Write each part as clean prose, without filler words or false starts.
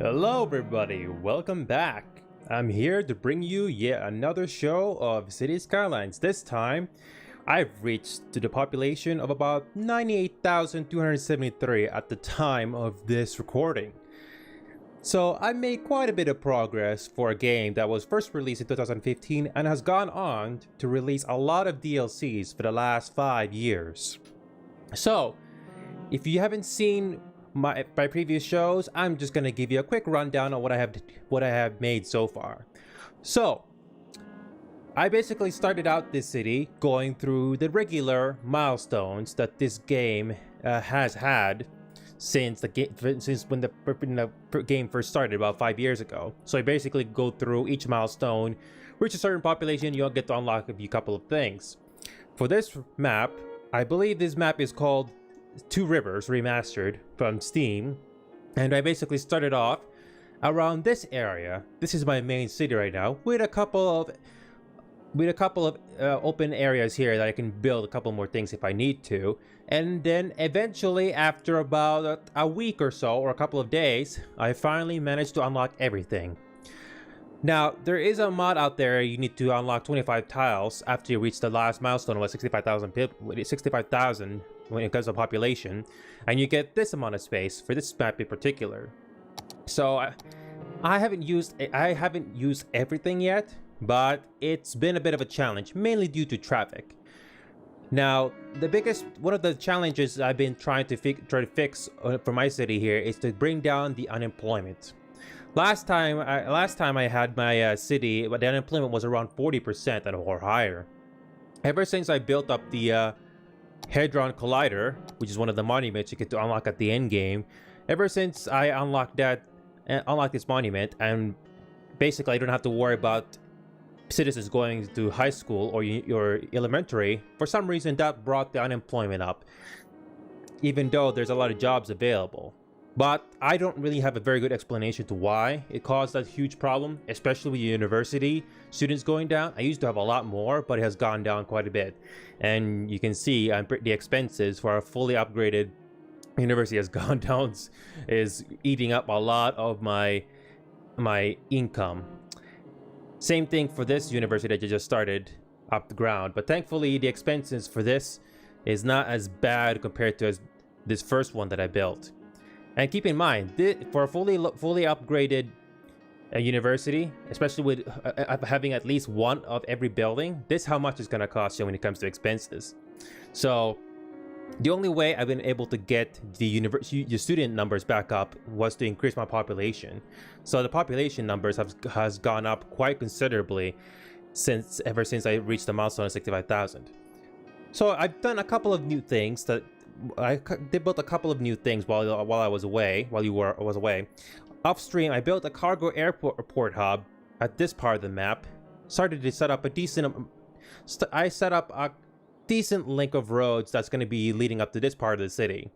Hello everybody, welcome back. I'm here to bring you yet another show of City Skylines. This time, I've reached to the population of about 98,273 at the time of this recording. So I made quite a bit of progress for a game that was first released in 2015 and has gone on to release a lot of DLCs for the last 5 years. So, if you haven't seen my previous shows, I'm just gonna give you a quick rundown on what I have made so far. So I basically started out this city going through the regular milestones that this game has had since when the game first started about 5 years ago. So I basically go through each milestone, reach a certain population, you'll get to unlock a couple of things. For this map, I believe this map is called Two Rivers Remastered from Steam, and I basically started off around this area. This is my main city right now, with a couple of open areas here that I can build a couple more things if I need to. And then eventually, after about a week or so, or a couple of days, I finally managed to unlock everything. Now, there is a mod out there. You need to unlock 25 tiles after you reach the last milestone of 65,000 when it comes to population, and you get this amount of space for this map in particular. So I haven't used everything yet, but it's been a bit of a challenge, mainly due to traffic. Now, one of the challenges I've been trying to fix for my city here is to bring down the unemployment. Last time I had my city, the unemployment was around 40% or higher. Ever since I built up the Hadron Collider, which is one of the monuments you get to unlock at the end game. Ever since I unlocked this monument, and basically I don't have to worry about citizens going to high school or elementary. For some reason, that brought the unemployment up, even though there's a lot of jobs available. But I don't really have a very good explanation to why it caused that huge problem, especially with university students going down. I used to have a lot more, but it has gone down quite a bit. And you can see the expenses for a fully upgraded university has gone down, is eating up a lot of my income. Same thing for this university that just started up the ground. But thankfully, the expenses for this is not as bad compared to this first one that I built. And keep in mind, for a fully upgraded university, especially with having at least one of every building, this is how much it's going to cost you when it comes to expenses. So the only way I've been able to get the student numbers back up was to increase my population. So the population numbers has gone up quite considerably ever since I reached the milestone of 65,000. So I've done a couple of new things that they built a couple of new things while I was away. Upstream, I built a cargo airport hub at this part of the map. Started to set up a decent link of roads that's going to be leading up to this part of the city.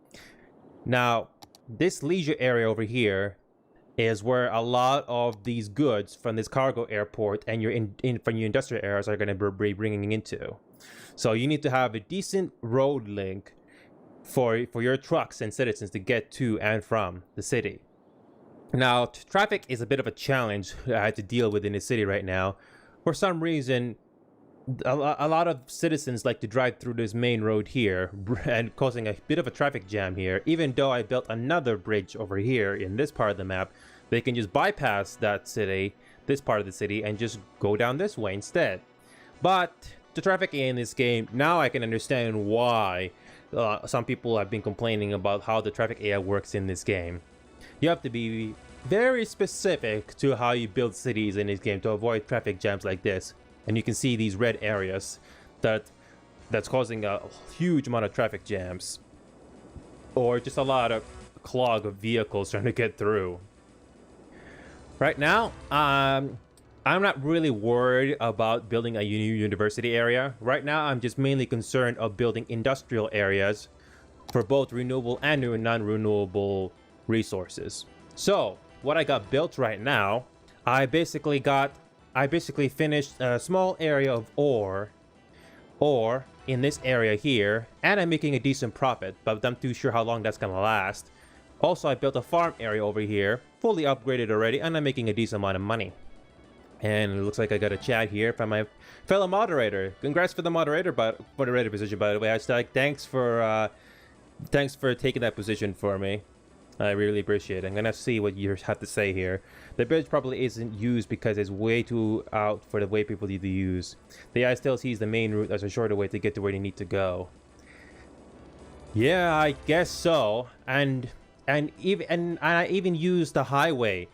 Now, this leisure area over here is where a lot of these goods from this cargo airport and from your industrial areas are going to be bringing into. So you need to have a decent road link for your trucks and citizens to get to and from the city. Now, traffic is a bit of a challenge I had to deal with in the city right now. For some reason, a lot of citizens like to drive through this main road here and causing a bit of a traffic jam here. Even though I built another bridge over here in this part of the map, they can just bypass this part of the city, and just go down this way instead. But the traffic in this game, now I can understand why some people have been complaining about how the traffic area works in this game. You have to be very specific to how you build cities in this game to avoid traffic jams like this. And you can see these red areas that's causing a huge amount of traffic jams, or just a lot of clog of vehicles trying to get through. Right now, I'm not really worried about building a new university area. Right now, I'm just mainly concerned of building industrial areas for both renewable and non-renewable resources. So, what I got built right now, I basically finished a small area of ore in this area here, and I'm making a decent profit, but I'm not too sure how long that's gonna last. Also, I built a farm area over here, fully upgraded already, and I'm making a decent amount of money. And it looks like I got a chat here from my fellow moderator. Congrats for the moderator position, by the way. Hashtag thanks for taking that position for me. I really appreciate it. I'm gonna see what you have to say here. The bridge probably isn't used because it's way too out for the way people need to use. The AI still sees the main route as a shorter way to get to where they need to go. Yeah, I guess so. And I even used the highway.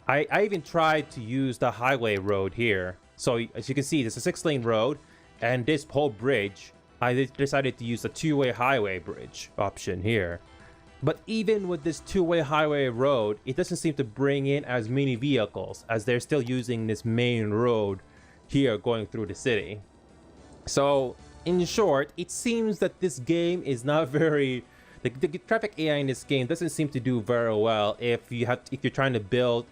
I even tried to use the highway road here. So as you can see, there's a 6-lane road, and this whole bridge, I decided to use the 2-way highway bridge option here. But even with this 2-way highway road, it doesn't seem to bring in as many vehicles as they're still using this main road here going through the city. So in short, it seems that this game is not very... The traffic AI in this game doesn't seem to do very well if you're trying to build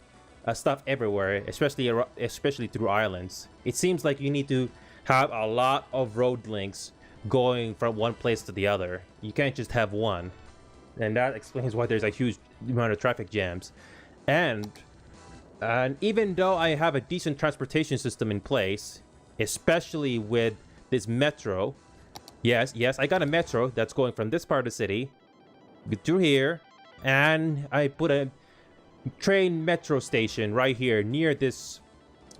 stuff everywhere, especially through islands. It seems like you need to have a lot of road links going from one place to the other. You can't just have one. And that explains why there's a huge amount of traffic jams. And even though I have a decent transportation system in place, especially with this metro, yes, I got a metro that's going from this part of the city to here, and I put a train metro station right here near this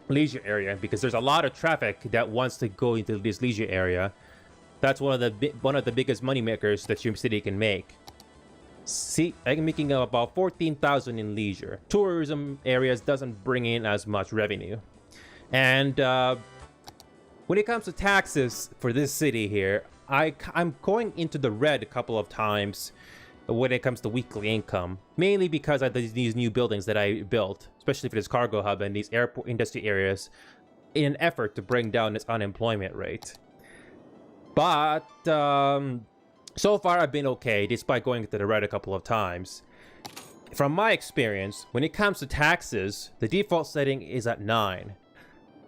leisure area because there's a lot of traffic that wants to go into this leisure area. That's one of the biggest money makers that your city can make. See, I'm making about 14,000 in leisure. Tourism areas doesn't bring in as much revenue. And when it comes to taxes for this city here, I'm going into the red a couple of times when it comes to weekly income, mainly because of these new buildings that I built, especially for this cargo hub and these airport industry areas, in an effort to bring down its unemployment rate. But so far I've been okay, despite going to the red a couple of times. From my experience, when it comes to taxes, the default setting is at 9.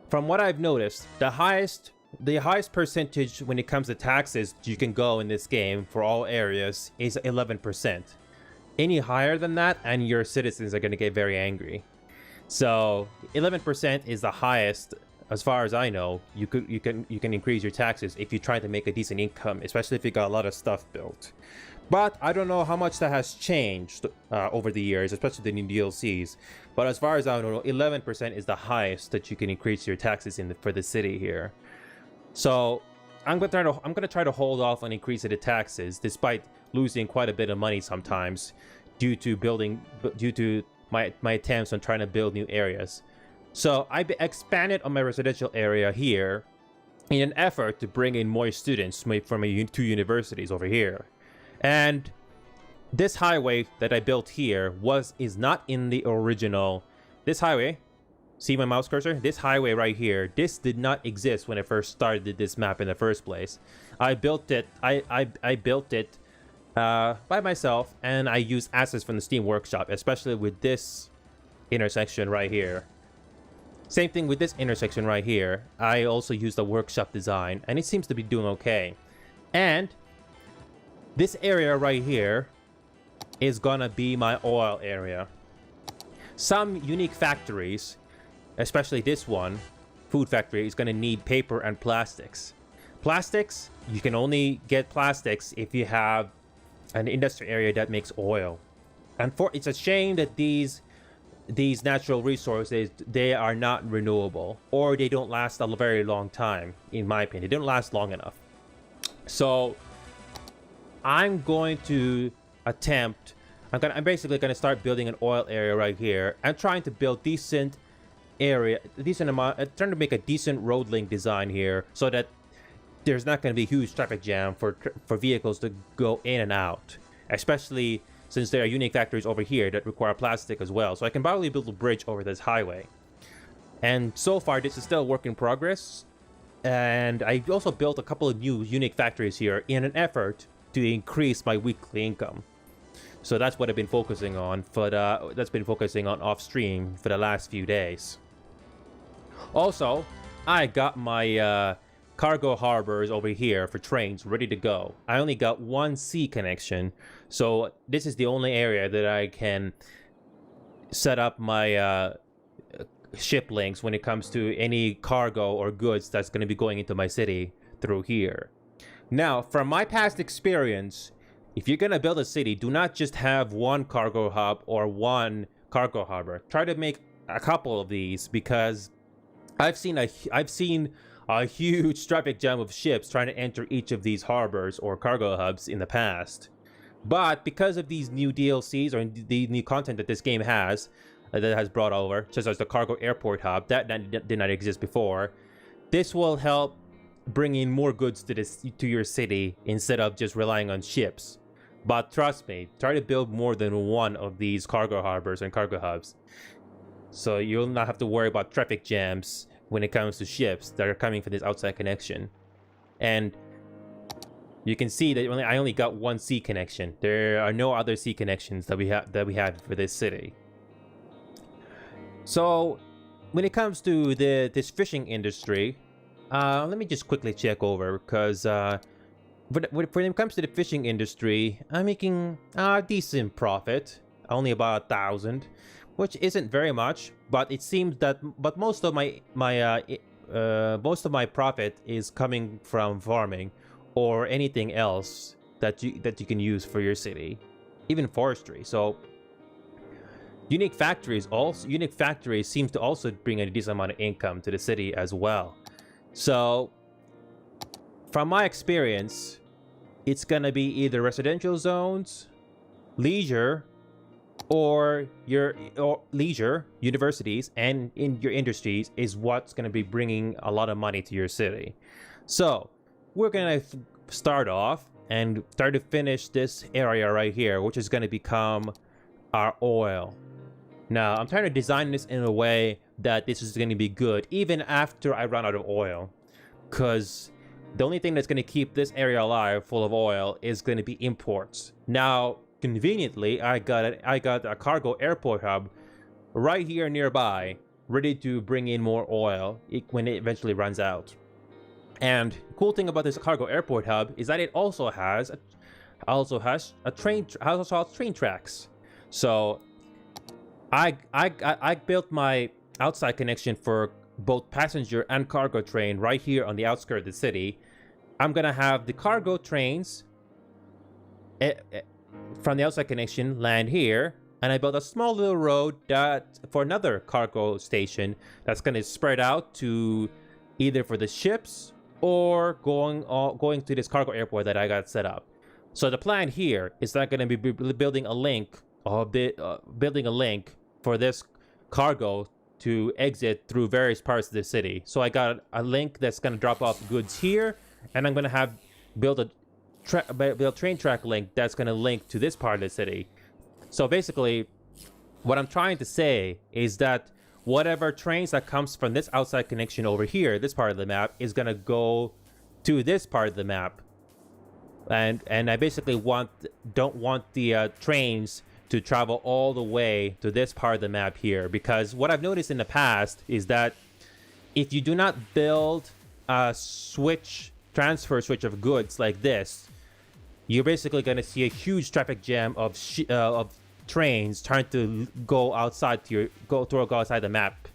From what I've noticed, the highest percentage when it comes to taxes you can go in this game for all areas is 11%. Any higher than that and your citizens are going to get very angry. So 11% is the highest. As far as I know, you can increase your taxes if you try to make a decent income, especially if you got a lot of stuff built. But I don't know how much that has changed over the years, especially the new DLCs. But as far as I know, 11% is the highest that you can increase your taxes for the city here. So I'm gonna try to hold off on increasing the taxes, despite losing quite a bit of money sometimes due to my attempts on trying to build new areas. So I expanded on my residential area here in an effort to bring in more students from 2 universities over here. And this highway that I built here is not in the original. This highway, see my mouse cursor? This highway right here, this did not exist when I first started this map in the first place. I built it. I built it by myself, and I used assets from the Steam Workshop, especially with this intersection right here. Same thing with this intersection right here. I also used the workshop design, and it seems to be doing okay. And this area right here is gonna be my oil area. Some unique factories, especially this one, food factory, is gonna need paper and plastics. Plastics, you can only get plastics if you have an industry area that makes oil. And it's a shame that these natural resources, they are not renewable, or they don't last a very long time. In my opinion, they don't last long enough. So I'm going to attempt, I'm basically going to start building an oil area right here. I'm trying to build trying to make a decent road link design here so that there's not going to be a huge traffic jam for vehicles to go in and out, especially since there are unique factories over here that require plastic as well. So I can probably build a bridge over this highway. And so far, this is still a work in progress. And I also built a couple of new unique factories here in an effort to increase my weekly income. So that's what I've been focusing on off stream for the last few days. Also, I got my cargo harbors over here for trains ready to go. I only got one sea connection, so this is the only area that I can set up my ship links when it comes to any cargo or goods that's going to be going into my city through here. Now, from my past experience, if you're going to build a city, do not just have one cargo hub or one cargo harbor. Try to make a couple of these, because I've seen a huge traffic jam of ships trying to enter each of these harbors or cargo hubs in the past. But because of these new DLCs or the new content that this game has, that has brought over, such as the cargo airport hub that did not exist before, this will help bring in more goods to your city instead of just relying on ships. But trust me, try to build more than one of these cargo harbors and cargo hubs, so you'll not have to worry about traffic jams when it comes to ships that are coming from this outside connection. And you can see that I only got one sea connection. There are no other sea connections that we have for this city. So when it comes to this fishing industry, let me just quickly check over, because when it comes to the fishing industry, I'm making a decent profit, only about 1,000, which isn't very much. But it seems that most of my profit is coming from farming or anything else that you can use for your city, even forestry. So unique factories seem to also bring a decent amount of income to the city as well. So from my experience, it's gonna be either residential zones, leisure, or leisure, universities, and in your industries is what's gonna be bringing a lot of money to your city. So we're gonna start off and start to finish this area right here, which is gonna become our oil. Now, I'm trying to design this in a way that this is gonna be good even after I run out of oil, because the only thing that's going to keep this area alive full of oil is going to be imports. Now, conveniently, I got a cargo airport hub right here nearby, ready to bring in more oil when it eventually runs out. And the cool thing about this cargo airport hub is that it also has train tracks. So I built my outside connection for both passenger and cargo train right here on the outskirts of the city. I'm gonna have the cargo trains from the outside connection land here, and I built a small little road for another cargo station that's gonna spread out to either for the ships or going to this cargo airport that I got set up. So the plan here is that I'm gonna be building a link for this cargo to exit through various parts of the city. So I got a link that's going to drop off goods here, and I'm going to build a train track link that's going to link to this part of the city. So basically, what I'm trying to say is that whatever trains that comes from this outside connection over here, this part of the map, is going to go to this part of the map. And I basically don't want the trains to travel all the way to this part of the map here, because what I've noticed in the past is that if you do not build a transfer switch of goods like this, you're basically going to see a huge traffic jam of trains trying to go outside go outside the map.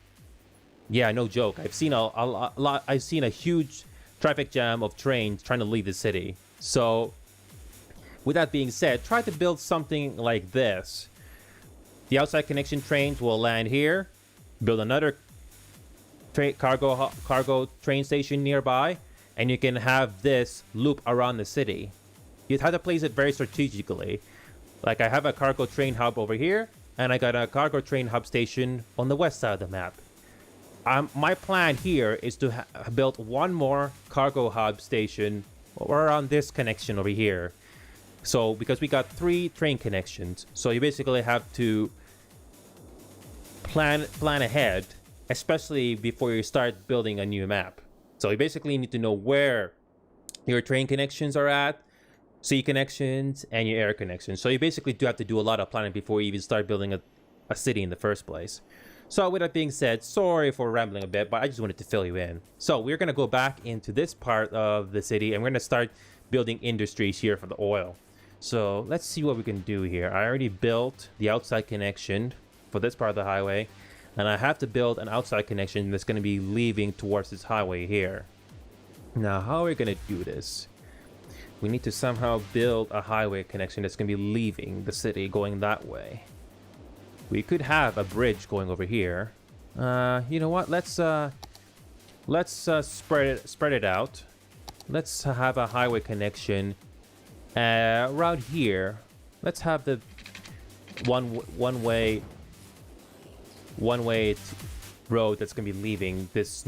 Yeah, no joke. I've seen I've seen a huge traffic jam of trains trying to leave the city. So with that being said, try to build something like this. The outside connection trains will land here. Build another cargo train station nearby, and you can have this loop around the city. You have to place it very strategically. Like I have a cargo train hub over here, and I got a cargo train hub station on the west side of the map. My plan here is to build one more cargo hub station around this connection over here. So because we got 3 train connections, so you basically have to plan ahead, especially before you start building a new map. So you basically need to know where your train connections are at, sea connections, and your air connections. So you basically do have to do a lot of planning before you even start building a city in the first place. So with that being said, sorry for rambling a bit, but I just wanted to fill you in. So we're going to go back into this part of the city, and we're going to start building industries here for the oil. So let's see what we can do here. I already built the outside connection for this part of the highway, and I have to build an outside connection that's going to be leaving towards this highway here. Now, how are we going to do this? We need to somehow build a highway connection that's going to be leaving the city going that way. We could have a bridge going over here. You know what? Let's spread it out. Let's have a highway connection around here. Let's have the one way road that's gonna be leaving this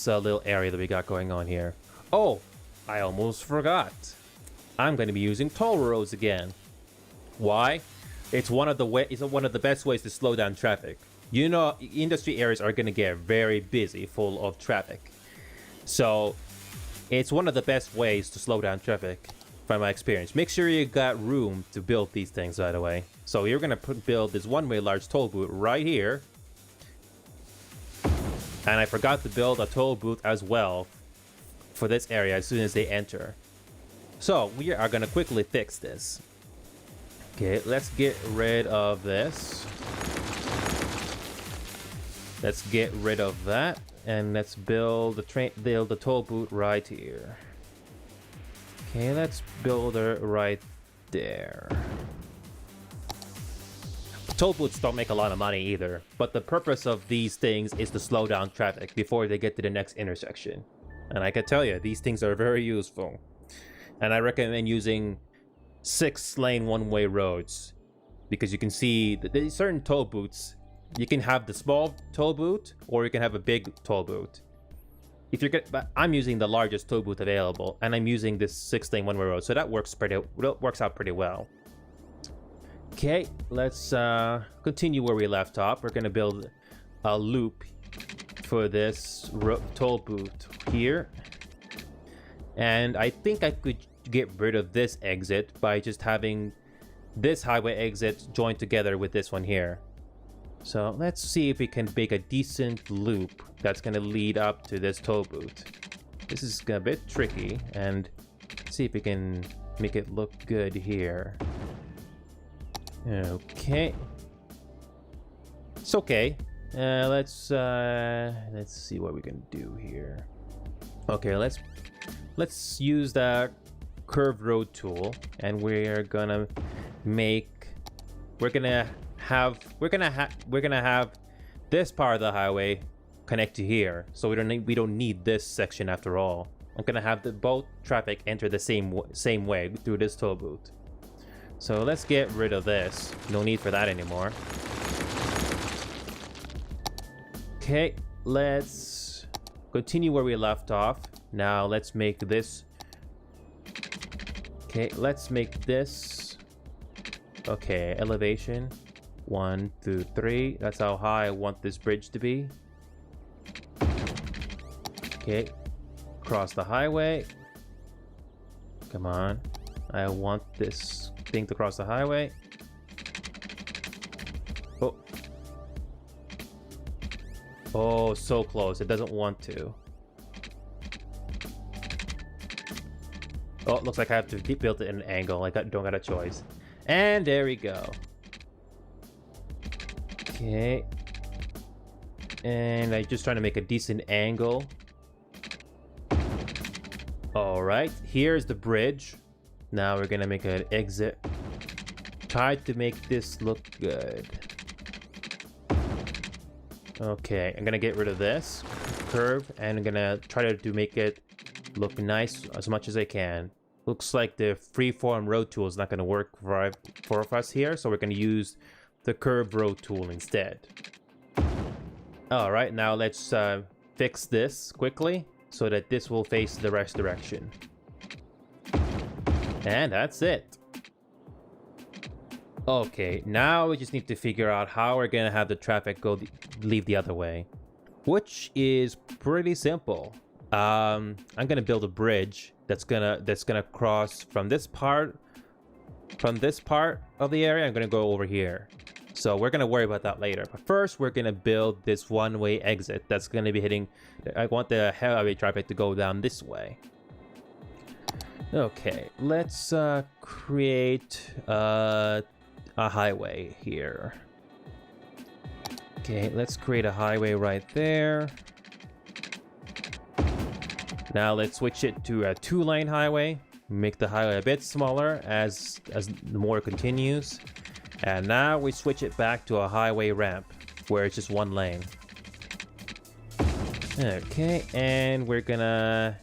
little area that we got going on here. Oh, I almost forgot. I'm gonna be using toll roads again. Why? It's one of the best ways to slow down traffic. You know, industry areas are gonna get very busy, full of traffic. So it's one of the best ways to slow down traffic from my experience. Make sure you got room to build these things, by the way. So you're gonna build this one-way large toll booth right here. And I forgot to build a toll booth as well for this area as soon as they enter. So we are gonna quickly fix this. Okay, let's get rid of this. Let's get rid of that, and let's build the toll booth right here. Okay, let's build it right there. Toll booths don't make a lot of money either, but the purpose of these things is to slow down traffic before they get to the next intersection. And I can tell you, these things are very useful. And I recommend using 6-lane one-way roads, because you can see that there's certain toll booths. You can have the small toll booth, or you can have a big toll booth. But I'm using the largest toll booth available, and I'm using this 6-lane one-way road, so that works out pretty well. Okay, let's continue where we left off. We're gonna build a loop for this toll booth here, and I think I could get rid of this exit by just having this highway exit joined together with this one here. So let's see if we can make a decent loop that's gonna lead up to this toll booth. This is a bit tricky, and see if we can make it look good here. Okay, it's okay. Let's see what we can do here. Okay, let's use that curved road tool, and we're gonna have this part of the highway connect to here, so we don't need this section after all. I'm gonna have both traffic enter the same way through this toll booth. So let's get rid of this. No need for that anymore. Okay, let's continue where we left off. Now let's make this. Okay, let's make this. Okay, elevation 1, 2, 3. That's how high I want this bridge to be. Okay, cross the highway. Come on, I want this thing to cross the highway. Oh, so close. It doesn't want to. Oh, it looks like I have to build it in an angle. I don't got a choice. And there we go. Okay. And I'm just trying to make a decent angle. Alright, here's the bridge. Now we're gonna make an exit. Try to make this look good. Okay, I'm gonna get rid of this curve, and I'm gonna try to make it look nice as much as I can. Looks like the freeform road tool is not gonna work for us here, so we're gonna use the curved road tool instead. Alright, now let's fix this quickly so that this will face the rest direction. And that's it. Okay, now we just need to figure out how we're gonna have the traffic leave the other way, which is pretty simple. I'm gonna build a bridge that's gonna cross from this part of the area. I'm gonna go over here. So we're gonna worry about that later. But first, we're gonna build this one-way exit that's gonna be hitting. I want the highway traffic to go down this way. Okay, let's create a highway here. Okay, let's create a highway right there. Now let's switch it to a 2-lane highway. Make the highway a bit smaller as the more continues. And now we switch it back to a highway ramp where it's just 1 lane. Okay, and we're gonna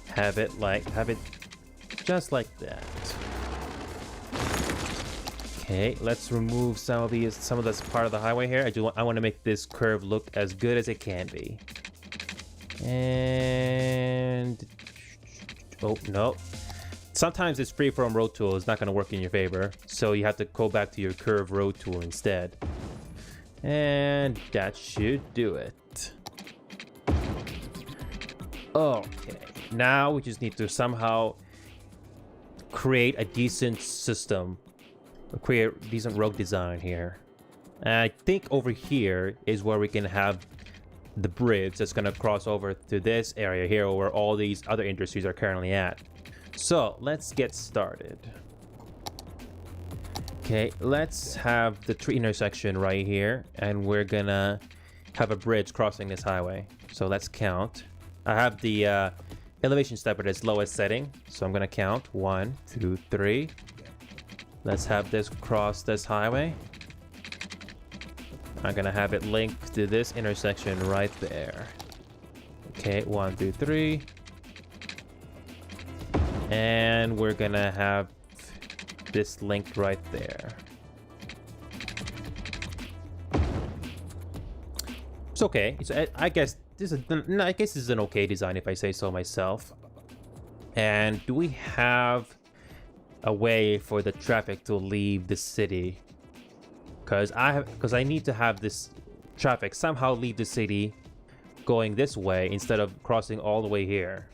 have it just like that. Okay, let's remove some of this part of the highway here. I want to make this curve look as good as it can be. And oh no. Sometimes this freeform road tool is not going to work in your favor, so you have to go back to your curve road tool instead. And that should do it. Okay, now we just need to somehow create a decent system, create a decent road design here. And I think over here is where we can have the bridge that's going to cross over to this area here where all these other industries are currently at. So let's get started. Okay, let's have the tree intersection right here, and we're gonna have a bridge crossing this highway. So let's count. I have the elevation step at its lowest setting, so I'm gonna count 1, 2, 3. Let's have this cross this highway. I'm gonna have it linked to this intersection right there. Okay, 1, 2, 3. And we're gonna have this linked right there. It's okay. I guess this is an okay design if I say so myself. And do we have a way for the traffic to leave the city? Because I need to have this traffic somehow leave the city going this way instead of crossing all the way here.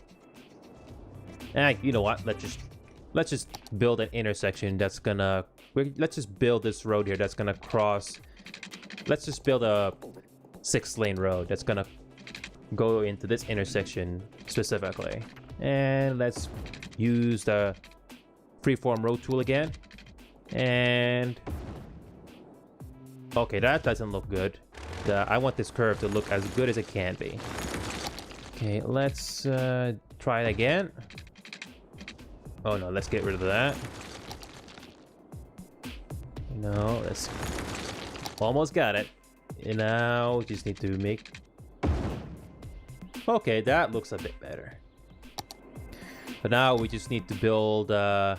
And you know what? Let's just build an intersection that's gonna. Let's just build this road here that's gonna cross. Let's just build a 6-lane road that's gonna go into this intersection specifically. And let's use the freeform road tool again. And okay, that doesn't look good. I want this curve to look as good as it can be. Okay, let's try it again. Oh no, let's get rid of that. No, let's almost got it. And now we just need to make. Okay, that looks a bit better. But now we just need to build the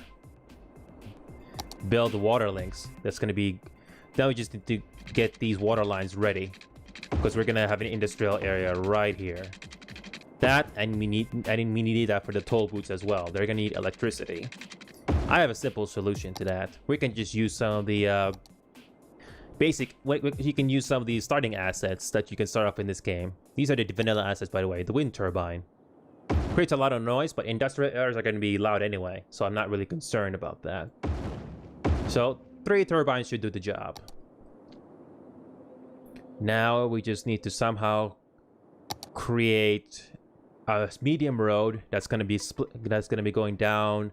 water links. That's gonna be. Now we just need to get these water lines ready because we're gonna have an industrial area right here. That and we need that for the toll booths as well. They're gonna need electricity. I have a simple solution to that. We can just use some of the you can use some of these starting assets that you can start off in this game. These are the vanilla assets, by the way. The wind turbine creates a lot of noise, but industrial areas are going to be loud anyway, so I'm not really concerned about that. So 3 turbines should do the job. Now we just need to somehow create a medium road that's going to be going down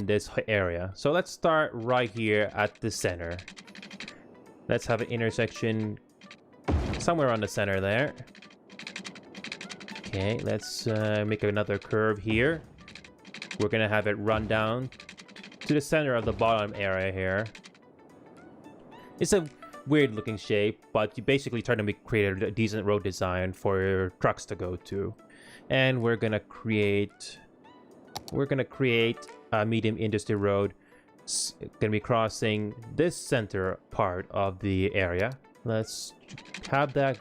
this area. So let's start right here at the center. Let's have an intersection somewhere on the center there. Okay, let's make another curve here. We're gonna have it run down to the center of the bottom area here. It's a weird looking shape, but you basically try to create a decent road design for your trucks to go to. And we're gonna create a medium industry road. It's gonna be crossing this center part of the area. Let's have that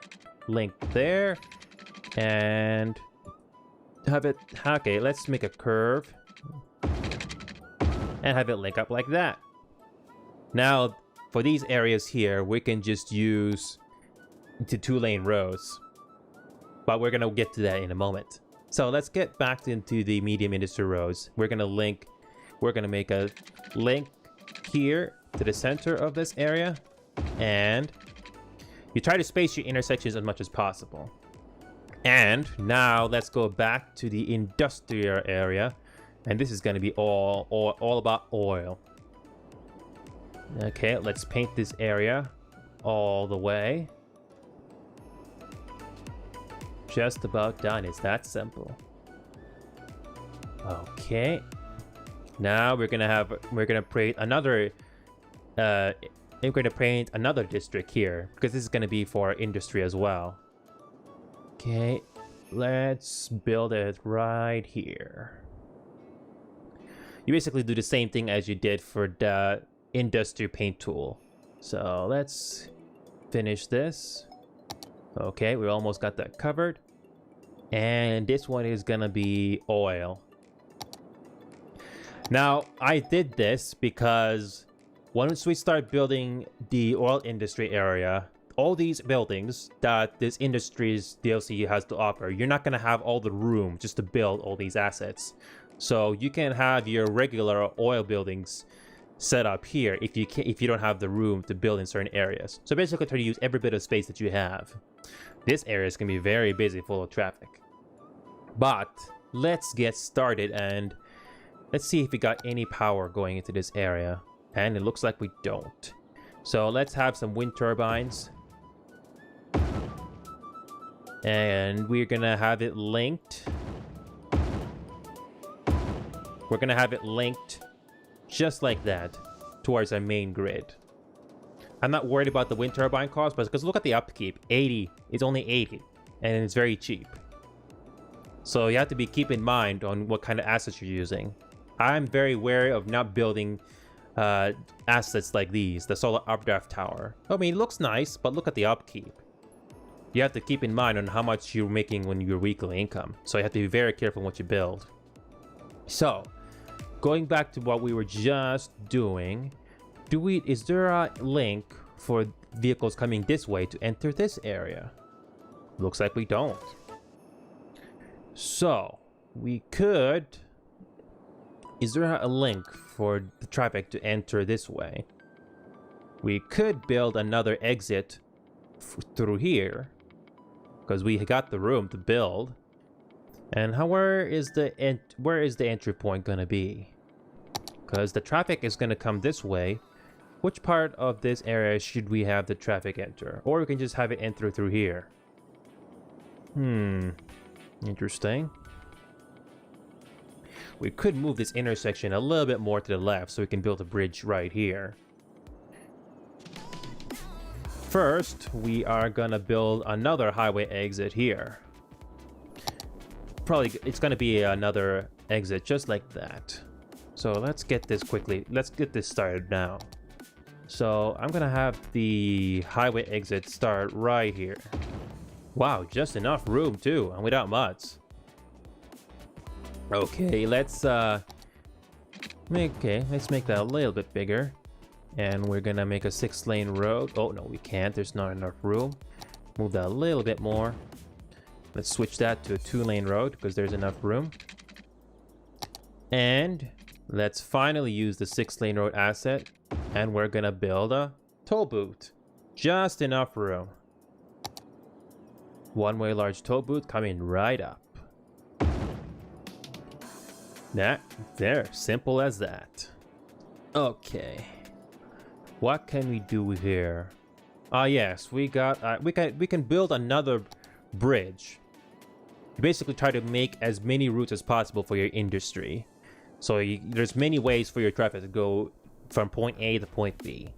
link there and have it. Okay, let's make a curve and have it link up like that. Now for these areas here, we can just use the 2-lane roads, but we're gonna get to that in a moment. So let's get back into the medium industry roads. We're gonna make a link here to the center of this area, and you try to space your intersections as much as possible. And now let's go back to the industrial area, and this is going to be all about oil. Okay, let's paint this area all the way. Just about done. It's that simple. Okay. Now we're gonna paint another district here, because this is gonna be for industry as well. Okay, let's build it right here. You basically do the same thing as you did for the industry paint tool. So let's finish this. Okay, we almost got that covered. And this one is gonna be oil. Now, I did this because once we start building the oil industry area, all these buildings that this industry's DLC has to offer, you're not gonna have all the room just to build all these assets. So you can have your regular oil buildings set up here if you don't have the room to build in certain areas. So basically try to use every bit of space that you have. This area is gonna be very busy, full of traffic. But let's get started and let's see if we got any power going into this area. And it looks like we don't. So let's have some wind turbines. And we're gonna have it linked. We're gonna have it linked just like that towards our main grid. I'm not worried about the wind turbine cost, but because look at the upkeep. 80. It's only 80. And it's very cheap. So you have to keep in mind on what kind of assets you're using. I'm very wary of not building assets like these, the solar updraft tower. I mean, it looks nice, but look at the upkeep. You have to keep in mind on how much you're making when you're weekly income. So you have to be very careful what you build. So, going back to what we were just doing, is there a link for vehicles coming this way to enter this area? Looks like we don't. So, we could... Is there a link for the traffic to enter this way? We could build another exit through here, because we got the room to build. And where is the entry point gonna be? Because the traffic is gonna come this way. Which part of this area should we have the traffic enter? Or we can just have it enter through here. Interesting. We could move this intersection a little bit more to the left so we can build a bridge right here. First, we are gonna build another highway exit here. Probably it's gonna be another exit just like that. So let's get this quickly. Let's get this started now. So I'm gonna have the highway exit start right here. Wow, just enough room too, and without much. Okay, let's make that a little bit bigger. And we're gonna make a 6-lane road. Oh no, we can't, there's not enough room. Move that a little bit more. Let's switch that to a 2-lane road because there's enough room. And let's finally use the 6-lane road asset. And we're gonna build a toll booth. Just enough room. One-way large toll booth coming right up. There, simple as that. Okay. What can we do here? Yes, we can build another bridge. You basically try to make as many routes as possible for your industry. So there's many ways for your traffic to go from point A to point B.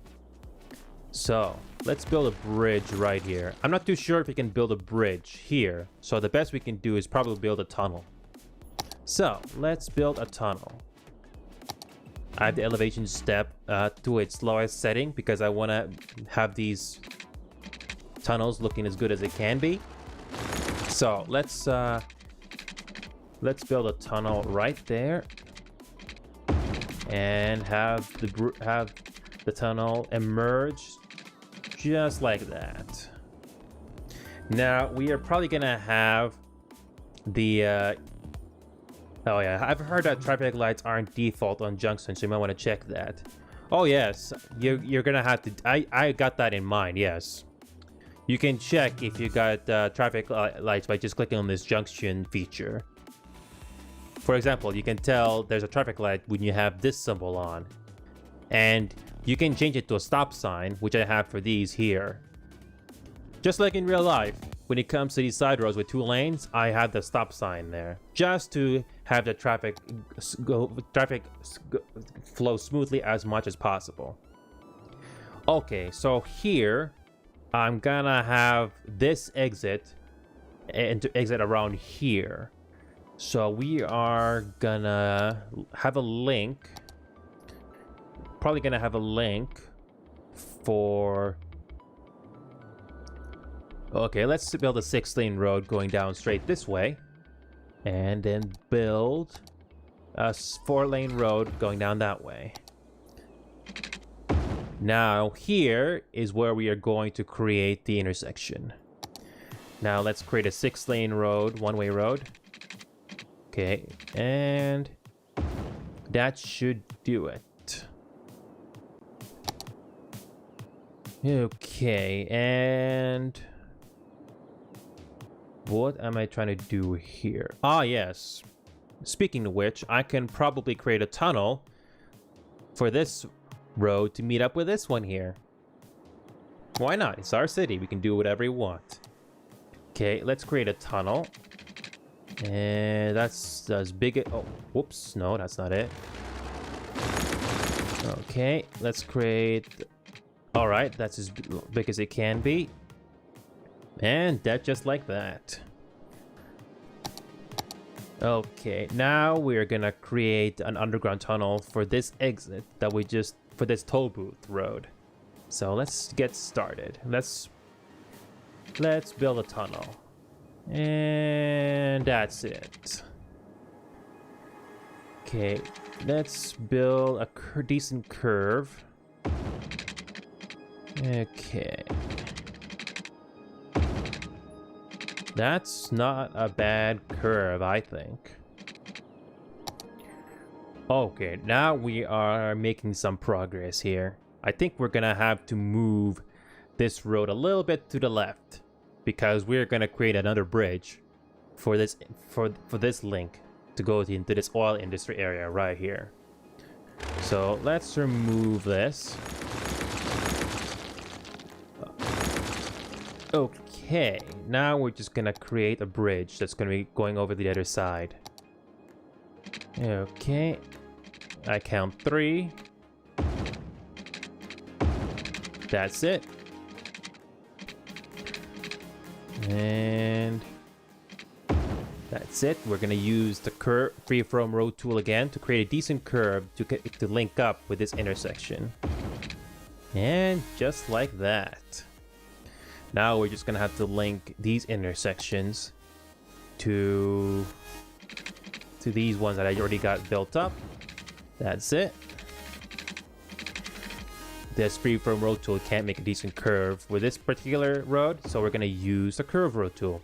So let's build a bridge right here. I'm not too sure if we can build a bridge here. So the best we can do is probably build a tunnel. So let's build a tunnel. I have the elevation step to its lowest setting because I want to have these tunnels looking as good as it can be. So let's build a tunnel right there and have the tunnel emerge just like that. Now we are probably gonna have the oh yeah, I've heard that traffic lights aren't default on junctions, so you might want to check that. Oh yes, you're gonna have to. I got that in mind. Yes, you can check if you got traffic lights by just clicking on this junction feature. For example, you can tell there's a traffic light when you have this symbol on, and you can change it to a stop sign, which I have for these here. Just like in real life, when it comes to these side roads with 2 lanes, I have the stop sign there just to have the traffic flow smoothly as much as possible. Okay, so here I'm gonna have this exit and to exit around here. So we are gonna have a link. Probably gonna have a link for. Okay, let's build a 6-lane road going down straight this way. And then build a 4-lane road going down that way. Now, here is where we are going to create the intersection. Now, let's create a 6-lane road, one-way road. Okay, and that should do it. Okay, and what am I trying to do here? Ah, yes. Speaking of which, I can probably create a tunnel for this road to meet up with this one here. Why not? It's our city. We can do whatever we want. Okay, let's create a tunnel. And that's as big as... Oh, whoops. No, that's not it. Okay, let's create... Alright, that's as big as it can be. And that just like that. Okay, now we're gonna create an underground tunnel for this exit that we just... for this toll booth road. So let's get started. Let's build a tunnel. And that's it. Okay, let's build a decent curve. Okay. That's not a bad curve, I think. Okay, now we are making some progress here. I think we're gonna have to move this road a little bit to the left because we're gonna create another bridge for this link to go into this oil industry area right here. So let's remove this. Okay, now we're just gonna create a bridge that's gonna be going over the other side. Okay, I count 3. That's it. And that's it. We're gonna use the curve freeform road tool again to create a decent curve to link up with this intersection. And just like that. Now we're just gonna have to link these intersections to these ones that I already got built up. That's it. This freeform road tool can't make a decent curve with this particular road, so we're gonna use the curve road tool.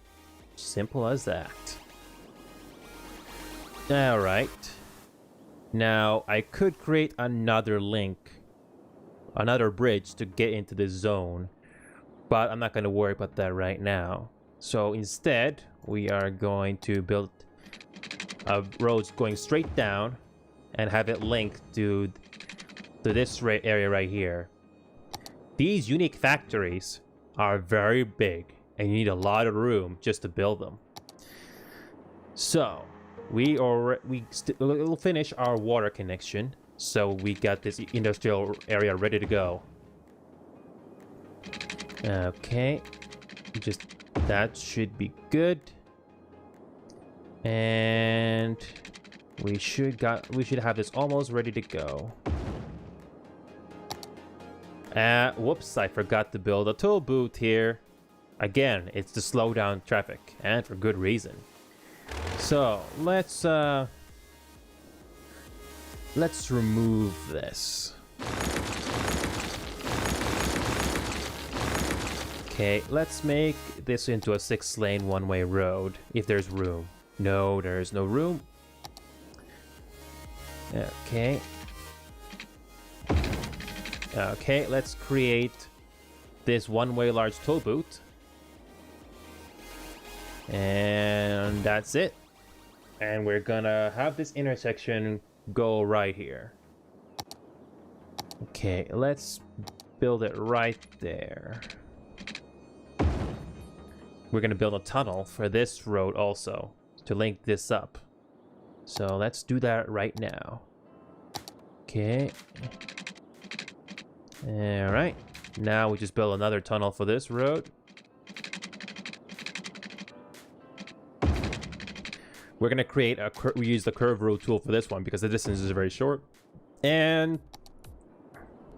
Simple as that. Alright. Now I could create another link, another bridge to get into this zone, but I'm not gonna worry about that right now. So instead, we are going to build roads going straight down and have it linked to this area right here. These unique factories are very big and you need a lot of room just to build them. So we'll finish our water connection, so we got this industrial area ready to go. Okay, just that should be good. And we should have this almost ready to go. Whoops, I forgot to build a toll booth here. Again, it's to slow down traffic, and for good reason. So let's remove this. Okay, let's make this into a 6-lane one-way road if there's room. No, there's no room. Okay, let's create this one-way large toll booth. And that's it. And we're gonna have this intersection go right here. Okay, let's build it right there. We're gonna build a tunnel for this road also to link this up. So let's do that right now. Okay. Alright. Now we just build another tunnel for this road. We're gonna create a we use the curve road tool for this one because the distance is very short. And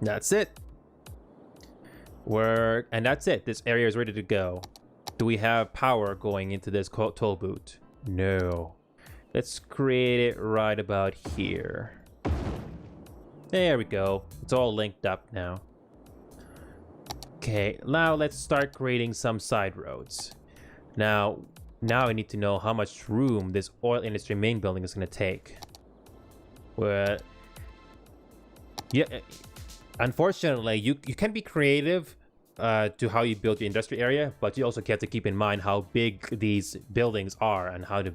that's it. And that's it. This area is ready to go. Do we have power going into this toll booth? No. Let's create it right about here. There we go. It's all linked up now. Okay, now let's start creating some side roads. Now I need to know how much room this oil industry main building is going to take. Well, yeah, unfortunately, you can be creative to how you build your industry area, but you also have to keep in mind how big these buildings are and how to,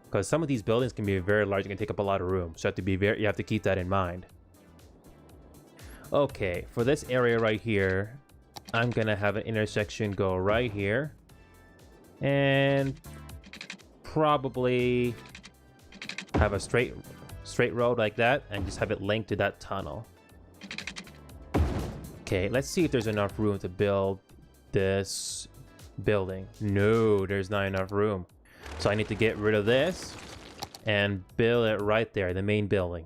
because some of these buildings can be very large and can take up a lot of room. So you have to keep that in mind. Okay, for this area right here, I'm gonna have an intersection go right here, and probably have a straight road like that, and just have it linked to that tunnel. Okay, let's see if there's enough room to build this building. No, there's not enough room. So I need to get rid of this and build it right there, the main building.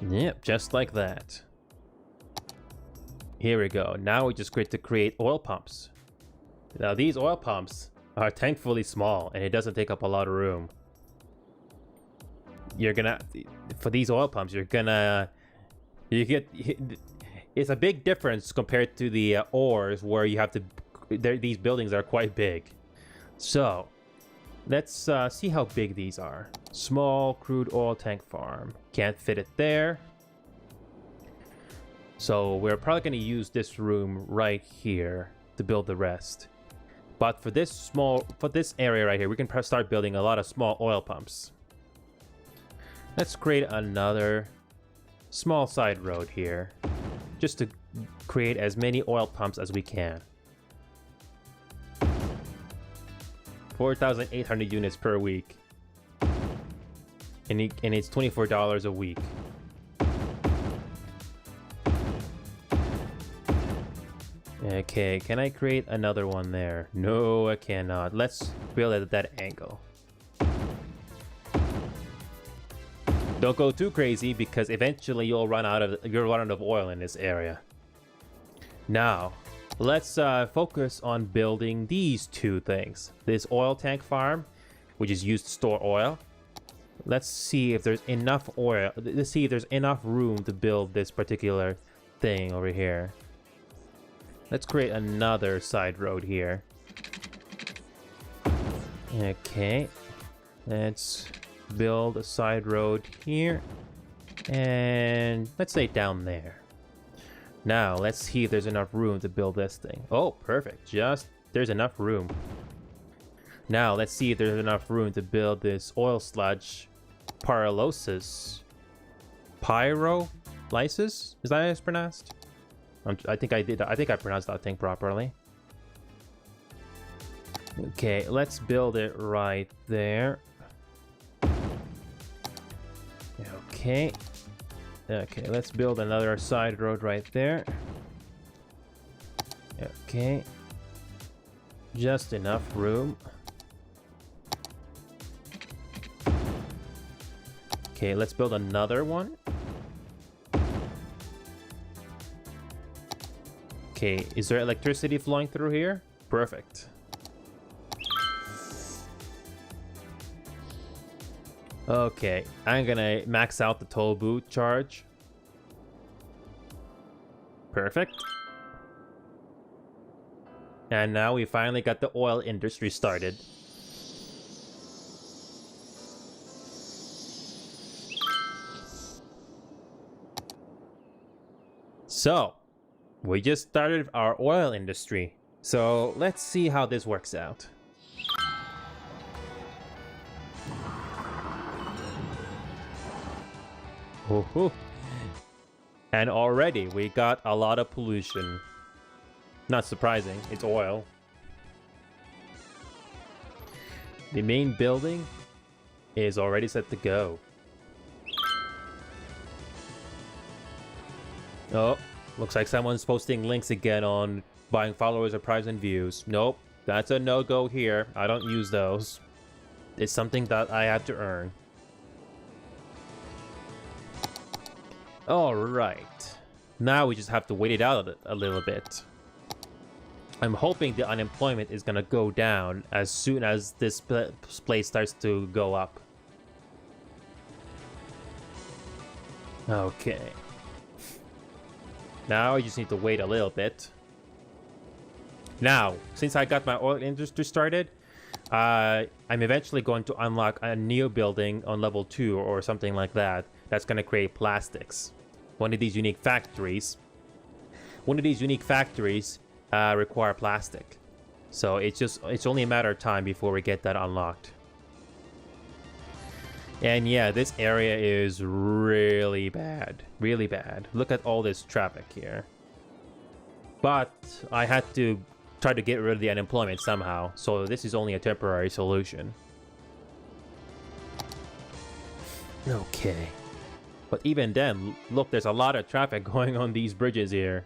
Yep, just like that. Here we go. Now we just get to create oil pumps. Now these oil pumps are thankfully small and it doesn't take up a lot of room. For these oil pumps, it's a big difference compared to the ores where you have to, these buildings are quite big. So let's see how big these are. Small crude oil tank farm. Can't fit it there. So we're probably going to use this room right here to build the rest. But for this area right here, we can start building a lot of small oil pumps. Let's create another small side road here, just to create as many oil pumps as we can. 4,800 units per week. And it's $24 a week. Okay, can I create another one there? No, I cannot. Let's build it at that angle. Don't go too crazy because eventually you'll run out of oil in this area. Now, let's focus on building these two things. This oil tank farm, which is used to store oil. Let's see if there's enough oil. Let's see if there's enough room to build this particular thing over here. Let's create another side road here. Okay. Let's build a side road here. And let's say down there. Now, let's see if there's enough room to build this thing. Oh, perfect. There's enough room. Now, let's see if there's enough room to build this oil sludge pyrolysis. Pyrolysis? Is that how it's pronounced? I think I pronounced that thing properly. Okay, let's build it right there. Okay. Okay, let's build another side road right there. Okay. Just enough room. Okay, let's build another one. Okay, is there electricity flowing through here? Perfect. Okay, I'm gonna max out the toll booth charge. Perfect. And now we finally got the oil industry started. So, we just started our oil industry. So, let's see how this works out. Woohoo. And already we got a lot of pollution. Not surprising, it's oil. The main building is already set to go. Oh, looks like someone's posting links again on buying followers or prize and views. Nope, that's a no-go here. I don't use those. It's something that I have to earn. Alright. Now we just have to wait it out a little bit. I'm hoping the unemployment is gonna go down as soon as this place starts to go up. Okay. Now I just need to wait a little bit. Now, since I got my oil industry started, I'm eventually going to unlock a new building on level 2 or something like that. That's gonna create plastics. One of these unique factories require plastic. So it's only a matter of time before we get that unlocked. And yeah, this area is really bad. Really bad. Look at all this traffic here. But I had to try to get rid of the unemployment somehow. So this is only a temporary solution. Okay. But even then, look, there's a lot of traffic going on these bridges here.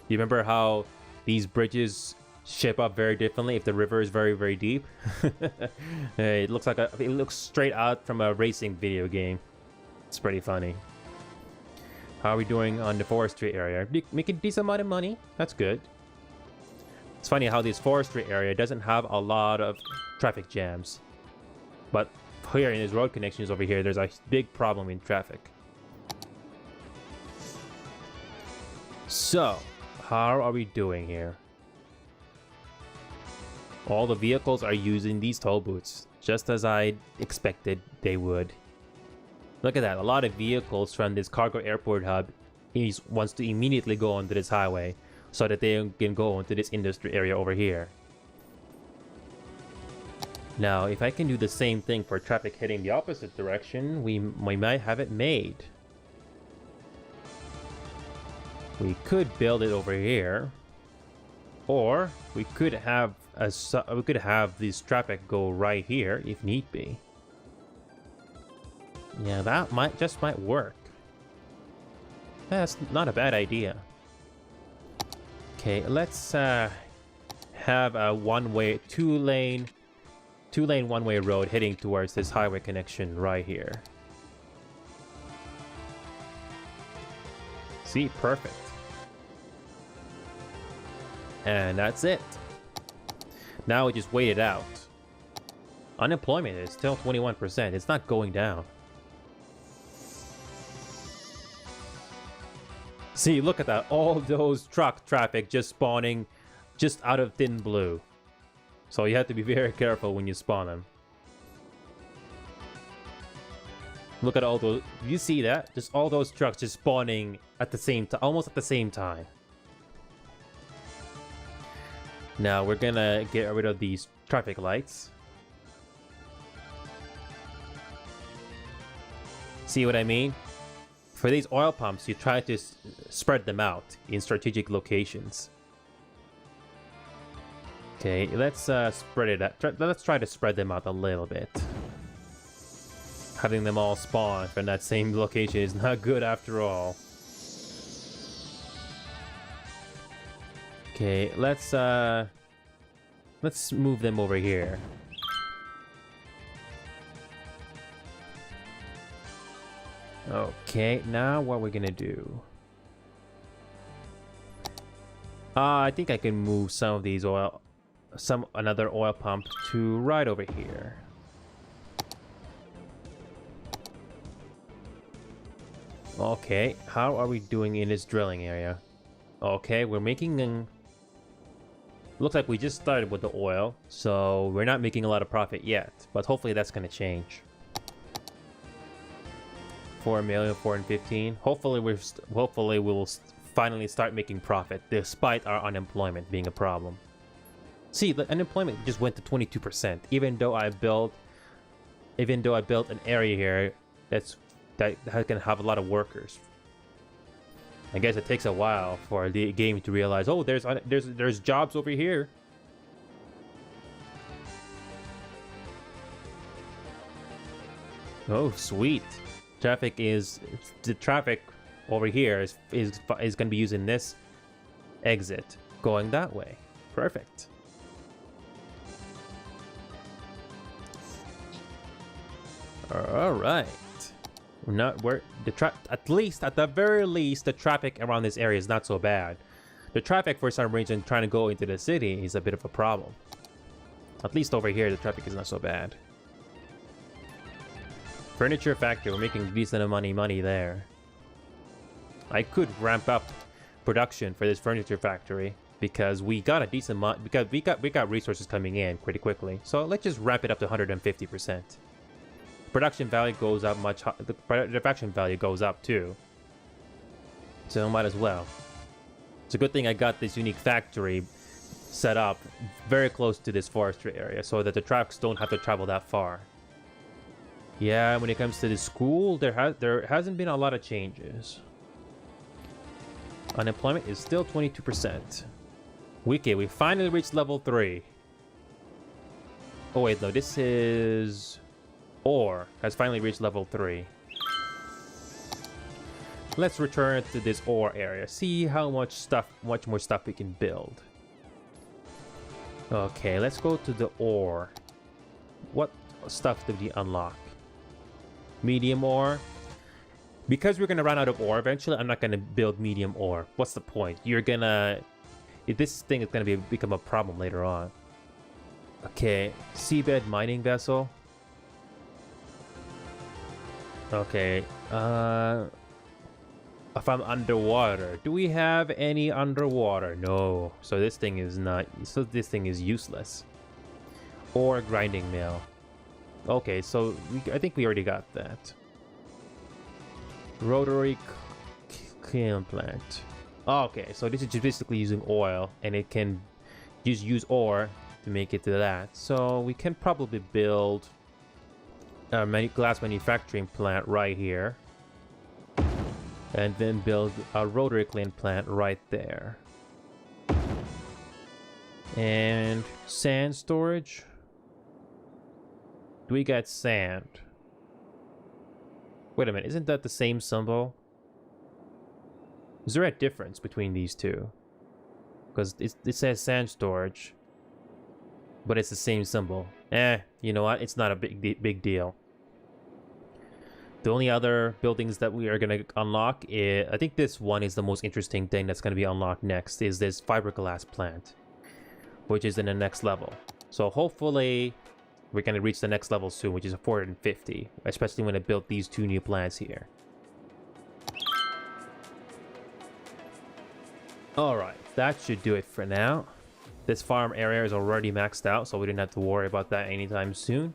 You remember how these bridges shape up very differently if the river is very, very deep? It looks straight out from a racing video game. It's pretty funny. How are we doing on the forestry area? Making a decent amount of money. That's good. It's funny how this forestry area doesn't have a lot of traffic jams. But here in these road connections over here, there's a big problem in traffic. So, how are we doing here? All the vehicles are using these toll booths, just as I expected they would. Look at that, a lot of vehicles from this cargo airport hub wants to immediately go onto this highway so that they can go into this industry area over here. Now, if I can do the same thing for traffic heading the opposite direction, we might have it made. We could build it over here, or we could have this traffic go right here if need be. Yeah, that might work. That's not a bad idea. Okay, let's have a two-lane one-way road heading towards this highway connection right here. See, perfect. And that's it. Now we just wait it out. Unemployment is still 21%. It's not going down. See, look at that. All those truck traffic just spawning just out of thin blue. So you have to be very careful when you spawn them. Look at all those. You see that? Just all those trucks just spawning at the same time, almost at the same time. Now we're gonna get rid of these traffic lights. See what I mean? For these oil pumps, you try to spread them out in strategic locations. Okay, let's spread it out. Let's try to spread them out a little bit. Having them all spawn from that same location is not good after all. Okay, let's move them over here. Okay, now what we're gonna do? I think I can move some of these another oil pump to right over here. Okay, how are we doing in this drilling area? Okay, we're making looks like we just started with the oil, so we're not making a lot of profit yet, but hopefully that's gonna change. 4,415,000. Hopefully we'll finally start making profit despite our unemployment being a problem. See, the unemployment just went to 22%, even though I built an area here that can have a lot of workers. I guess it takes a while for the game to realize, oh, there's jobs over here. Oh, sweet. The traffic over here is going to be using this exit going that way. Perfect. All right. At the very least, the traffic around this area is not so bad. The traffic for some reason trying to go into the city is a bit of a problem. At least over here, the traffic is not so bad. Furniture factory, we're making a decent amount of money there. I could ramp up production for this furniture factory because we got a decent amount, because we got resources coming in pretty quickly. So let's just ramp it up to 150%. Production value goes up the production value goes up too. So might as well. It's a good thing I got this unique factory set up very close to this forestry area so that the trucks don't have to travel that far. Yeah, when it comes to the school, there hasn't been a lot of changes. Unemployment is still 22%. Okay, we finally reached level 3. Oh wait, no, this is... Ore has finally reached level 3. Let's return to this ore area. See how much more stuff we can build. Okay, let's go to the ore. What stuff did we unlock? Medium ore. Because we're gonna run out of ore eventually, I'm not gonna build medium ore. What's the point? This thing is gonna become a problem later on. Okay, seabed mining vessel. Okay, if I'm underwater, do we have any underwater? No, so this thing is useless. Or grinding mill. Okay, so I think we already got that. Rotary kiln plant. Okay, so this is just basically using oil, and it can just use ore to make it to that. So we can probably build a glass manufacturing plant right here, and then build a rotary kiln plant right there. And sand storage. Do we get sand? Wait a minute, isn't that the same symbol? Is there a difference between these two? Because it says sand storage, but it's the same symbol. You know what? It's not a big deal. The only other buildings that we are going to unlock I think this one is the most interesting thing that's going to be unlocked next, is this fiberglass plant, which is in the next level. So hopefully we're going to reach the next level soon, which is a 450, especially when I build these 2 new plants here. Alright, that should do it for now. This farm area is already maxed out, so we didn't have to worry about that anytime soon.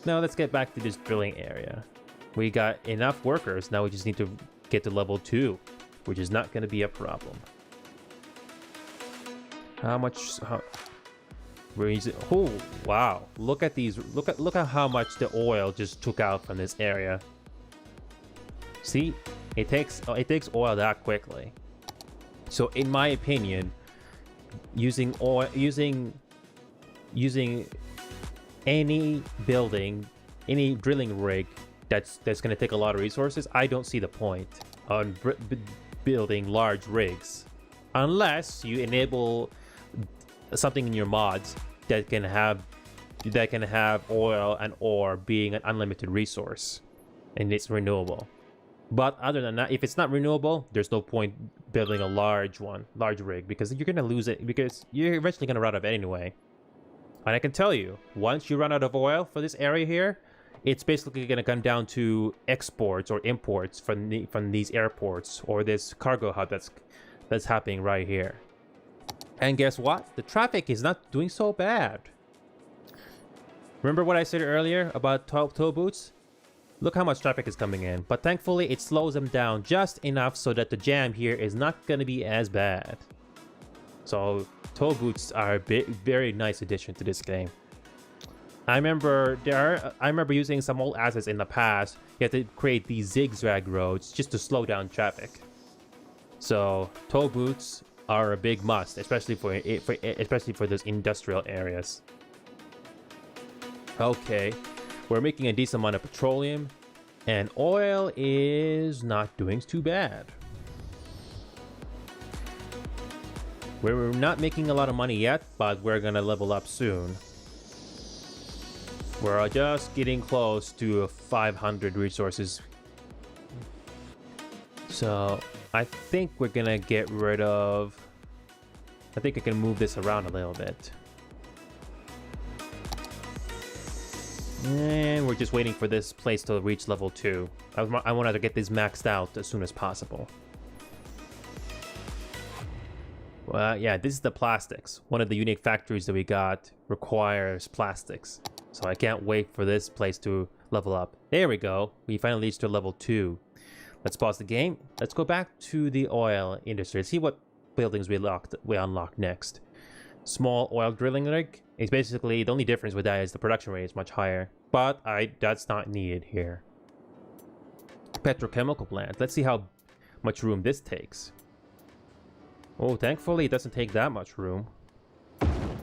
Now let's get back to this drilling area. We got enough workers, now we just need to get to level 2, which is not going to be a problem. Where is it? Oh, wow. Look at these. Look at how much the oil just took out from this area. See? It takes oil that quickly. So in my opinion, using any drilling rig that's going to take a lot of resources, I don't see the point on building large rigs unless you enable something in your mods that can have oil and ore being an unlimited resource and it's renewable. But other than that, if it's not renewable, there's no point building a large rig, because you're gonna lose it, because you're eventually gonna run out of it anyway. And I can tell you, once you run out of oil for this area here, it's basically gonna come down to exports or imports from these airports or this cargo hub that's happening right here. And guess what? The traffic is not doing so bad. Remember what I said earlier about tow booths? Look how much traffic is coming in, but thankfully it slows them down just enough so that the jam here is not going to be as bad. So toll booths are a very nice addition to this game. I remember using some old assets in the past. You had to create these zigzag roads just to slow down traffic. So toll booths are a big must, especially for those industrial areas. Okay, we're making a decent amount of petroleum, and oil is not doing too bad. We're not making a lot of money yet, but we're gonna level up soon. We're just getting close to 500 resources. So I think we're gonna get rid of... I think I can move this around a little bit. And we're just waiting for this place to reach level 2. I wanted to get this maxed out as soon as possible. Well, yeah, this is the plastics. One of the unique factories that we got requires plastics. So I can't wait for this place to level up. There we go. We finally reached to level 2. Let's pause the game. Let's go back to the oil industry. See what buildings we unlocked next. Small oil drilling rig. It's basically, the only difference with that is the production rate is much higher. But that's not needed here. Petrochemical plant. Let's see how much room this takes. Oh, thankfully it doesn't take that much room.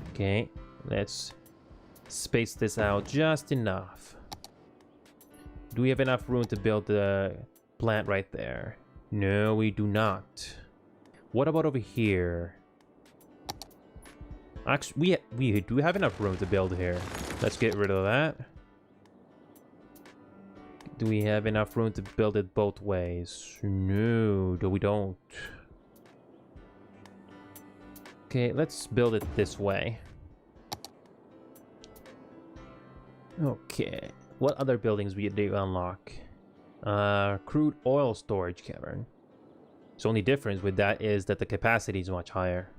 Okay, let's space this out just enough. Do we have enough room to build the plant right there? No, we do not. What about over here? Actually, we do have enough room to build here. Let's get rid of that. Do we have enough room to build it both ways? No, we don't. Okay, let's build it this way. Okay, what other buildings do you unlock? Crude oil storage cavern. The only difference with that is that the capacity is much higher.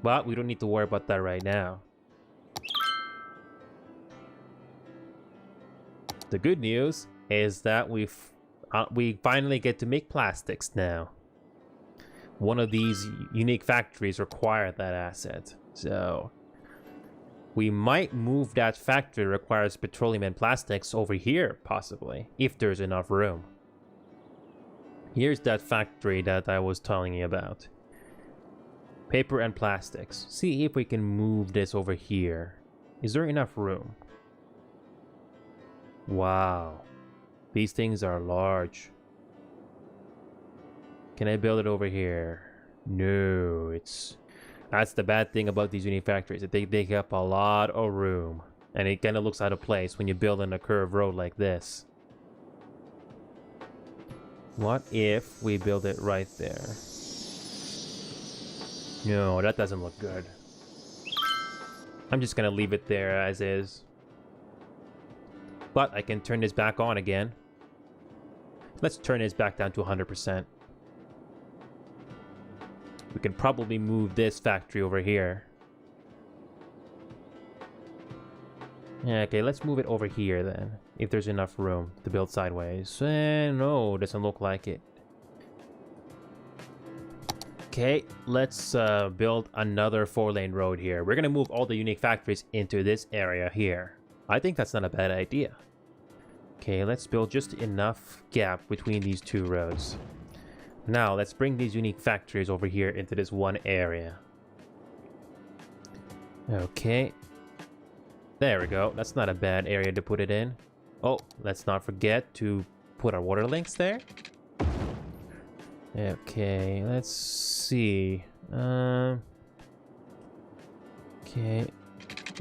But we don't need to worry about that right now. The good news is that we finally get to make plastics now. One of these unique factories require that asset, so we might move that factory that requires petroleum and plastics over here, possibly, if there's enough room. Here's that factory that I was telling you about. Paper and plastics. See if we can move this over here. Is there enough room? Wow. These things are large. Can I build it over here? No, that's the bad thing about these unique factories. They take up a lot of room. And it kind of looks out of place when you build in a curved road like this. What if we build it right there? No, that doesn't look good. I'm just gonna leave it there as is. But I can turn this back on again. Let's turn this back down to 100%. We can probably move this factory over here. Yeah, okay, let's move it over here then. If there's enough room to build sideways. No, doesn't look like it. Okay, let's build another 4-lane road here. We're gonna move all the unique factories into this area here. I think that's not a bad idea. Okay, let's build just enough gap between these two roads. Now, let's bring these unique factories over here into this one area. Okay. There we go. That's not a bad area to put it in. Oh, let's not forget to put our water links there. Okay, let's see. Okay.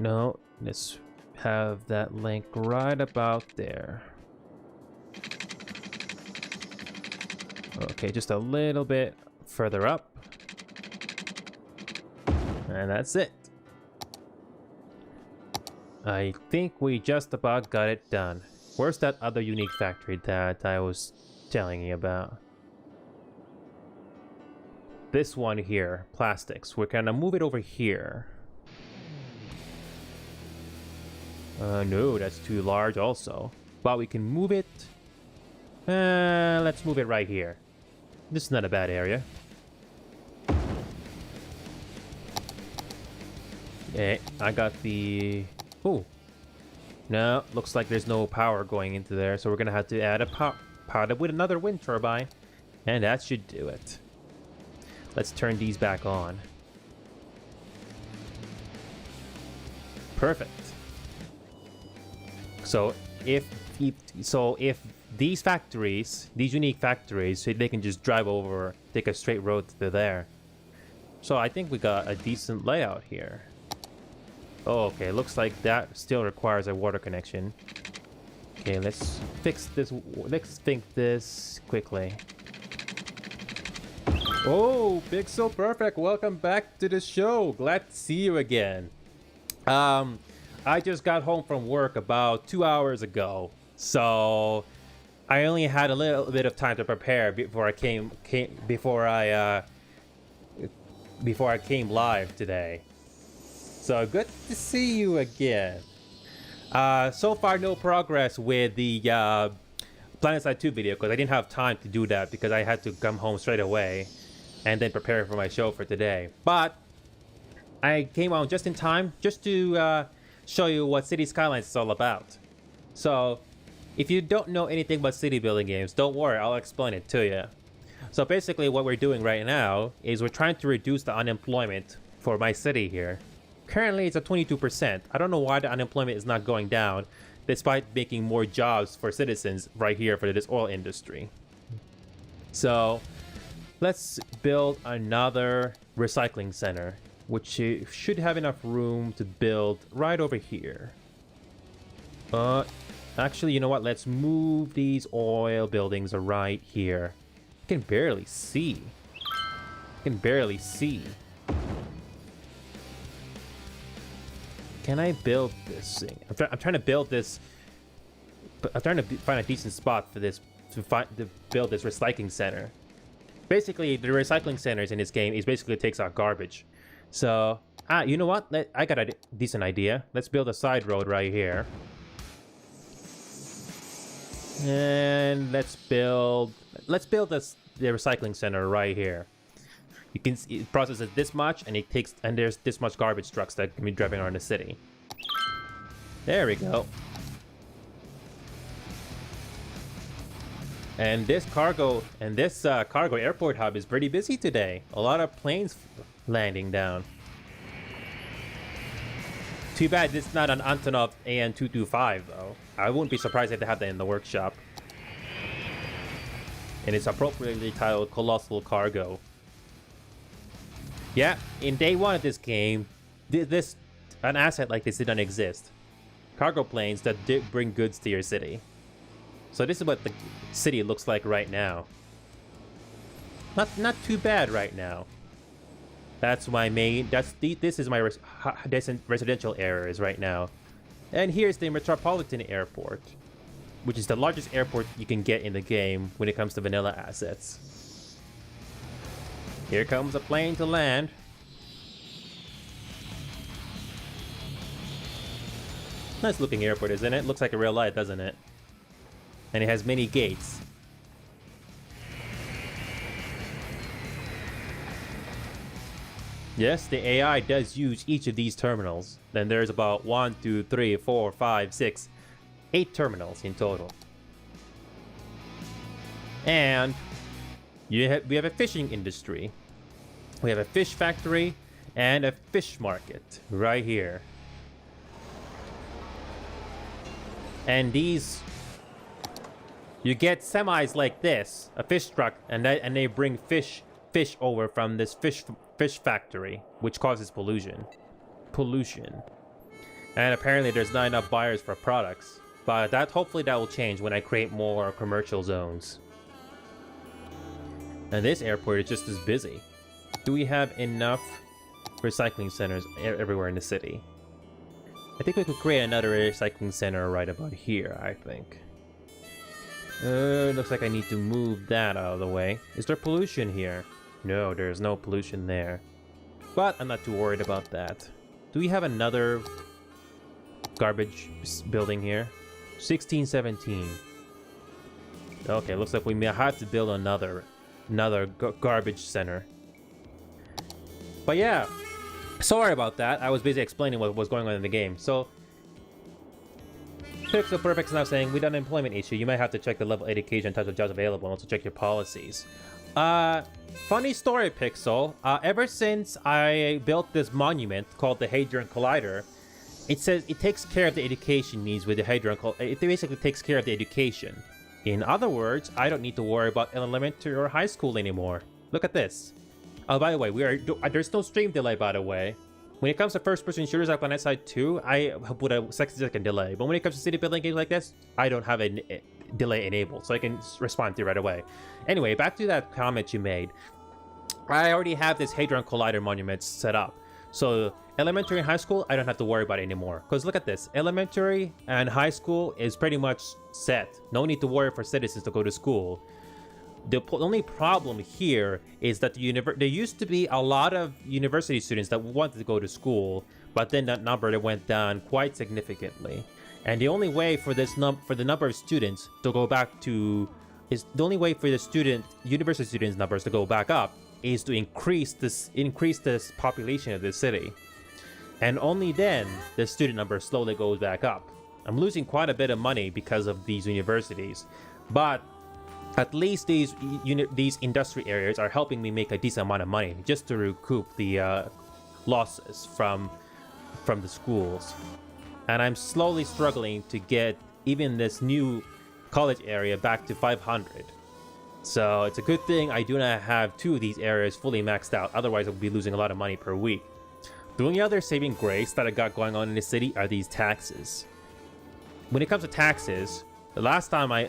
No, let's have that link right about there. Okay, just a little bit further up. And that's it. I think we just about got it done. Where's that other unique factory that I was telling you about? This one here, plastics. We're gonna move it over here. No, that's too large also. But we can move it. Let's move it right here. This is not a bad area. Okay, I got the... Oh. No, looks like there's no power going into there, so we're gonna have to add a power with another wind turbine. And that should do it. Let's turn these back on. Perfect. So if these factories, these unique factories, so they can just drive over, take a straight road to there. So I think we got a decent layout here. Oh, okay, looks like that still requires a water connection. Okay, let's fix this. Let's fix this quickly. Oh, Pixel Perfect, welcome back to the show. Glad to see you again. I just got home from work about 2 hours ago, so I only had a little bit of time to prepare before I came live today. So good to see you again. So far, no progress with the PlanetSide 2 video because I didn't have time to do that because I had to come home straight away and then prepare for my show for today. But I came on just in time just to show you what City Skylines is all about. So if you don't know anything about city building games, don't worry, I'll explain it to you. So basically what we're doing right now is we're trying to reduce the unemployment for my city here. Currently it's at 22%. I don't know why the unemployment is not going down despite making more jobs for citizens right here for this oil industry. So let's build another recycling center, which should have enough room to build right over here. Actually, you know what? Let's move these oil buildings right here. I can barely see. I can barely see. Can I build this thing? I'm trying to build this. I'm trying to find a decent spot for this to build this recycling center. Basically, the recycling centers in this game is basically takes out garbage. So, you know what? I got a decent idea. Let's build a side road right here. And let's build the recycling center right here. You can see it processes this much, and there's this much garbage trucks that can be driving around the city. There we go. And this cargo airport hub is pretty busy today. A lot of planes landing down. Too bad it's not an Antonov AN-225 though. I wouldn't be surprised if they have that in the workshop. And it's appropriately titled Colossal Cargo. Yeah, in day one of this game, an asset like this didn't exist. Cargo planes that did bring goods to your city. So this is what the city looks like right now. Not too bad right now. That's my main. This is my residential areas right now. And here's the Metropolitan Airport, which is the largest airport you can get in the game when it comes to vanilla assets. Here comes a plane to land. Nice looking airport, isn't it? Looks like a real life, doesn't it? And it has many gates. Yes, the AI does use each of these terminals. Then there's about 1, 2, 3, 4, 5, 6, 8 terminals in total. And we have a fishing industry. We have a fish factory and a fish market right here. And these, you get semis like this, a fish truck, and they bring fish over from this fish factory, which causes pollution. And apparently there's not enough buyers for products, but hopefully that will change when I create more commercial zones. And this airport is just as busy. Do we have enough recycling centers everywhere in the city? I think we could create another recycling center right about here, I think. Looks like I need to move that out of the way. Is there pollution here? No, there's no pollution there. But I'm not too worried about that. Do we have another garbage building here? 16, 17. Okay, looks like we may have to build another garbage center. But yeah, sorry about that. I was busy explaining what was going on in the game. So, Pixel Perfect is now saying, with an employment issue, you might have to check the level of education and types of jobs available, and also check your policies. Funny story, Pixel. Ever since I built this monument called the Hadron Collider, it says it takes care of the education needs with the Hadron Collider. It basically takes care of the education. In other words, I don't need to worry about elementary or high school anymore. Look at this. Oh, by the way, there's no stream delay, by the way. When it comes to first-person shooters like Planet Side 2, I put a 60-second delay. But when it comes to city building games like this, I don't have a delay enabled, so I can respond to it right away. Anyway, back to that comment you made. I already have this Hadron Collider monument set up. So elementary and high school, I don't have to worry about it anymore. Because look at this. Elementary and high school is pretty much set. No need to worry for citizens to go to school. The only problem here is that there used to be a lot of university students that wanted to go to school, but then that number went down quite significantly. And the only way for the number of students to go back to the only way for the university students numbers to go back up is to increase this population of the city. And only then the student number slowly goes back up. I'm losing quite a bit of money because of these universities, but at least these industry areas are helping me make a decent amount of money just to recoup the losses from the schools. And I'm slowly struggling to get even this new college area back to 500. So it's a good thing I do not have 2 of these areas fully maxed out, otherwise I would be losing a lot of money per week. The only other saving grace that I got going on in the city are these taxes. When it comes to taxes, the last time I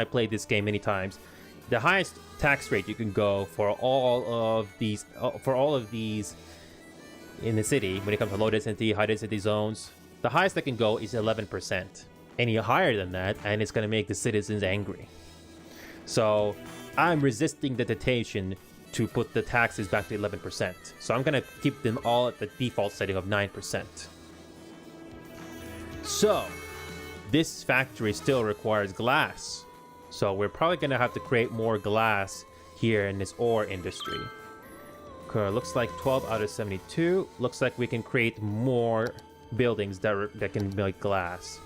played this game many times, the highest tax rate you can go for all of these in the city, when it comes to low density, high density zones, the highest that can go is 11%. Any higher than that, and it's going to make the citizens angry. So I'm resisting the temptation to put the taxes back to 11%. So I'm going to keep them all at the default setting of 9%. So this factory still requires glass. So we're probably going to have to create more glass here in this ore industry. Okay, looks like 12 out of 72. Looks like we can create more buildings that can make glass.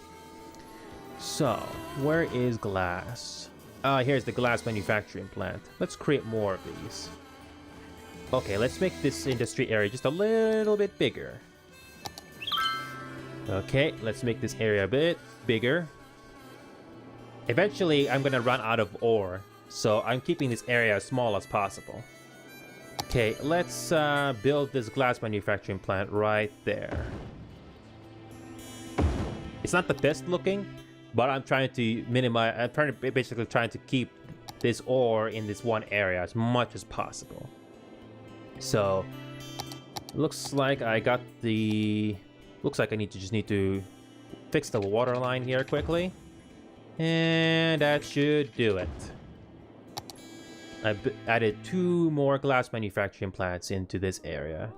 So, where is glass? Here's the glass manufacturing plant. Let's create more of these. Okay, let's make this industry area just a little bit bigger. Okay, let's make this area a bit bigger. Eventually, I'm gonna run out of ore, so I'm keeping this area as small as possible. Okay, let's build this glass manufacturing plant right there. It's not the best looking, but I'm trying to minimize. Basically trying to keep this ore in this one area as much as possible. So, looks like I got the. Looks like I just need to fix the water line here quickly, and that should do it. I added 2 more glass manufacturing plants into this area.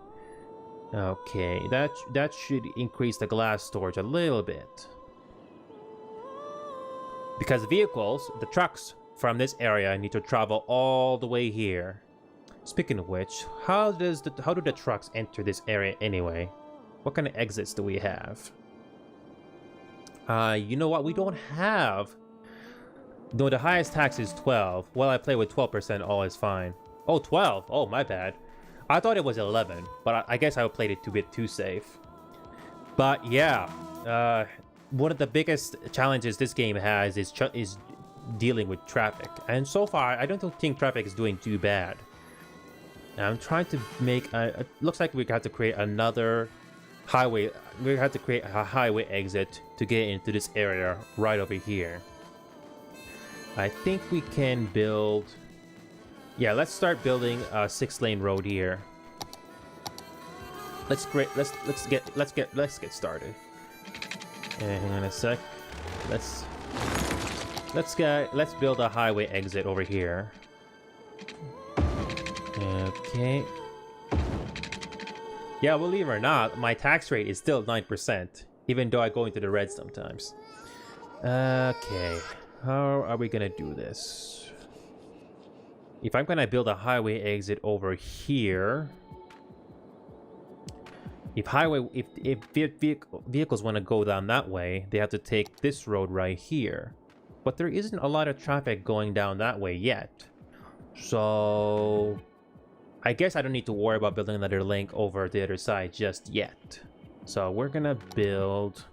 Okay, that should increase the glass storage a little bit. Because vehicles, the trucks from this area need to travel all the way here. Speaking of which, how do the trucks enter this area anyway? What kind of exits do we have? You know what? We don't have. No, the highest tax is 12. Well, I play with 12%, all is fine. Oh, 12. Oh, my bad. I thought it was 11, but I guess I played it a bit too safe. But yeah, one of the biggest challenges this game has is dealing with traffic. And so far, I don't think traffic is doing too bad. Now, I'm trying to make it looks like we have to create another highway. We have to create a highway exit to get into this area right over here. I think we can build. Yeah, let's start building a 6-lane road here. Let's get started. Hang on a sec. Let's build a highway exit over here. Okay. Yeah, believe it or not, my tax rate is still 9%. even though I go into the red sometimes. Okay, how are we gonna do this? If I'm gonna build a highway exit over here, if vehicles want to go down that way, they have to take this road right here. But there isn't a lot of traffic going down that way yet, so I guess I don't need to worry about building another link over the other side just yet. So we're gonna build.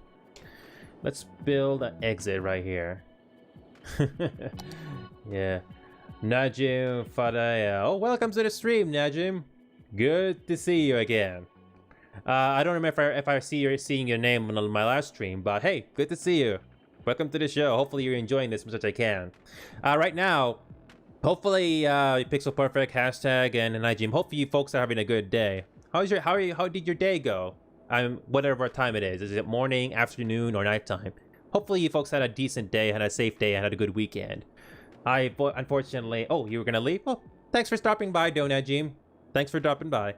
Let's build an exit right here. Yeah. Najim Fadaya. Oh, welcome to the stream, Najim. Good to see you again. I don't remember if I seeing your name on my last stream, but hey, good to see you. Welcome to the show. Hopefully you're enjoying this as much as I can. Right now, hopefully Pixel Perfect hashtag and Najim. Hopefully you folks are having a good day. How did your day go? Whatever time it is. Is it morning, afternoon, or nighttime? Hopefully you folks had a decent day, had a safe day, and had a good weekend. Unfortunately... Oh, you were gonna leave? Oh, thanks for stopping by, Najim. Thanks for dropping by.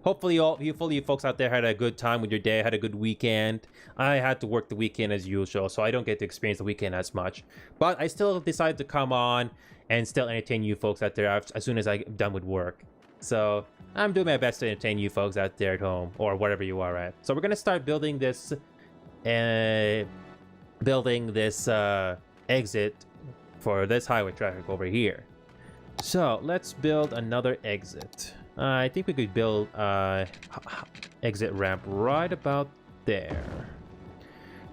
Hopefully you folks out there had a good time with your day, had a good weekend. I had to work the weekend as usual, so I don't get to experience the weekend as much. But I still decided to come on and still entertain you folks out there as soon as I'm done with work. So I'm doing my best to entertain you folks out there at home or wherever you are at. So we're gonna start building this, exit for this highway traffic over here. So let's build another exit. I think we could build exit ramp right about there.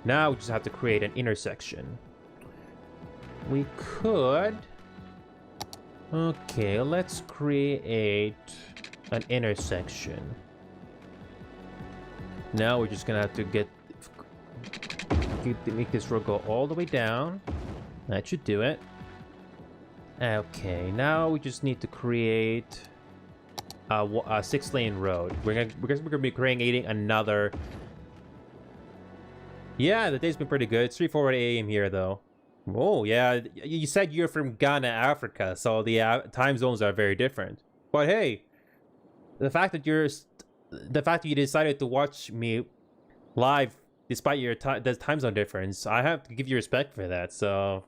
Now we just have to create an intersection. We could... Okay, let's create an intersection. Now we're just gonna have to make this road go all the way down. That should do it. Okay, now we just need to create a 6-lane road. We're gonna be creating another. Yeah, the day's been pretty good. It's 3:40 a.m. here though. Oh yeah, you said you're from Ghana, Africa, so the time zones are very different. But hey, the fact that you decided to watch me live despite the time zone difference, I have to give you respect for that. So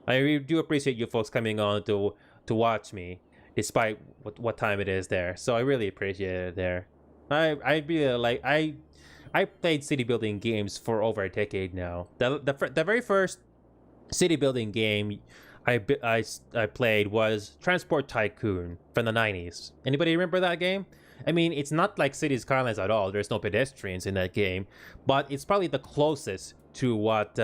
I really do appreciate you folks coming on to watch me despite what time it is there. So I really appreciate it there. I really like I played city building games for over a decade now. The very first city building game I played was Transport Tycoon from the 90s. Anybody remember that game? I mean, it's not like City Skylines at all. There's no pedestrians in that game, but it's probably the closest to what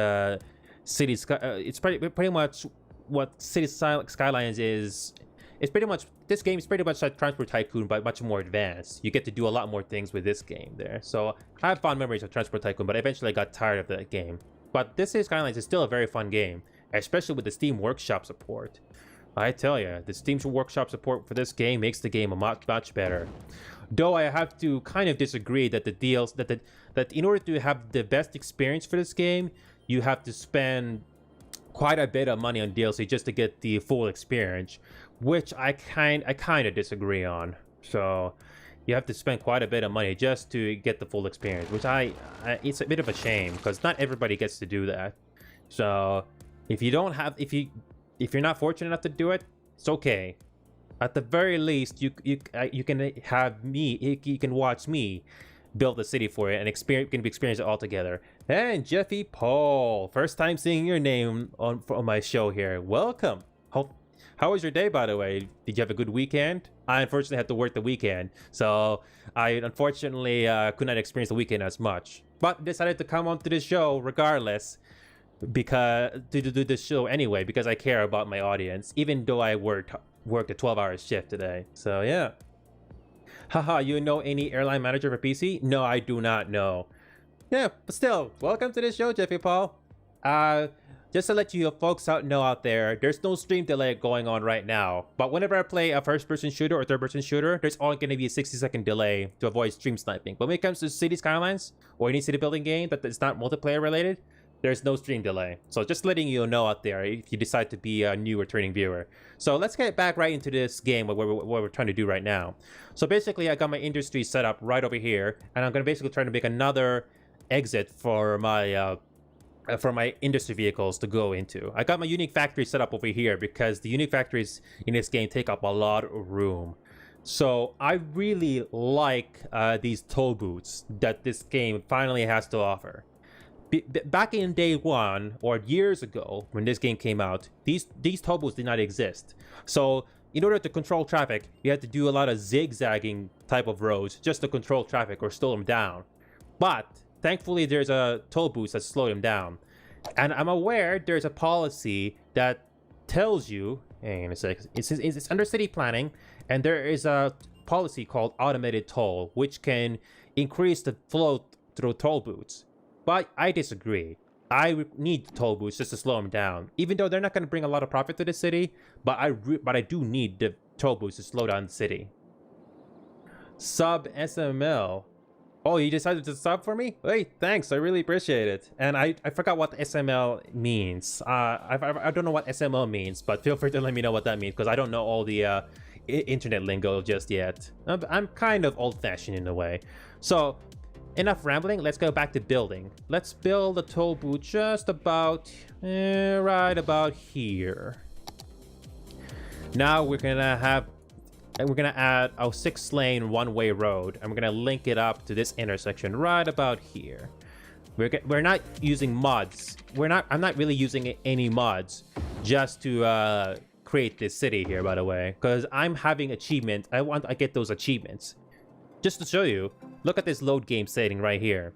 it's pretty much what City Skylines is. It's pretty much, this game is pretty much like Transport Tycoon, but much more advanced. You get to do a lot more things with this game there. So I have fond memories of Transport Tycoon, but eventually I got tired of that game. But this City Skylines is still a very fun game, especially with the Steam Workshop support. I tell you, the Steam Workshop support for this game makes the game a much better. Though I have to kind of disagree that that in order to have the best experience for this game, you have to spend quite a bit of money on DLC just to get the full experience, which I kind of disagree on. So you have to spend quite a bit of money just to get the full experience, which it's a bit of a shame because not everybody gets to do that. So if you're not fortunate enough to do it, it's okay. At the very least, you can watch me build the city for it and experience it all together. And Jeffy Paul, first time seeing your name on my show here. Welcome. How was your day, by the way? Did you have a good weekend? I unfortunately had to work the weekend, so I unfortunately could not experience the weekend as much. But decided to come onto the show regardless, because to do this show anyway, because I care about my audience, even though I worked a 12-hour shift today. So yeah. Haha, you know any airline manager for PC? No, I do not know. Yeah, but still, welcome to the show, Jeffy Paul. Just to let you folks know out there, there's no stream delay going on right now. But whenever I play a first-person shooter or third-person shooter, there's only going to be a 60-second delay to avoid stream sniping. But when it comes to City Skylines or any city building game that is not multiplayer related, there's no stream delay. So just letting you know out there if you decide to be a new returning viewer. So let's get back right into this game, what we're trying to do right now. So basically, I got my industry set up right over here, and I'm going to basically try to make another exit for my industry vehicles to go into. I got my unique factory set up over here because the unique factories in this game take up a lot of room. So I really like these toll booths that this game finally has to offer. Back in day one or years ago when this game came out, these toll booths did not exist. So in order to control traffic, you had to do a lot of zigzagging type of roads just to control traffic or slow them down. But thankfully, there's a toll booth that slowed them down. And I'm aware there's a policy that tells you, hang on a sec, it's under city planning, and there is a policy called automated toll, which can increase the flow through toll booths. But I disagree. I need toll booths just to slow them down. Even though they're not going to bring a lot of profit to the city, but I do need the toll booths to slow down the city. Sub SML. Oh, you decided to sub for me? Hey, thanks. I really appreciate it. And I forgot what SML means. I don't know what SML means, but feel free to let me know what that means because I don't know all the internet lingo just yet. I'm kind of old-fashioned in a way. So, enough rambling. Let's go back to building. Let's build a toll booth just about right about here. Now we're gonna add a 6-lane one-way road, and we're gonna link it up to this intersection right about here. We're not using mods. I'm not really using any mods just to create this city here, by the way, because I'm having achievement. I get those achievements. Just to show you, look at this load game setting right here.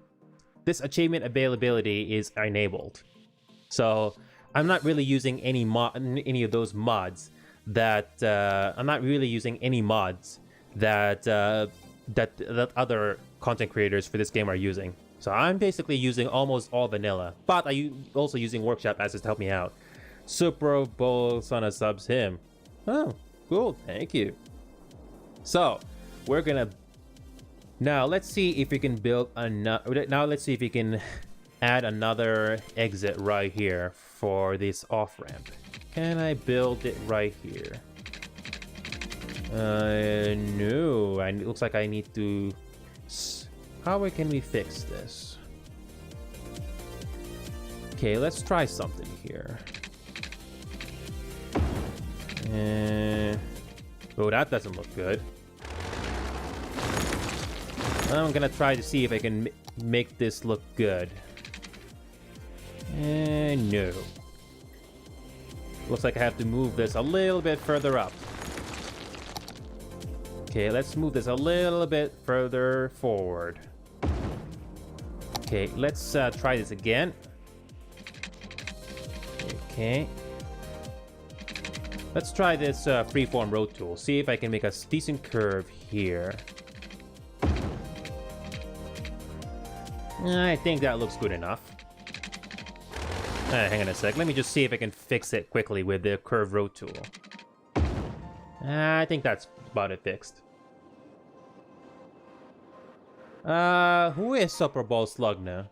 This achievement availability is enabled. So I'm not really using any of those mods that I'm not really using any mods that other content creators for this game are using. So I'm basically using almost all vanilla, but I'm also using workshop assets to help me out. Super Bowl Sana subs him. Oh, cool, thank you. So we're gonna now let's see if we can build another. Now let's see if we can add another exit right here for this off ramp. Can I build it right here? No. It looks like I need to... How can we fix this? Okay, let's try something here. Oh, that doesn't look good. I'm gonna try to see if I can make this look good. No. Looks like I have to move this a little bit further up. Okay, let's move this a little bit further forward. Okay, let's try this again. Okay. Let's try this freeform road tool. See if I can make a decent curve here. I think that looks good enough. Hang on a sec. Let me just see if I can fix it quickly with the curve road tool. I think that's about it fixed. Who is Super Bowl Slug now?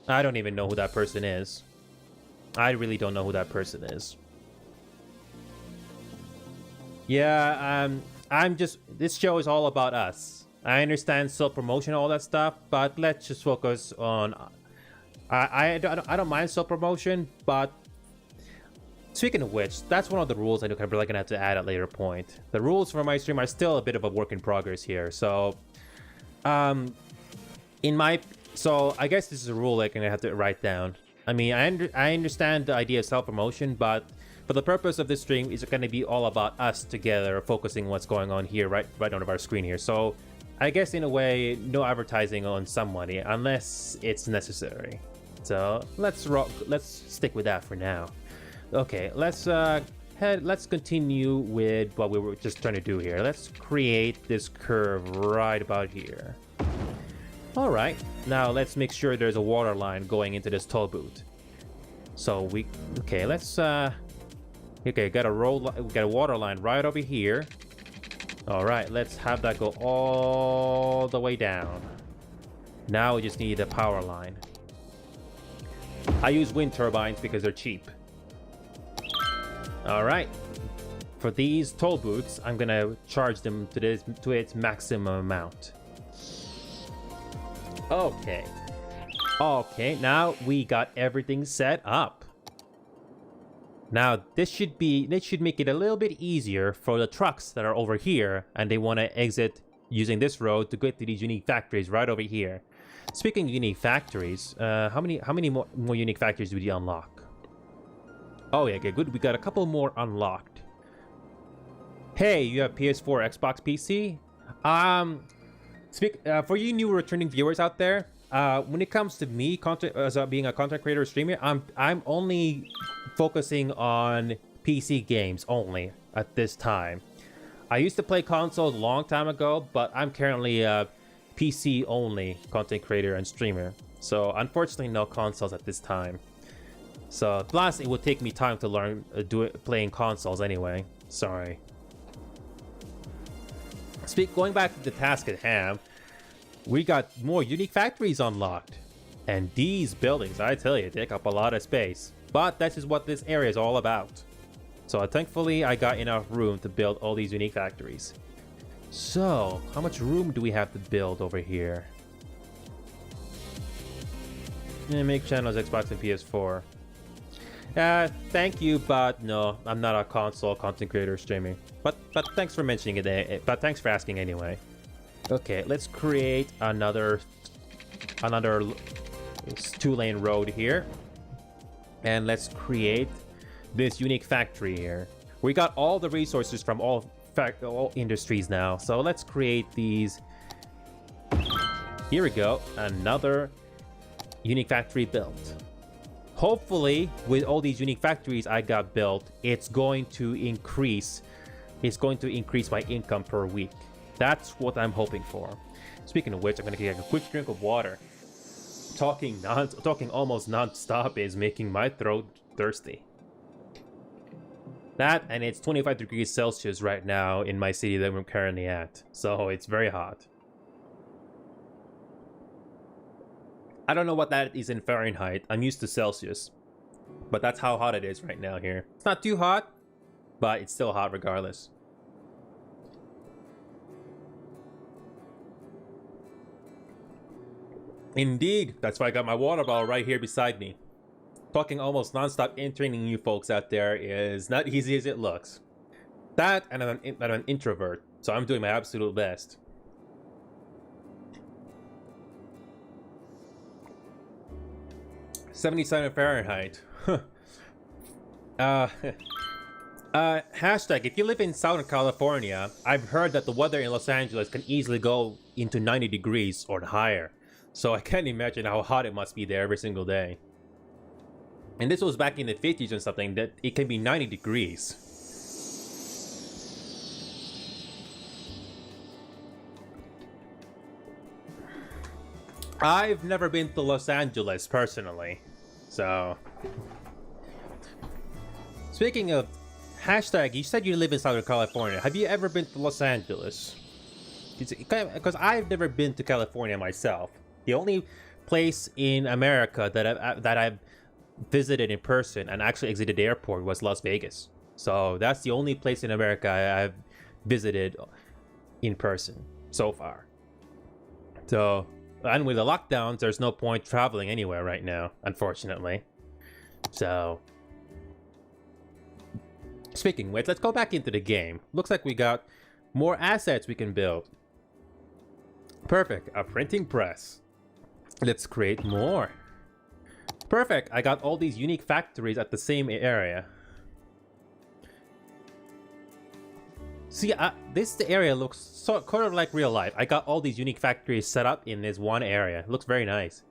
I don't even know who that person is. I really don't know who that person is. Yeah, I'm just... This show is all about us. I understand self-promotion, all that stuff, but let's just focus on... I don't mind self-promotion, but speaking of which, that's one of the rules I think I'm really gonna have to add at a later point. The rules for my stream are still a bit of a work in progress here, so so I guess this is a rule I'm gonna have to write down. I mean, I understand the idea of self-promotion, but for the purpose of this stream, it's gonna be all about us together, focusing what's going on here, right on our screen here. So I guess in a way, no advertising on somebody unless it's necessary. So let's stick with that for now. Okay, let's continue with what we were just trying to do here. Let's create this curve right about here. All right, now let's make sure there's a water line going into this toll booth. So let's got a water line right over here. All right, let's have that go all the way down. Now we just need a power line. I use wind turbines because they're cheap. All right, for these toll booths, I'm gonna charge them to its maximum amount. Okay, Okay, now we got everything set up. Now this should make it a little bit easier for the trucks that are over here and they want to exit using this road to get to these unique factories right over here. Speaking of unique factories, how many more unique factories do we unlock? Oh yeah, okay, good. We got a couple more unlocked. Hey, you have PS4, Xbox, PC? For you new returning viewers out there, when it comes to me, being a content creator or streamer, I'm only focusing on PC games only at this time. I used to play consoles a long time ago, but I'm currently a PC only content creator and streamer. So unfortunately, no consoles at this time. So plus, it would take me time to learn playing consoles anyway. Sorry. Going back to the task at hand, we got more unique factories unlocked. And these buildings, I tell you, take up a lot of space. But that is what this area is all about. So thankfully, I got enough room to build all these unique factories. So, how much room do we have to build over here? Make channels Xbox and PS4. Thank you, but no, I'm not a console content creator streaming. But thanks for mentioning it. But thanks for asking anyway. Okay, let's create another 2-lane road here, and let's create this unique factory here. We got all the resources from all industries now, so let's create these. Here we go, another unique factory built. Hopefully, with all these unique factories I got built, it's going to increase my income per week. That's what I'm hoping for. Speaking of which, I'm gonna get a quick drink of water. Talking almost non-stop is making my throat thirsty. That, and it's 25 degrees Celsius right now in my city that we're currently at. So it's very hot. I don't know what that is in Fahrenheit. I'm used to Celsius. But that's how hot it is right now here. It's not too hot, but it's still hot regardless. Indeed, that's why I got my water bottle right here beside me. Talking almost non-stop entertaining you folks out there is not easy as it looks. That, and I'm an introvert, so I'm doing my absolute best. $77 Fahrenheit. Hashtag, if you live in Southern California, I've heard that the weather in Los Angeles can easily go into 90 degrees or higher. So I can't imagine how hot it must be there every single day. And this was back in the 50s or something, that it can be 90 degrees. I've never been to Los Angeles personally, so... Speaking of hashtag, you said you live in Southern California. Have you ever been to Los Angeles? Because I've never been to California myself. The only place in America that I've visited in person and actually exited the airport was Las Vegas. So that's the only place in America I've visited in person so far. So, and with the lockdowns, there's no point traveling anywhere right now, unfortunately. So, speaking of which, let's go back into the game. Looks like we got more assets we can build. Perfect, a printing press. Let's create more. Perfect, I got all these unique factories at the same area. See, the area looks kind of like real life. I got all these unique factories set up in this one area. It looks very nice.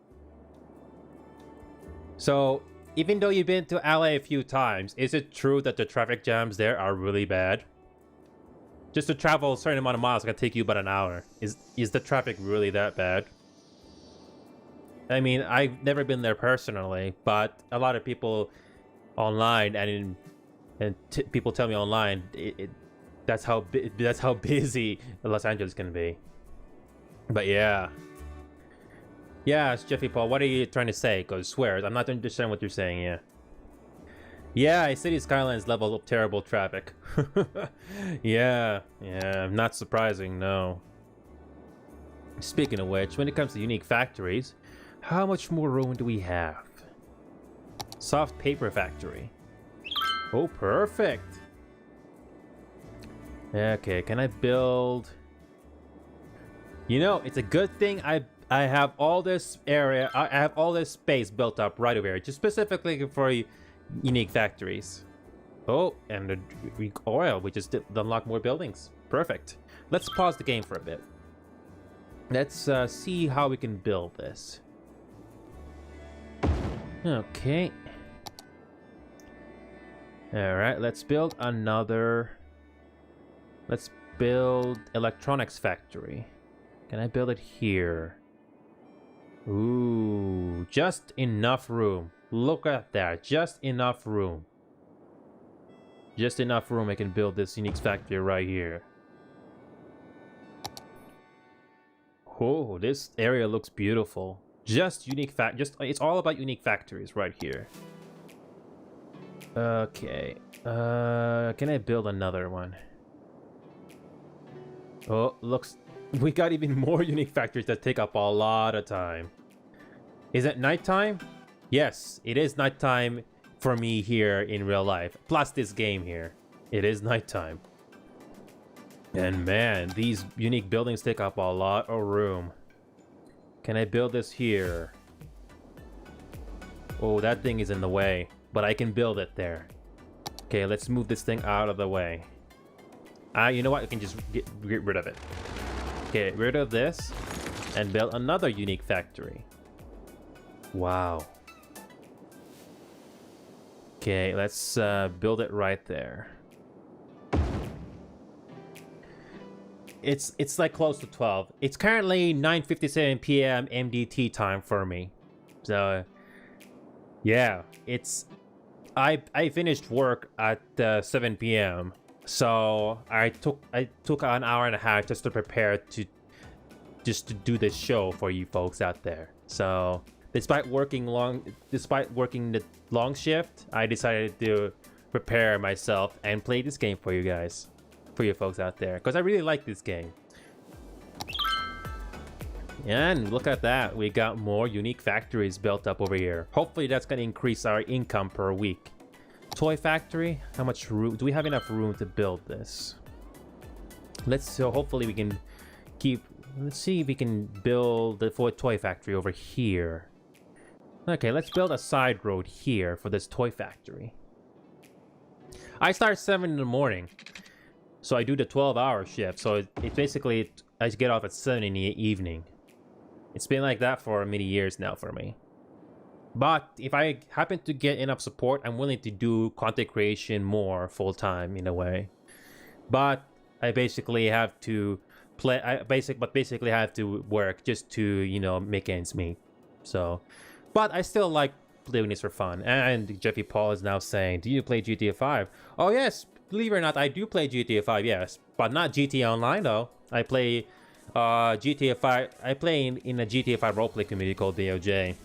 So, even though you've been to LA a few times, is it true that the traffic jams there are really bad? Just to travel a certain amount of miles can take you about an hour. Is the traffic really that bad? I mean, I've never been there personally, but a lot of people online people tell me online that's how busy Los Angeles can be. But yeah. Yeah, it's Jeffy Paul. What are you trying to say? Because swear, I'm not understanding what you're saying. Yeah. Yeah, City Skylines level of terrible traffic. Yeah, not surprising, no. Speaking of which, when it comes to unique factories, How much more room do we have? Soft paper factory. Oh, perfect. Okay, can I build... You know, it's a good thing I have all this area, I have all this space built up right over here, just specifically for unique factories. Oh, and the oil, we just unlock more buildings. Perfect. Let's pause the game for a bit. Let's see how we can build this. Okay. Alright, let's build another... Let's build electronics factory. Can I build it here? Ooh, just enough room. Look at that, just enough room. Just enough room I can build this unique factory right here. Oh, this area looks beautiful. Just unique it's all about unique factories right here. Okay. Can I build another one? Oh, looks... We got even more unique factories that take up a lot of time. Is it nighttime? Yes, it is nighttime for me here in real life. Plus this game here. It is nighttime. And man, these unique buildings take up a lot of room. Can I build this here? Oh, that thing is in the way. But I can build it there. Okay, let's move this thing out of the way. You know what? I can just get rid of it. Okay, rid of this. And build another unique factory. Wow. Okay, let's build it right there. It's like close to 12. It's currently 9:57 p.m. MDT time for me. So yeah, I finished work at 7 p.m. So I took an hour and a half just to prepare to do this show for you folks out there. So despite working the long shift, I decided to prepare myself and play this game for you guys, for you folks out there, because I really like this game. And look at that, we got more unique factories built up over here. Hopefully that's going to increase our income per week. Toy factory, how much room do we have? Enough room to build this? So hopefully we can let's see if we can build the toy factory over here. Okay, let's build a side road here for this toy factory. I start 7 in the morning, so I do the 12-hour shift. So it basically, I get off at 7 in the evening. It's been like that for many years now for me. But if I happen to get enough support, I'm willing to do content creation more full-time in a way. But I basically have to basically have to work just to, you know, make ends meet. So, but I still like doing this for fun. And Jeffy Paul is now saying, do you play GTA 5? Oh yes, believe it or not, I do play GTA 5, yes. But not GTA Online though. I play GTA 5, I play in a GTA 5 roleplay community called DOJ.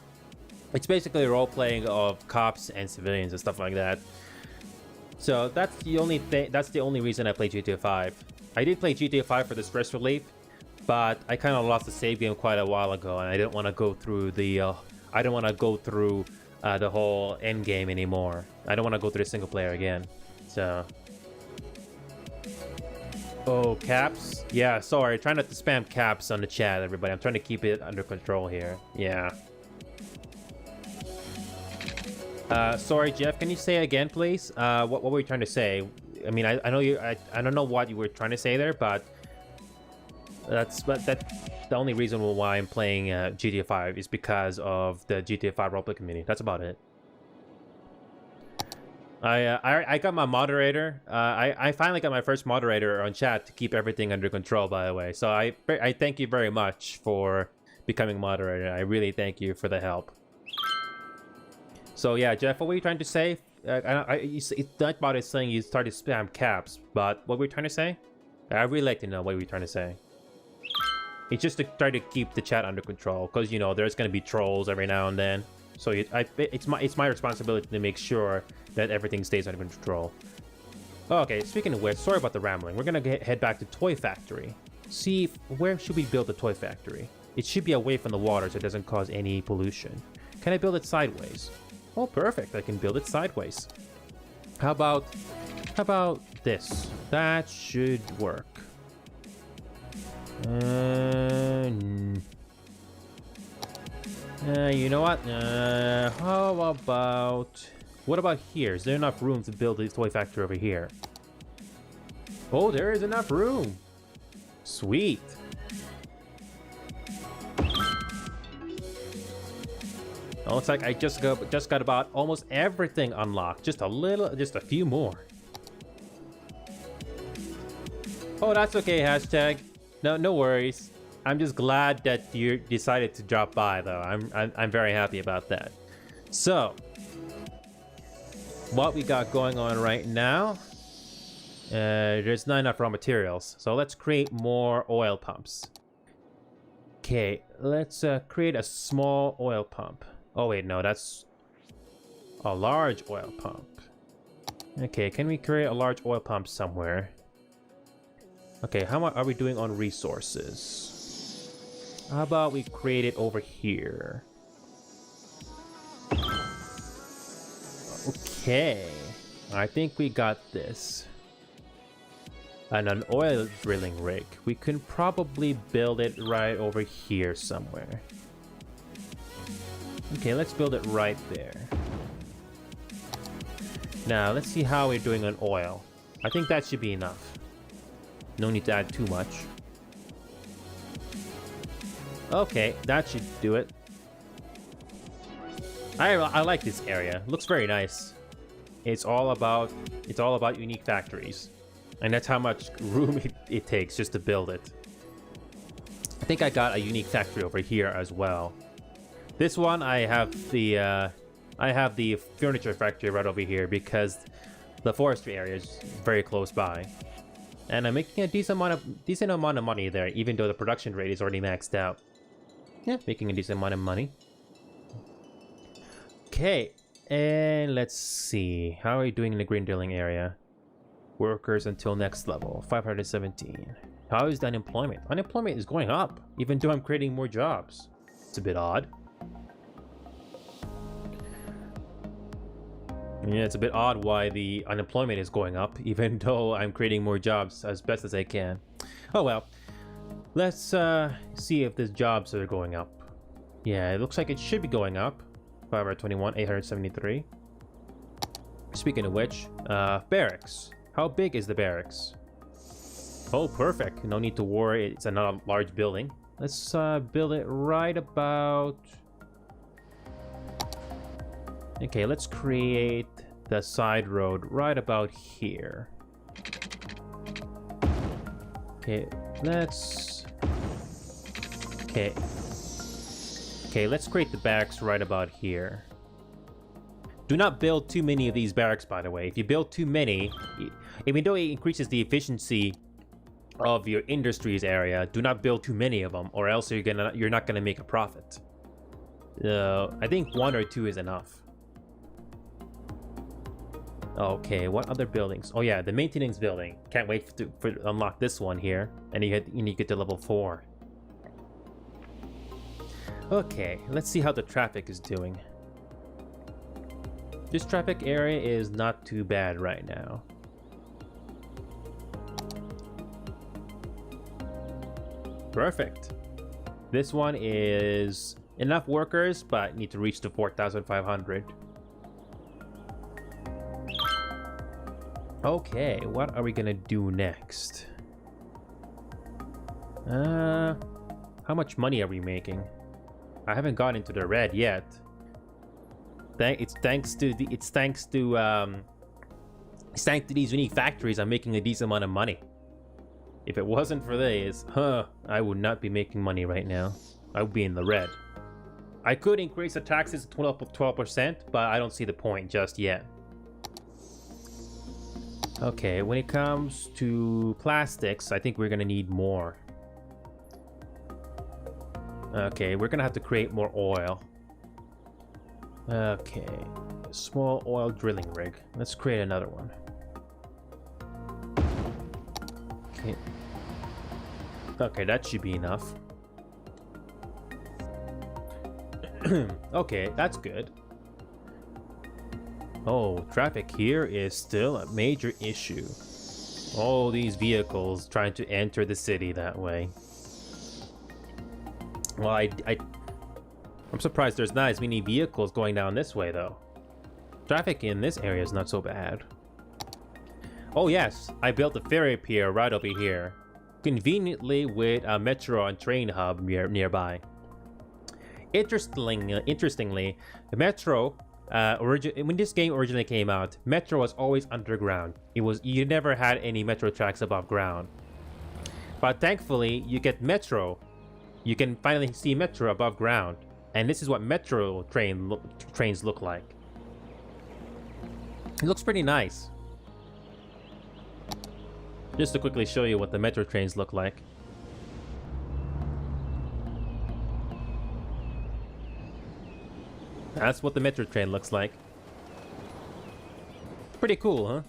It's basically role-playing of cops and civilians and stuff like that. So that's the only thing, that's the only reason I play GTA 5. I did play GTA 5 for the stress relief, but I kind of lost the save game quite a while ago, and I didn't want to go through the the whole end game anymore. I don't want to go through the single player again. So, oh, caps. Yeah, sorry. Try not to spam caps on the chat, everybody. I'm trying to keep it under control here. Yeah. Sorry, Jeff. Can you say again, please? What were you trying to say? I mean, I know you. I don't know what you were trying to say there, but that's the only reason why I'm playing GTA 5 is because of the GTA 5 roleplay community. That's about it. I got my moderator. I finally got my first moderator on chat to keep everything under control, by the way. So I thank you very much for becoming moderator. I really thank you for the help. So yeah, Jeff, what were you trying to say? It's not about it saying you started spam caps, but what were you trying to say? I really like to know what we're trying to say. It's just to try to keep the chat under control, because you know there's gonna be trolls every now and then. So it's my responsibility to make sure that everything stays under control. Okay, speaking of which, sorry about the rambling. We're gonna head back to Toy Factory. See where should we build the Toy Factory? It should be away from the water so it doesn't cause any pollution. Can I build it sideways? Oh, perfect. I can build it sideways. How about this? That should work. You know what? What about here? Is there enough room to build a toy factory over here? Oh, there is enough room. Sweet. Oh, looks like I just got about almost everything unlocked. Just a few more. Oh, that's okay, hashtag. No worries. I'm just glad that you decided to drop by, though. I'm very happy about that. So, what we got going on right now? There's not enough raw materials, so let's create more oil pumps. Okay, let's create a small oil pump. Oh wait, no, that's a large oil pump. Okay, can we create a large oil pump somewhere? Okay, how much are we doing on resources? How about we create it over here? Okay, I think we got this. And an oil drilling rig. We can probably build it right over here somewhere. Okay, let's build it right there. Now, let's see how we're doing on oil. I think that should be enough. No need to add too much. Okay, that should do it. I like this area. Looks very nice. It's all about unique factories. And that's how much room it takes just to build it. I think I got a unique factory over here as well. This one I have the furniture factory right over here because the forestry area is very close by. And I'm making a decent amount of money there, even though the production rate is already maxed out. Yeah, making a decent amount of money. Okay, and let's see. How are we doing in the green drilling area? Workers until next level, 517. How is the unemployment? Unemployment is going up, even though I'm creating more jobs. It's a bit odd. Yeah, it's a bit odd why the unemployment is going up, even though I'm creating more jobs as best as I can. Oh well. Let's see if the jobs are going up. Yeah, it looks like it should be going up. 521, 873. Speaking of which, barracks. How big is the barracks? Oh, perfect. No need to worry. It's another large building. Let's build it right about... Okay, let's create the side road right about here. Okay, let's... Okay, let's create the barracks right about here. Do not build too many of these barracks, by the way. If you build too many, even though it increases the efficiency of your industries area, do not build too many of them, or else you're not gonna make a profit. I think 1 or 2 is enough. Okay, what other buildings? Oh yeah, the maintenance building. Can't wait to unlock this one here, and you get to level 4. Okay, let's see how the traffic is doing. This traffic area is not too bad right now. Perfect. This one is enough workers, but need to reach to 4,500. Okay, what are we gonna do next? How much money are we making? I haven't gone into the red yet. It's thanks to these unique factories I'm making a decent amount of money. If it wasn't for these, I would not be making money right now. I would be in the red. I could increase the taxes to 12%, but I don't see the point just yet. Okay, when it comes to plastics, I think we're gonna need more. Okay, we're gonna have to create more oil. Okay, small oil drilling rig. Let's create another one. Okay. Okay, that should be enough. Okay, that's good. Oh, traffic here is still a major issue. All these vehicles trying to enter the city that way. Well, I'm surprised there's not as many vehicles going down this way, though. Traffic in this area is not so bad. Oh yes, I built a ferry pier right over here, conveniently with a metro and train hub nearby. Interestingly, the metro, when this game originally came out, metro was always underground. You never had any metro tracks above ground. But thankfully, you get metro. You can finally see metro above ground, and this is what metro trains look like. It looks pretty nice. Just to quickly show you what the metro trains look like. That's what the metro train looks like. Pretty cool, huh?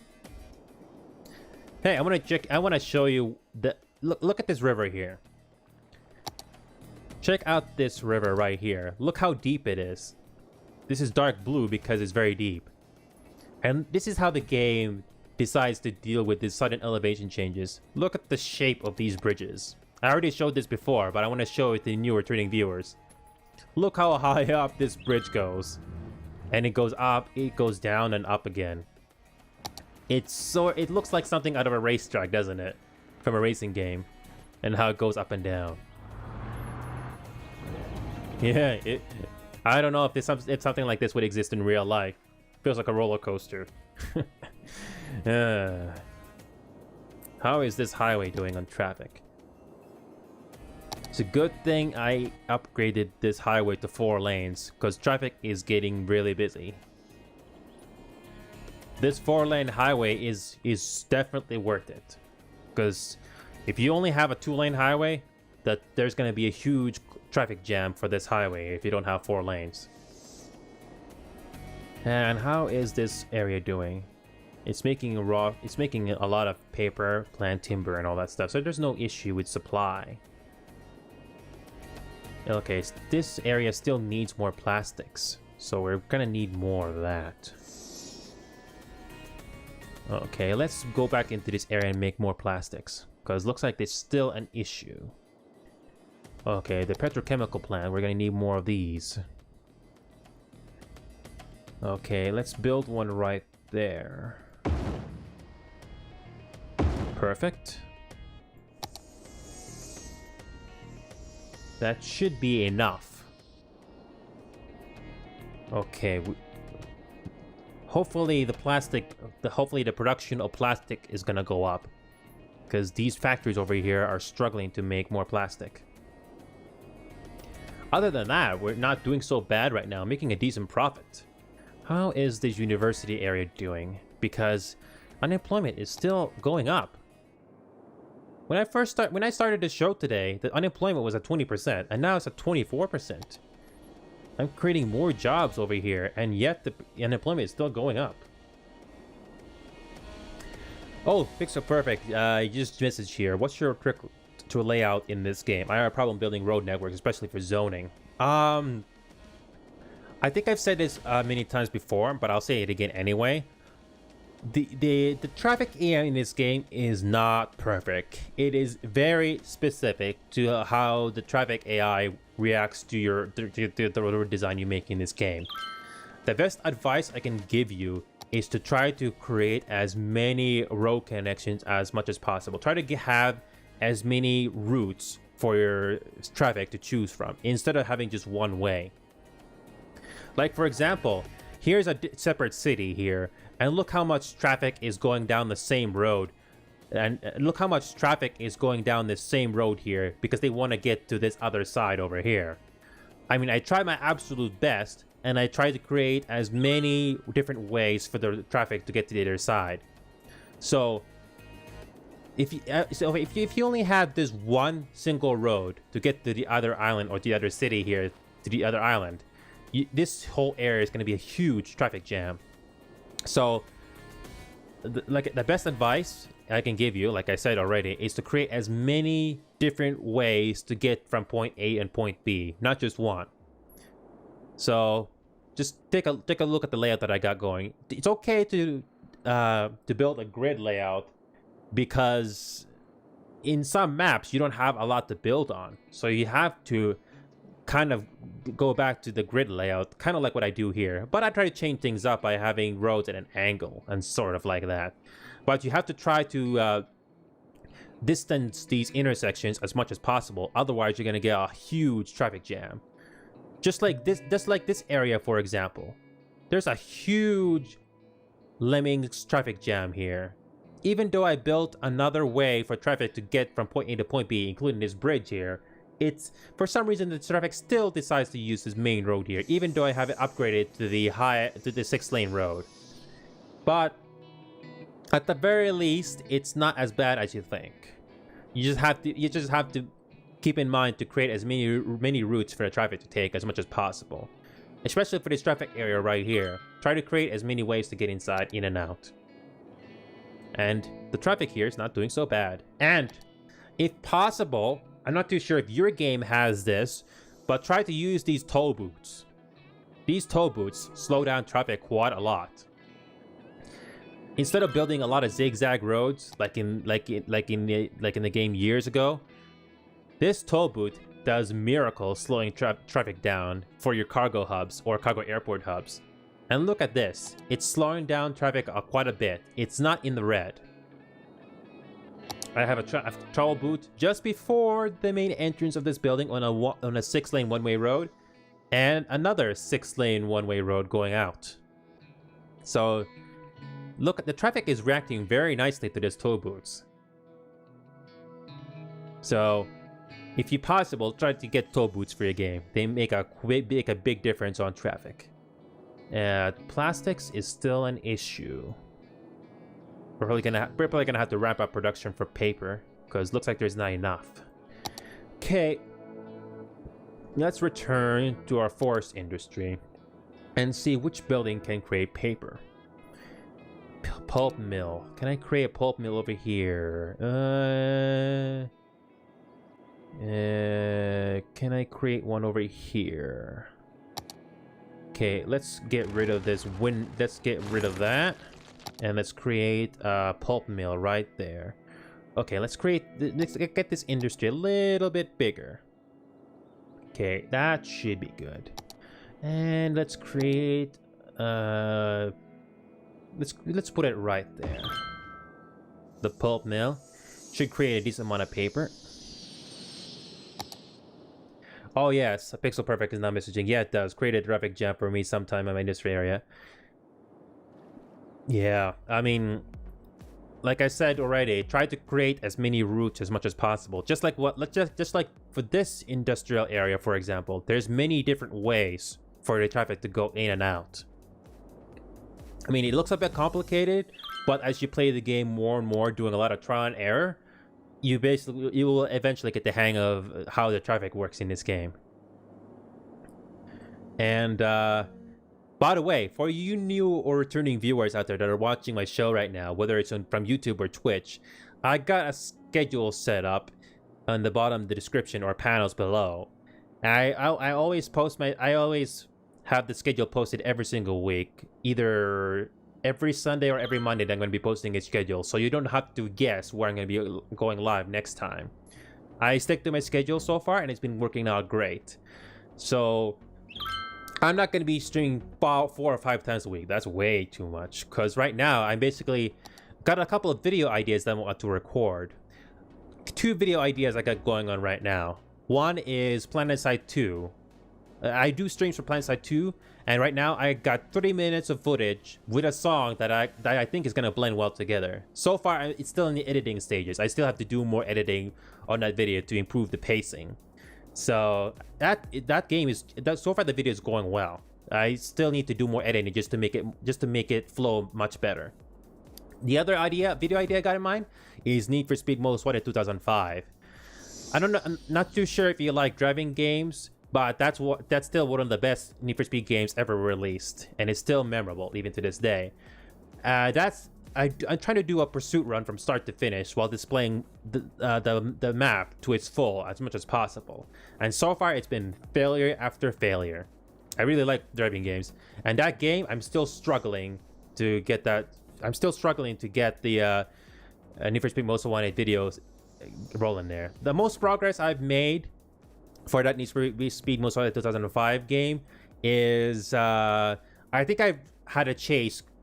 Hey, I want to show you the look at this river here. Check out this river right here. Look how deep it is. This is dark blue because it's very deep. And this is how the game decides to deal with these sudden elevation changes. Look at the shape of these bridges. I already showed this before, but I want to show it to new returning viewers. Look how high up this bridge goes. And it goes up, it goes down, and up again. It looks like something out of a racetrack, doesn't it? From a racing game. And how it goes up and down. Yeah, I don't know if something like this would exist in real life. Feels like a roller coaster. How is this highway doing on traffic? It's a good thing I upgraded this highway to 4 lanes, because traffic is getting really busy. This 4-lane highway is definitely worth it, because if you only have a 2-lane highway, there's going to be a huge traffic jam for this highway if you don't have 4 lanes. And how is this area doing? It's making a lot of paper, plant timber, and all that stuff, so there's no issue with supply. Okay, this area still needs more plastics, so we're gonna need more of that. Okay, let's go back into this area and make more plastics, because it looks like there's still an issue. Okay, the petrochemical plant, we're gonna need more of these. Okay, let's build one right there. Perfect. That should be enough. Okay. Hopefully the production of plastic is gonna go up, because these factories over here are struggling to make more plastic. Other than that, we're not doing so bad right now, making a decent profit. How is this university area doing? Because unemployment is still going up. When I started this show today, the unemployment was at 20%, and now it's at 24%. I'm creating more jobs over here, and yet the unemployment is still going up. Oh, Pixel Perfect, you just messaged here. What's your trick to layout in this game? I have a problem building road networks, especially for zoning. I think I've said this many times before, but I'll say it again anyway. The traffic AI in this game is not perfect. It is very specific to how the traffic AI reacts to the road design you make in this game. The best advice I can give you is to try to create as many road connections as much as possible. Try to have as many routes for your traffic to choose from, instead of having just one way. Like, for example, here's a separate city here, and look how much traffic is going down the same road. And look how much traffic is going down this same road here, because they want to get to this other side over here. I mean, I tried my absolute best, and I tried to create as many different ways for the traffic to get to the other side. So if you only have this one single road to get to the other island, or the other city here to the other island, this whole area is going to be a huge traffic jam. So the best advice I can give you, like I said already, is to create as many different ways to get from point A and point B, not just one. So just take a look at the layout that I got going. It's okay to build a grid layout because in some maps you don't have a lot to build on, so you have to kind of go back to the grid layout, kind of like what I do here. But I try to change things up by having roads at an angle and sort of like that. But you have to try to distance these intersections as much as possible, otherwise you're gonna get a huge traffic jam. Just like this area, for example. There's a huge Lemmings traffic jam here. Even though I built another way for traffic to get from point A to point B, including this bridge here, it's for some reason the traffic still decides to use this main road here, even though I have it upgraded to the 6-lane road. But at the very least, it's not as bad as you think. You just have to keep in mind to create as many routes for the traffic to take as much as possible. Especially for this traffic area right here. Try to create as many ways to get inside, in and out. And the traffic here is not doing so bad. And if possible, I'm not too sure if your game has this, but try to use these toll booths. These toll booths slow down traffic quite a lot. Instead of building a lot of zigzag roads like in the game years ago, this toll booth does miracles slowing traffic down for your cargo hubs or cargo airport hubs. And look at this, it's slowing down traffic quite a bit. It's not in the red. I have a toll booth just before the main entrance of this building on a 6-lane one-way road, and another 6-lane one-way road going out. So look, the traffic is reacting very nicely to this toll booths. So if you possible, try to get toll booths for your game. They make a big difference on traffic. Plastics is still an issue. We're probably gonna have to ramp up production for paper because looks like there's not enough. Okay, let's return to our forest industry and see which building can create paper. Pulp mill. Can I create a pulp mill over here? Can I create one over here? Okay, let's get rid of this let's get rid of that. And let's create a pulp mill right there. Okay, let's get this industry a little bit bigger. Okay, that should be good. And let's create let's put it right there. The pulp mill should create a decent amount of paper. Oh yes, Pixel Perfect is now messaging. Yeah, it does. Create a traffic jam for me sometime in my industry area. Yeah, I mean, like I said already, try to create as many routes as much as possible. Just like just like for this industrial area, for example, there's many different ways for the traffic to go in and out. I mean, it looks a bit complicated, but as you play the game more and more, doing a lot of trial and error, you will eventually get the hang of how the traffic works in this game. And by the way, for you new or returning viewers out there that are watching my show right now, whether it's from YouTube or Twitch, I got a schedule set up on the bottom of the description or panels below. I always have the schedule posted every single week, either every Sunday or every Monday. I'm going to be posting a schedule, so you don't have to guess where I'm going to be going live next time. I stick to my schedule so far, and it's been working out great. So I'm not going to be streaming 4 or 5 times a week. That's way too much, because right now I'm basically got a couple of video ideas that I want to record. 2 video ideas I got going on right now. One is PlanetSide 2. I do streams for PlanetSide 2, and right now I got 30 minutes of footage with a song that I think is going to blend well together. So far, it's still in the editing stages. I still have to do more editing on that video to improve the pacing. So that game is so far the video is going well. I still need to do more editing just to make it flow much better. The other video idea I got in mind is Need for Speed Most Wanted 2005. I don't know, I'm not too sure if you like driving games, but that's still one of the best Need for Speed games ever released, and it's still memorable even to this day. I'm trying to do a pursuit run from start to finish while displaying the map to its full as much as possible. And so far, it's been failure after failure. I really like driving games. And that game, I'm still struggling to get that. I'm still struggling to get the Need for Speed Most Wanted videos rolling there. The most progress I've made for that Need for Speed Most Wanted 2005 game is I think I've had a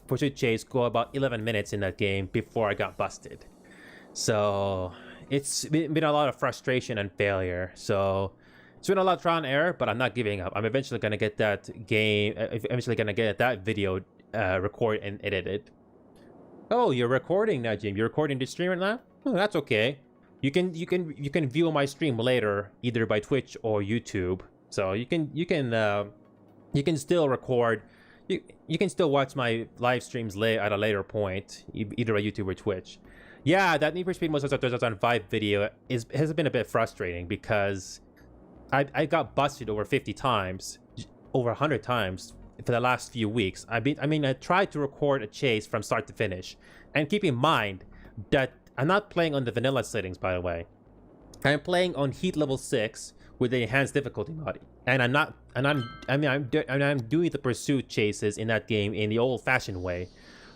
pursuit chase go about 11 minutes in that game before I got busted. So it's been a lot of frustration and failure. So it's been a lot of trial and error, but I'm not giving up. I'm eventually gonna get that video recorded and edited. Oh, you're recording now, Jim. You're recording the stream right now? Oh, that's okay. You can view my stream later, either by Twitch or YouTube. So you can still record. You can still watch my live streams at a later point, either on YouTube or Twitch. Yeah, that Need for Speed Most 2005 video has been a bit frustrating because I got busted over 50 times, over 100 times for the last few weeks. I tried to record a chase from start to finish, and keep in mind that I'm not playing on the vanilla settings, by the way. I'm playing on heat level 6 with the enhanced difficulty mod, and I'm doing the pursuit chases in that game in the old-fashioned way.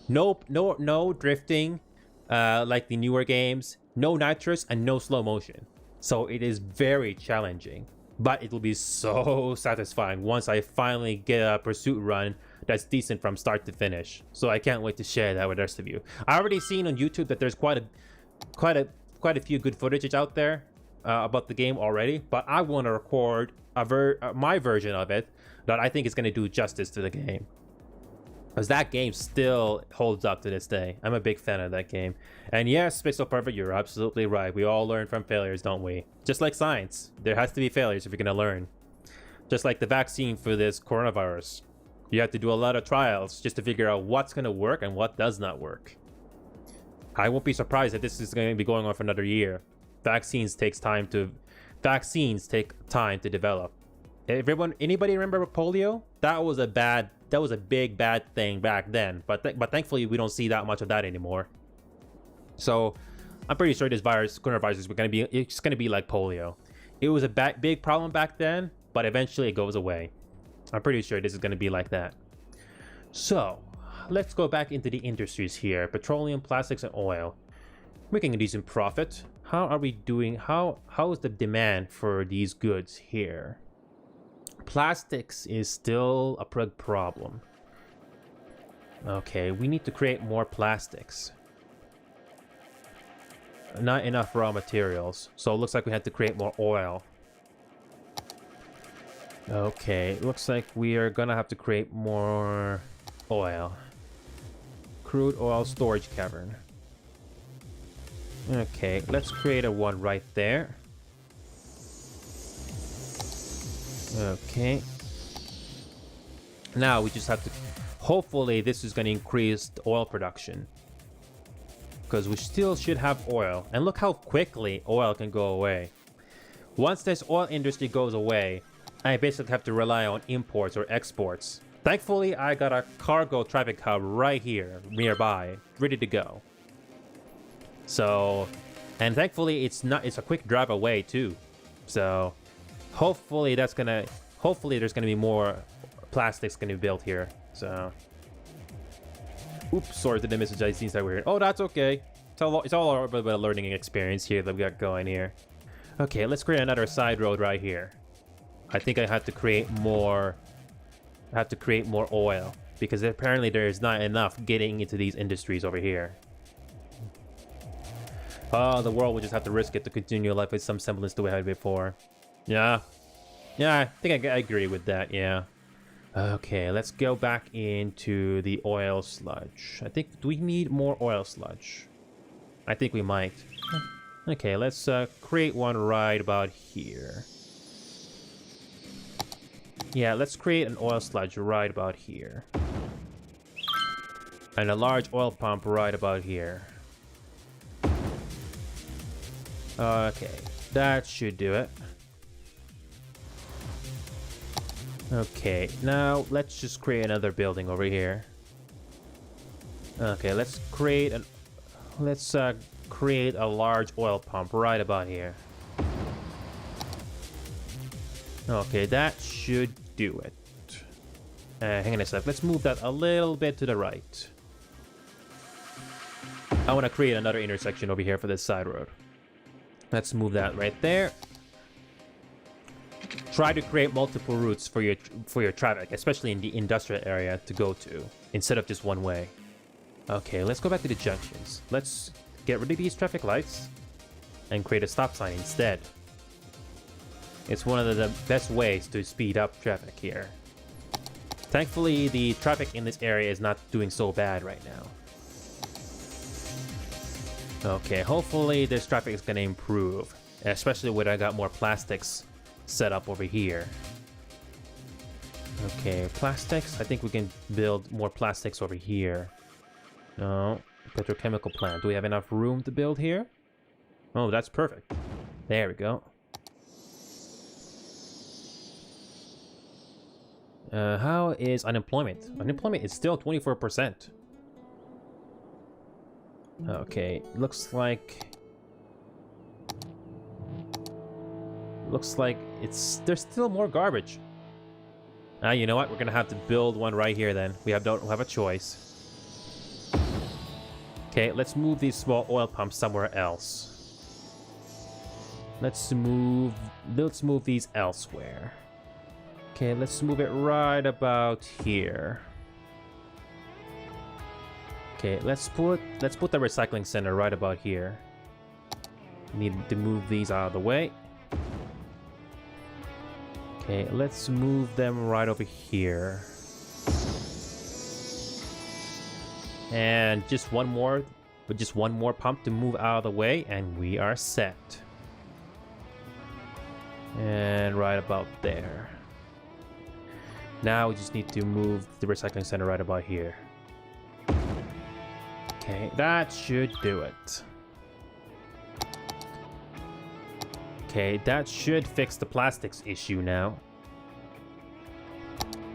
No drifting, like the newer games. No nitrous and no slow motion. So it is very challenging. But it will be so satisfying once I finally get a pursuit run that's decent from start to finish. So I can't wait to share that with the rest of you. I already seen on YouTube that there's quite a few good footage out there about the game already. But I want to record my version of it that I think is going to do justice to the game. Because that game still holds up to this day. I'm a big fan of that game. And yes, Pixel Perfect, you're absolutely right. We all learn from failures, don't we? Just like science. There has to be failures if you're going to learn. Just like the vaccine for this coronavirus. You have to do a lot of trials just to figure out what's going to work and what does not work. I won't be surprised that this is going to be going on for another year. Vaccines take time to develop. Anybody remember polio? That was a big bad thing back then, but thankfully we don't see that much of that anymore. So I'm pretty sure this coronavirus is going to be like polio. It was a big problem back then, but eventually it goes away. I'm pretty sure this is going to be like that. So let's go back into the industries here. Petroleum, plastics, and oil. Making a decent profit. How are we doing? How is the demand for these goods here? Plastics is still a big problem. Okay, we need to create more plastics. Not enough raw materials, so it looks like we have to create more oil. Okay, looks like we are gonna have to create more oil. Crude oil storage cavern. Okay, let's create a one right there. Okay. Now we just have to... Hopefully this is going to increase the oil production. Because we still should have oil. And look how quickly oil can go away. Once this oil industry goes away, I basically have to rely on imports or exports. Thankfully, I got a cargo traffic hub right here, nearby, ready to go. So... And thankfully, it's a quick drive away too. So... Hopefully there's gonna be more plastics gonna be built here. So, oops, sorry to the message I seen that weird. Oh, that's okay. It's all a bit of a learning experience here that we got going here. Okay, let's create another side road right here. I think I have to create more. I have to create more oil because apparently there is not enough getting into these industries over here. Oh, the world will just have to risk it to continue life with some semblance to what it had before. Yeah, I think I agree with that, yeah. Okay, let's go back into the oil sludge. I think, do we need more oil sludge? I think we might. Okay, let's create one right about here. Yeah, let's create an oil sludge right about here. And a large oil pump right about here. Okay, that should do it. Okay, now let's just create another building over here. Okay, let's create a large oil pump right about here. Okay, that should do it. Hang on a sec. Let's move that a little bit to the right. I want to create another intersection over here for this side road. Let's move that right there. Try to create multiple routes for your traffic, especially in the industrial area to go to, instead of just one way. Okay, let's go back to the junctions. Let's get rid of these traffic lights and create a stop sign instead. It's one of the best ways to speed up traffic here. Thankfully, the traffic in this area is not doing so bad right now. Okay, hopefully this traffic is going to improve, especially when I got more plastics set up over here. Okay, plastics. I think we can build more plastics over here. No, petrochemical plant. Do we have enough room to build here? Oh, that's perfect. There we go. How is unemployment? Unemployment is still 24%. Okay, looks like there's still more garbage. You know what? We're gonna have to build one right here then. Don't have a choice. Okay, let's move these small oil pumps somewhere else. Let's move these elsewhere. Okay, let's move it right about here. Okay, let's put the recycling center right about here. Need to move these out of the way. Okay, let's move them right over here. And just one more pump to move out of the way, and we are set. And right about there. Now we just need to move the recycling center right about here. Okay, that should do it. Okay, that should fix the plastics issue now.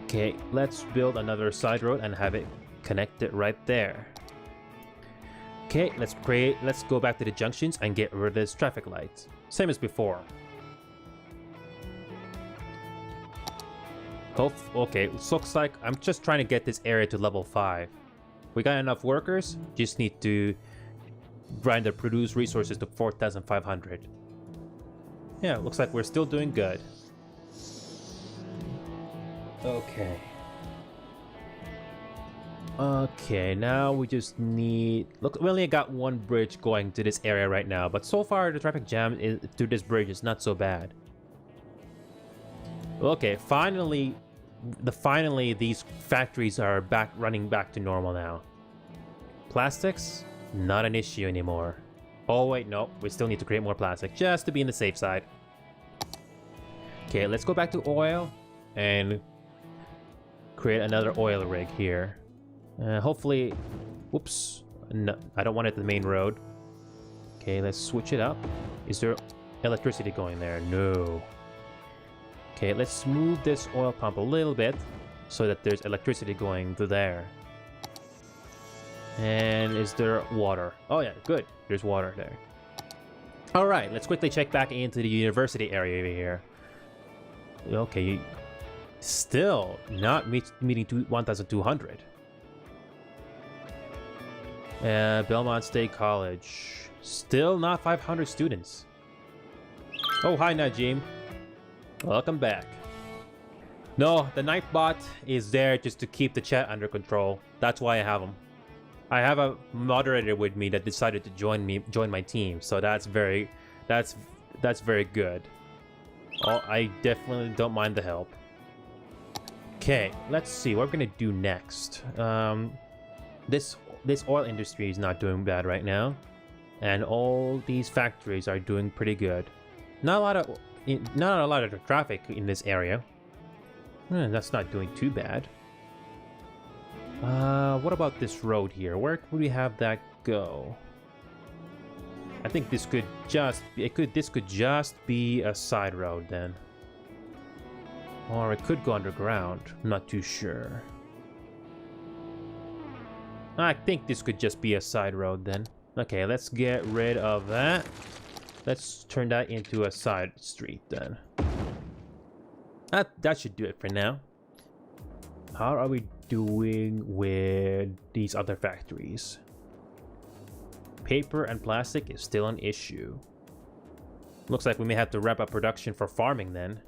Okay, let's build another side road and have it connected right there. Okay, let's go back to the junctions and get rid of this traffic light. Same as before. Okay, looks like I'm just trying to get this area to level 5. We got enough workers, just need to grind the produce resources to 4,500. Yeah, looks like we're still doing good. Okay. Okay, now we just need... Look, we only got one bridge going to this area right now, but so far the traffic jam to this bridge is not so bad. Okay, finally these factories are running back to normal now. Plastics, not an issue anymore. Oh wait, no, we still need to create more plastic just to be on the safe side. Okay, let's go back to oil and create another oil rig here. Hopefully, whoops, no, I don't want it at the main road. Okay, let's switch it up. Is there electricity going there? No. Okay, let's move this oil pump a little bit so that there's electricity going to there. And is there water? Oh yeah, good. There's water there. All right, let's quickly check back into the university area over here. Okay, still not meeting 1,200. Belmont State College, still not 500 students. Oh, hi Najim. Welcome back. No, the Nightbot is there just to keep the chat under control. That's why I have him. I have a moderator with me that decided to join my team, so that's very good. Oh, I definitely don't mind the help. Okay, let's see what we're gonna do next. This oil industry is not doing bad right now, and all these factories are doing pretty good. Not a lot of traffic in this area. That's not doing too bad. What about this road here? Where could we have that go? I think this could just be a side road then. Or it could go underground. I'm not too sure. I think this could just be a side road then. Okay, let's get rid of that. Let's turn that into a side street then. That should do it for now. How are we doing with these other factories? Paper and plastic is still an issue. Looks like we may have to ramp up production for farming then.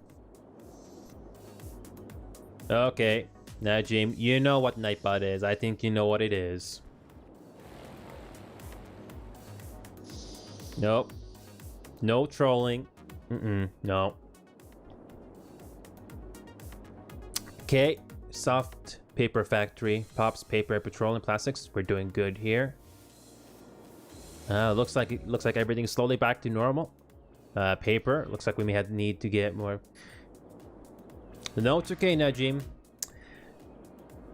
Okay, Najim, you know what Nightbot is. I think you know what it is. Nope. No trolling. No. Okay, soft paper factory. Pops, paper, petroleum, plastics. We're doing good here. Looks like everything's slowly back to normal. Paper. Looks like we may need to get more. No, it's okay, Najim.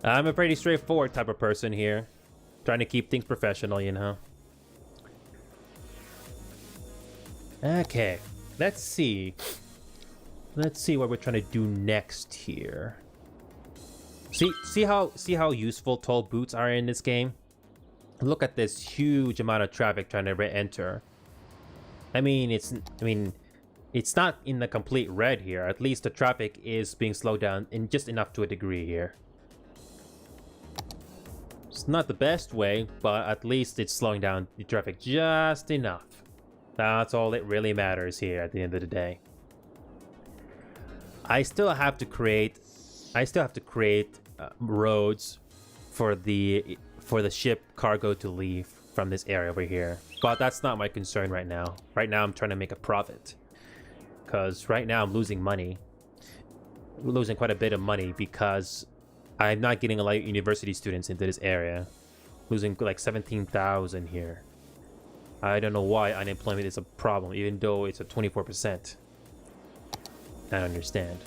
I'm a pretty straightforward type of person here. Trying to keep things professional, you know. Okay, let's see. Let's see what we're trying to do next here. See how useful toll booths are in this game? Look at this huge amount of traffic trying to re-enter. I mean, it's not in the complete red here. At least the traffic is being slowed down in just enough to a degree here. It's not the best way, but at least it's slowing down the traffic just enough. That's all that really matters here at the end of the day. I still have to create roads for the ship cargo to leave from this area over here. But that's not my concern right now. Right now I'm trying to make a profit. Because right now I'm losing money. We're losing quite a bit of money because I'm not getting a lot of university students into this area. Losing like 17,000 here. I don't know why unemployment is a problem, even though it's at 24%. I don't understand.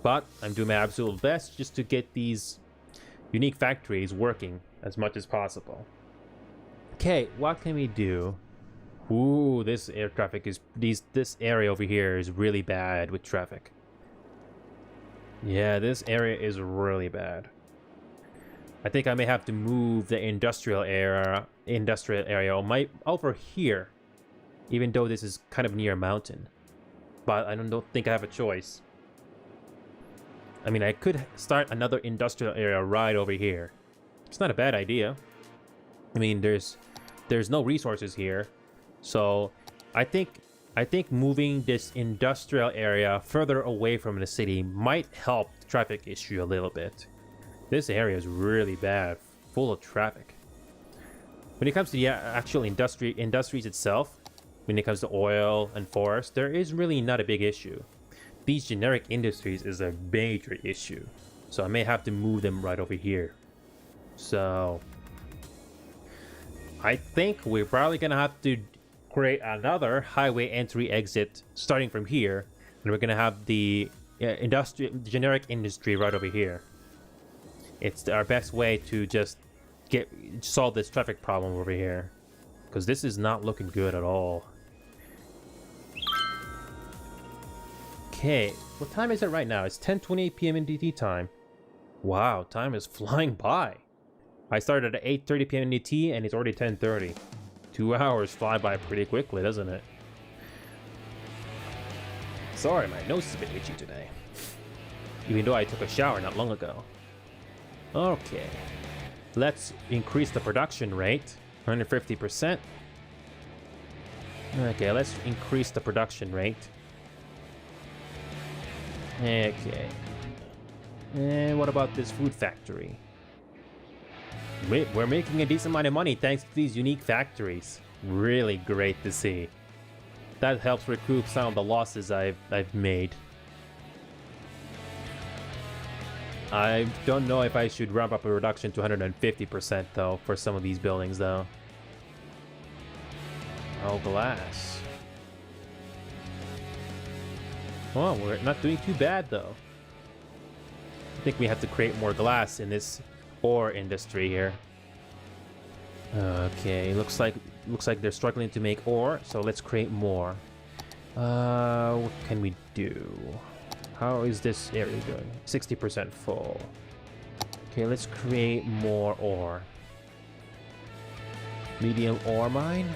But I'm doing my absolute best just to get these unique factories working as much as possible. Okay, what can we do? Ooh, this air traffic is... This area over here is really bad with traffic. Yeah, this area is really bad. I think I may have to move the industrial area over here, even though this is kind of near a mountain. But I don't think I have a choice. I mean, I could start another industrial area right over here. It's not a bad idea. I mean, there's no resources here, so I think moving this industrial area further away from the city might help the traffic issue a little bit. This area is really bad, full of traffic. When it comes to the actual industries itself, when it comes to oil and forest, there is really not a big issue. These generic industries is a major issue, so I may have to move them right over here. So I think we're probably gonna have to create another highway entry exit starting from here, and we're gonna have the generic industry right over here. It's our best way to just solve this traffic problem over here, because this is not looking good at all. Okay, what time is it right now? It's 10:28 p.m. in DT time. Wow, time is flying by. I started at 8:30 p.m. in DT and it's already 10:30. 2 hours fly by pretty quickly, doesn't it? Sorry, my nose is a bit itchy today. Even though I took a shower not long ago. Okay, let's increase the production rate, 150%. Okay, let's increase the production rate. Okay. And what about this food factory? We're making a decent amount of money thanks to these unique factories. Really great to see. That helps recoup some of the losses I've made. I don't know if I should ramp up a reduction to 150% though for some of these buildings though. Oh, glass. Oh, we're not doing too bad though. I think we have to create more glass in this ore industry here. Okay, looks like they're struggling to make ore, so let's create more. What can we do? How is this area going? 60% full. Okay, let's create more ore. Medium ore mine?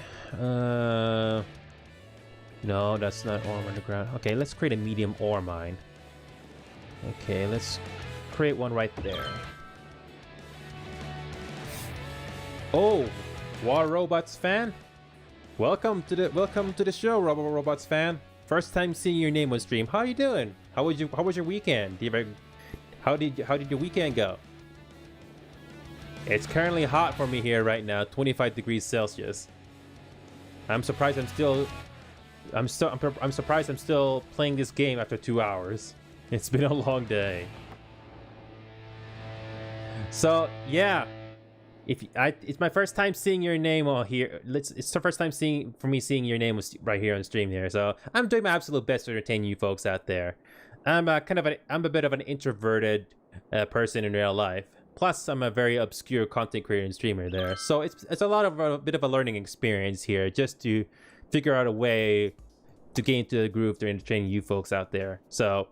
No, that's not ore underground. Okay, let's create a medium ore mine. Okay, let's create one right there. Oh, War Robots fan, welcome to the show, Robots fan. First time seeing your name on stream. How you doing? How was your weekend? How did your weekend go? It's currently hot for me here right now, 25 degrees Celsius. I'm surprised I'm surprised I'm still playing this game after 2 hours. It's been a long day. So yeah, it's my first time seeing your name on here. It's the first time seeing your name right here on stream here. So I'm doing my absolute best to entertain you folks out there. I'm a bit of an introverted person in real life. Plus, I'm a very obscure content creator and streamer there. So it's a bit of a learning experience here, just to figure out a way to get into the groove to entertain you folks out there. So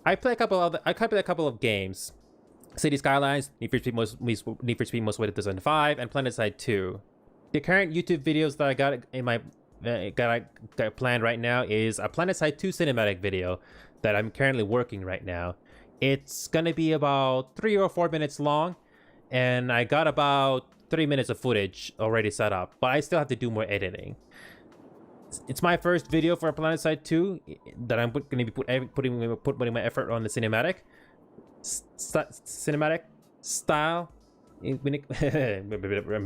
I play a couple of games. City Skylines, Need for Speed Most Wanted 2005, and PlanetSide 2. The current YouTube videos that I got in my got planned right now is a PlanetSide 2 cinematic video that I'm currently working right now. It's gonna be about 3 or 4 minutes long, and I got about 3 minutes of footage already set up, but I still have to do more editing. It's my first video for PlanetSide 2 that I'm gonna be putting my effort on the cinematic style. I'm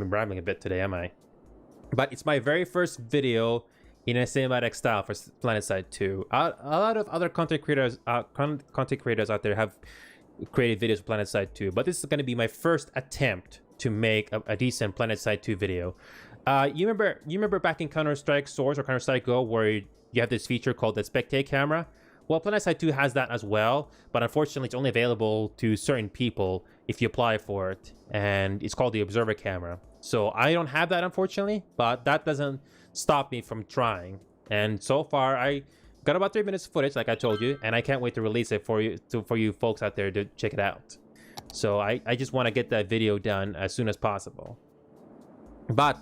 rambling a bit today, am I? But it's my very first video in a cinematic style for PlanetSide 2. A lot of other content creators out there have created videos for PlanetSide 2, but this is going to be my first attempt to make a decent PlanetSide 2 video. You remember back in Counter-Strike Source or Counter-Strike Go where you have this feature called the Spectate camera? Well, PlanetSide 2 has that as well, but unfortunately it's only available to certain people if you apply for it, and it's called the Observer camera. So I don't have that, unfortunately, but that doesn't stop me from trying. And so far, I got about 3 minutes of footage, like I told you, and I can't wait to release it for you folks out there to check it out. So I just want to get that video done as soon as possible. But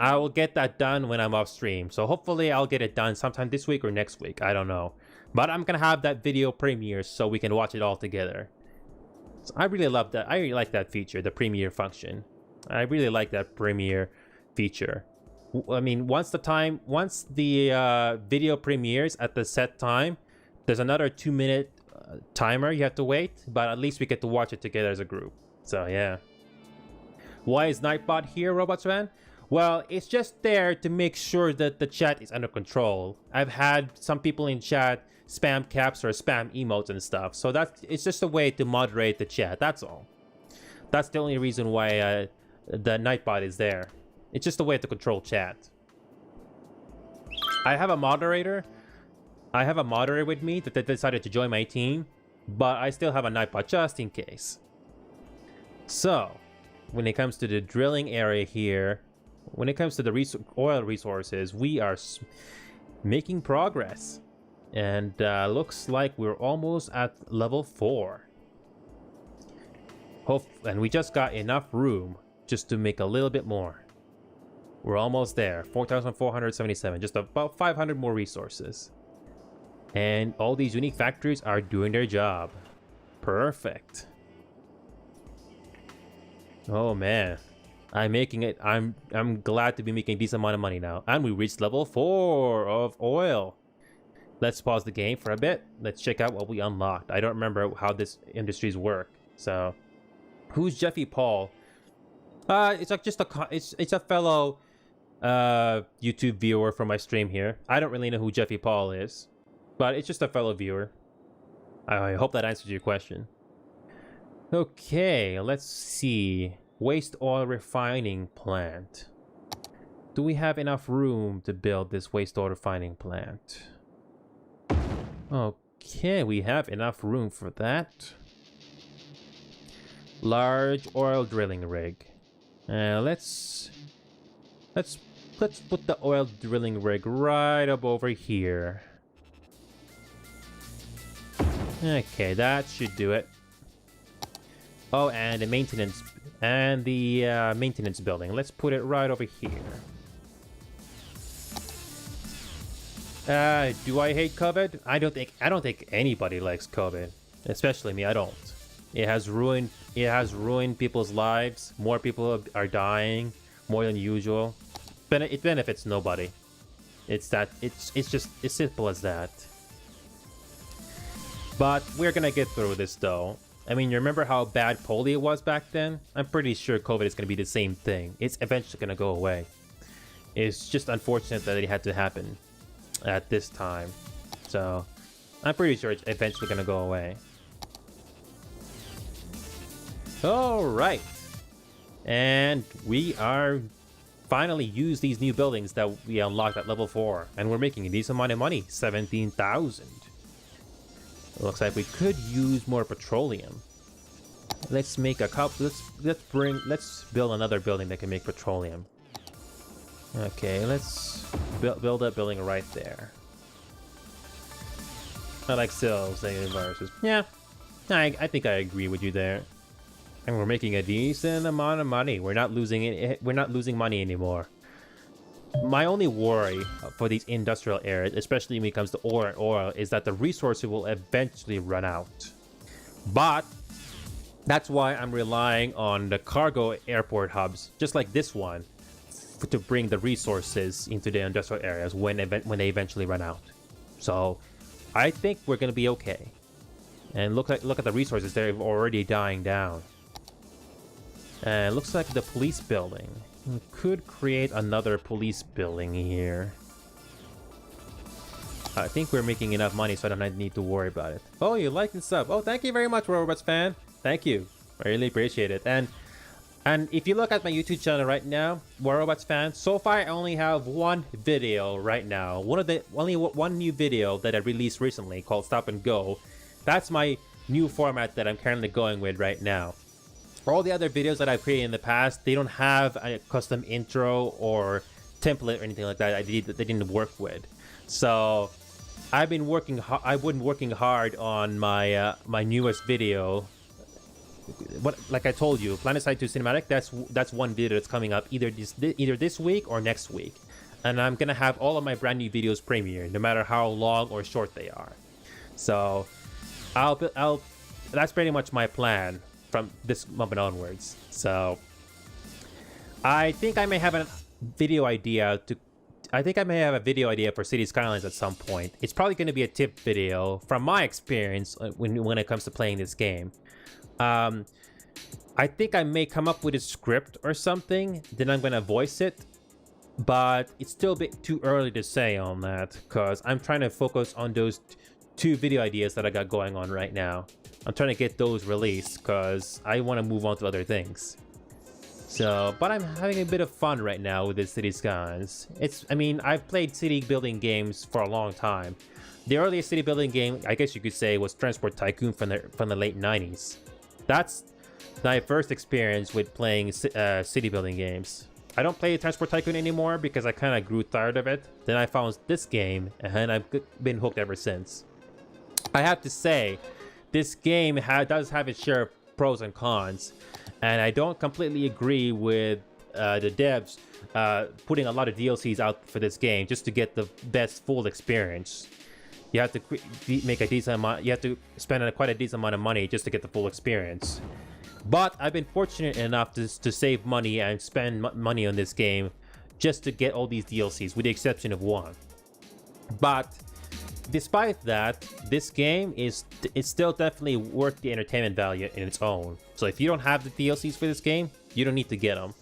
I will get that done when I'm off stream. So hopefully I'll get it done sometime this week or next week. I don't know. But I'm going to have that video premiere so we can watch it all together. So I really love that. I really like that feature, the premiere function. I really like that premiere feature. I mean, once the video premieres at the set time, there's another 2-minute timer you have to wait, but at least we get to watch it together as a group. So yeah. Why is Nightbot here, Robots fan? Well, it's just there to make sure that the chat is under control. I've had some people in chat spam caps or spam emotes and stuff, so it's just a way to moderate the chat, that's all. That's the only reason why the Nightbot is there. It's just a way to control chat. I have a moderator with me that decided to join my team, but I still have a Nightbot just in case. So, when it comes to the drilling area here, when it comes to the oil resources, we are making progress. And looks like we're almost at level 4. And we just got enough room just to make a little bit more. We're almost there. 4,477. Just about 500 more resources. And all these unique factories are doing their job. Perfect. Oh man. I'm making it. I'm glad to be making a decent amount of money now. And we reached level 4 of oil. Let's pause the game for a bit. Let's check out what we unlocked. I don't remember how this industries work. So, who's Jeffy Paul? It's like just it's a fellow YouTube viewer from my stream here. I don't really know who Jeffy Paul is, but it's just a fellow viewer. I hope that answers your question. Okay, let's see. Waste oil refining plant. Do we have enough room to build this waste oil refining plant? Okay, we have enough room for that. Large oil drilling rig. Let's put the oil drilling rig right up over here. Okay, that should do it. Oh, and the maintenance building. Let's put it right over here. Do I hate COVID? I don't think anybody likes COVID, especially me. I don't. It has ruined people's lives. More people are dying, more than usual. But it benefits nobody. It's just as simple as that. But we're gonna get through this though. I mean, you remember how bad polio was back then? I'm pretty sure COVID is gonna be the same thing. It's eventually gonna go away. It's just unfortunate that it had to happen at this time. So I'm pretty sure it's eventually gonna go away. Alright. And we are finally use these new buildings that we unlocked at level 4. And we're making a decent amount of money. 17,000. Looks like we could use more petroleum. Let's make a couple. Let's build another building that can make petroleum. Okay, let's build that building right there. I like cells, negative viruses. Yeah, I think I agree with you there. And we're making a decent amount of money. We're not losing it. We're not losing money anymore. My only worry for these industrial areas, especially when it comes to ore and oil, is that the resources will eventually run out. But that's why I'm relying on the cargo airport hubs, just like this one, to bring the resources into the industrial areas when they eventually run out. So I think we're gonna be okay. And look at the resources; they're already dying down. And looks like the police building. We could create another police building here. I think we're making enough money so I don't need to worry about it. Oh, you like and sub. Oh, thank you very much, Robots fan. Thank you. I really appreciate it. And if you look at my YouTube channel right now, Robots fan, so far I only have one video right now. Only one new video that I released recently called Stop and Go. That's my new format that I'm currently going with right now. All the other videos that I've created in the past, they don't have a custom intro or template or anything like that. They didn't work with. So I've been working hard on my my newest video. Like I told you, PlanetSide 2 Cinematic. That's one video that's coming up either this week or next week, and I'm gonna have all of my brand new videos premiere, no matter how long or short they are. So that's pretty much my plan from this moment onwards. So I think I may have a video idea for City Skylines at some point. It's probably going to be a tip video from my experience when it comes to playing this game. I think I may come up with a script or something, then I'm going to voice it, but it's still a bit too early to say on that because I'm trying to focus on those two video ideas that I got going on right now. I'm trying to get those released because I want to move on to other things. So, but I'm having a bit of fun right now with this City Skylines. I mean, I've played city building games for a long time. The earliest city building game, I guess you could say, was Transport Tycoon from the late 90s. That's my first experience with playing city building games. I don't play Transport Tycoon anymore because I kind of grew tired of it. Then I found this game, and I've been hooked ever since. I have to say, this game does have its share of pros and cons, and I don't completely agree with the devs putting a lot of DLCs out for this game just to get the best full experience. You have to make a decent amount. You have to spend quite a decent amount of money just to get the full experience. But I've been fortunate enough to save money and spend money on this game just to get all these DLCs, with the exception of one. But despite that, this game is still definitely worth the entertainment value in its own. So if you don't have the DLCs for this game, you don't need to get them.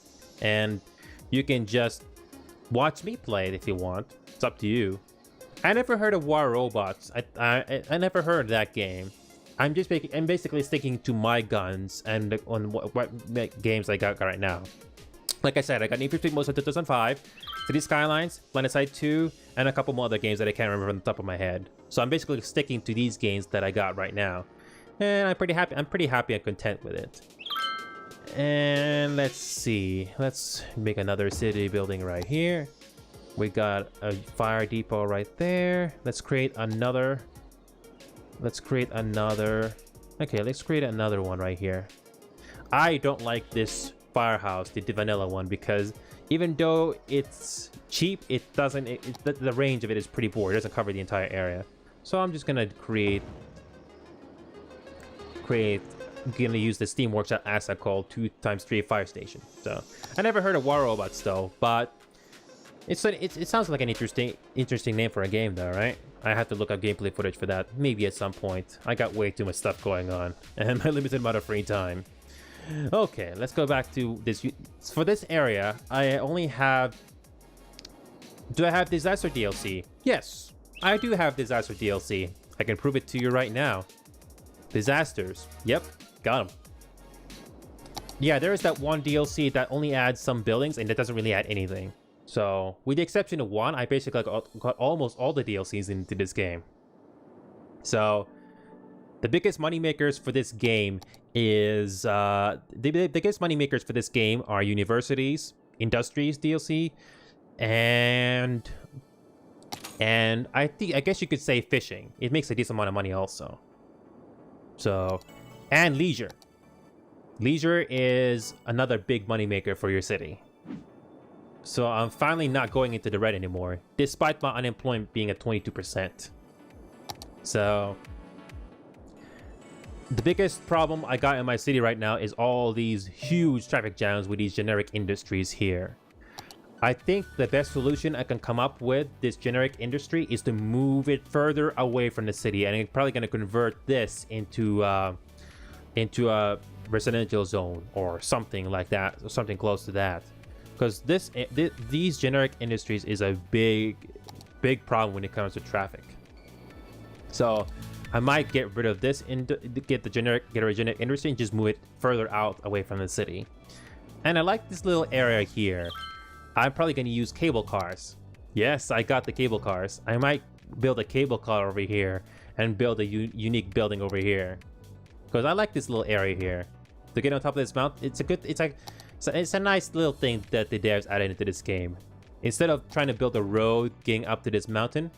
And you can just watch me play it if you want. It's up to you. I never heard of War Robots. I never heard of that game. I'm basically sticking to my guns and on what games I got right now. Like I said, I got Need for Speed Most of 2005, City Skylines, PlanetSide 2, and a couple more other games that I can't remember on the top of my head. So I'm basically sticking to these games that I got right now, and I'm pretty happy and content with it. And let's see, let's make another city building right here. We got a fire depot right there. Let's create another. Okay, let's create another one right here. I don't like this firehouse, the vanilla one, because even though it's cheap, it doesn't. The range of it is pretty poor. It doesn't cover the entire area. So I'm just gonna create gonna use the Steam Workshop asset called 2x3 Fire Station. So I never heard of War Robots though, but it sounds like an interesting name for a game though, right? I have to look up gameplay footage for that, maybe at some point. I got way too much stuff going on, and my limited amount of free time. Okay, let's go back to this. For this area, I only have... Do I have Disaster DLC? Yes, I do have Disaster DLC. I can prove it to you right now. Disasters. Yep, got them. Yeah, there is that one DLC that only adds some buildings and that doesn't really add anything. So, with the exception of one, I basically got almost all the DLCs into this game. So, the biggest moneymakers for this game is... the biggest moneymakers for this game are Universities, Industries DLC, and I guess you could say fishing. It makes a decent amount of money also. So, and leisure. Leisure is another big moneymaker for your city. So I'm finally not going into the red anymore, despite my unemployment being at 22%. So the biggest problem I got in my city right now is all these huge traffic jams with these generic industries here. I think the best solution I can come up with this generic industry is to move it further away from the city, and I'm probably going to convert this into a residential zone or something like that, or something close to that. Because these generic industries is a big problem when it comes to traffic. So I might get rid of this and get a generic industry and just move it further out away from the city. And I like this little area here. I'm probably going to use cable cars. Yes, I got the cable cars. I might build a cable car over here and build a unique building over here. Because I like this little area here. To get on top of this mountain, it's a nice little thing that the devs added into this game. Instead of trying to build a road getting up to this mountain,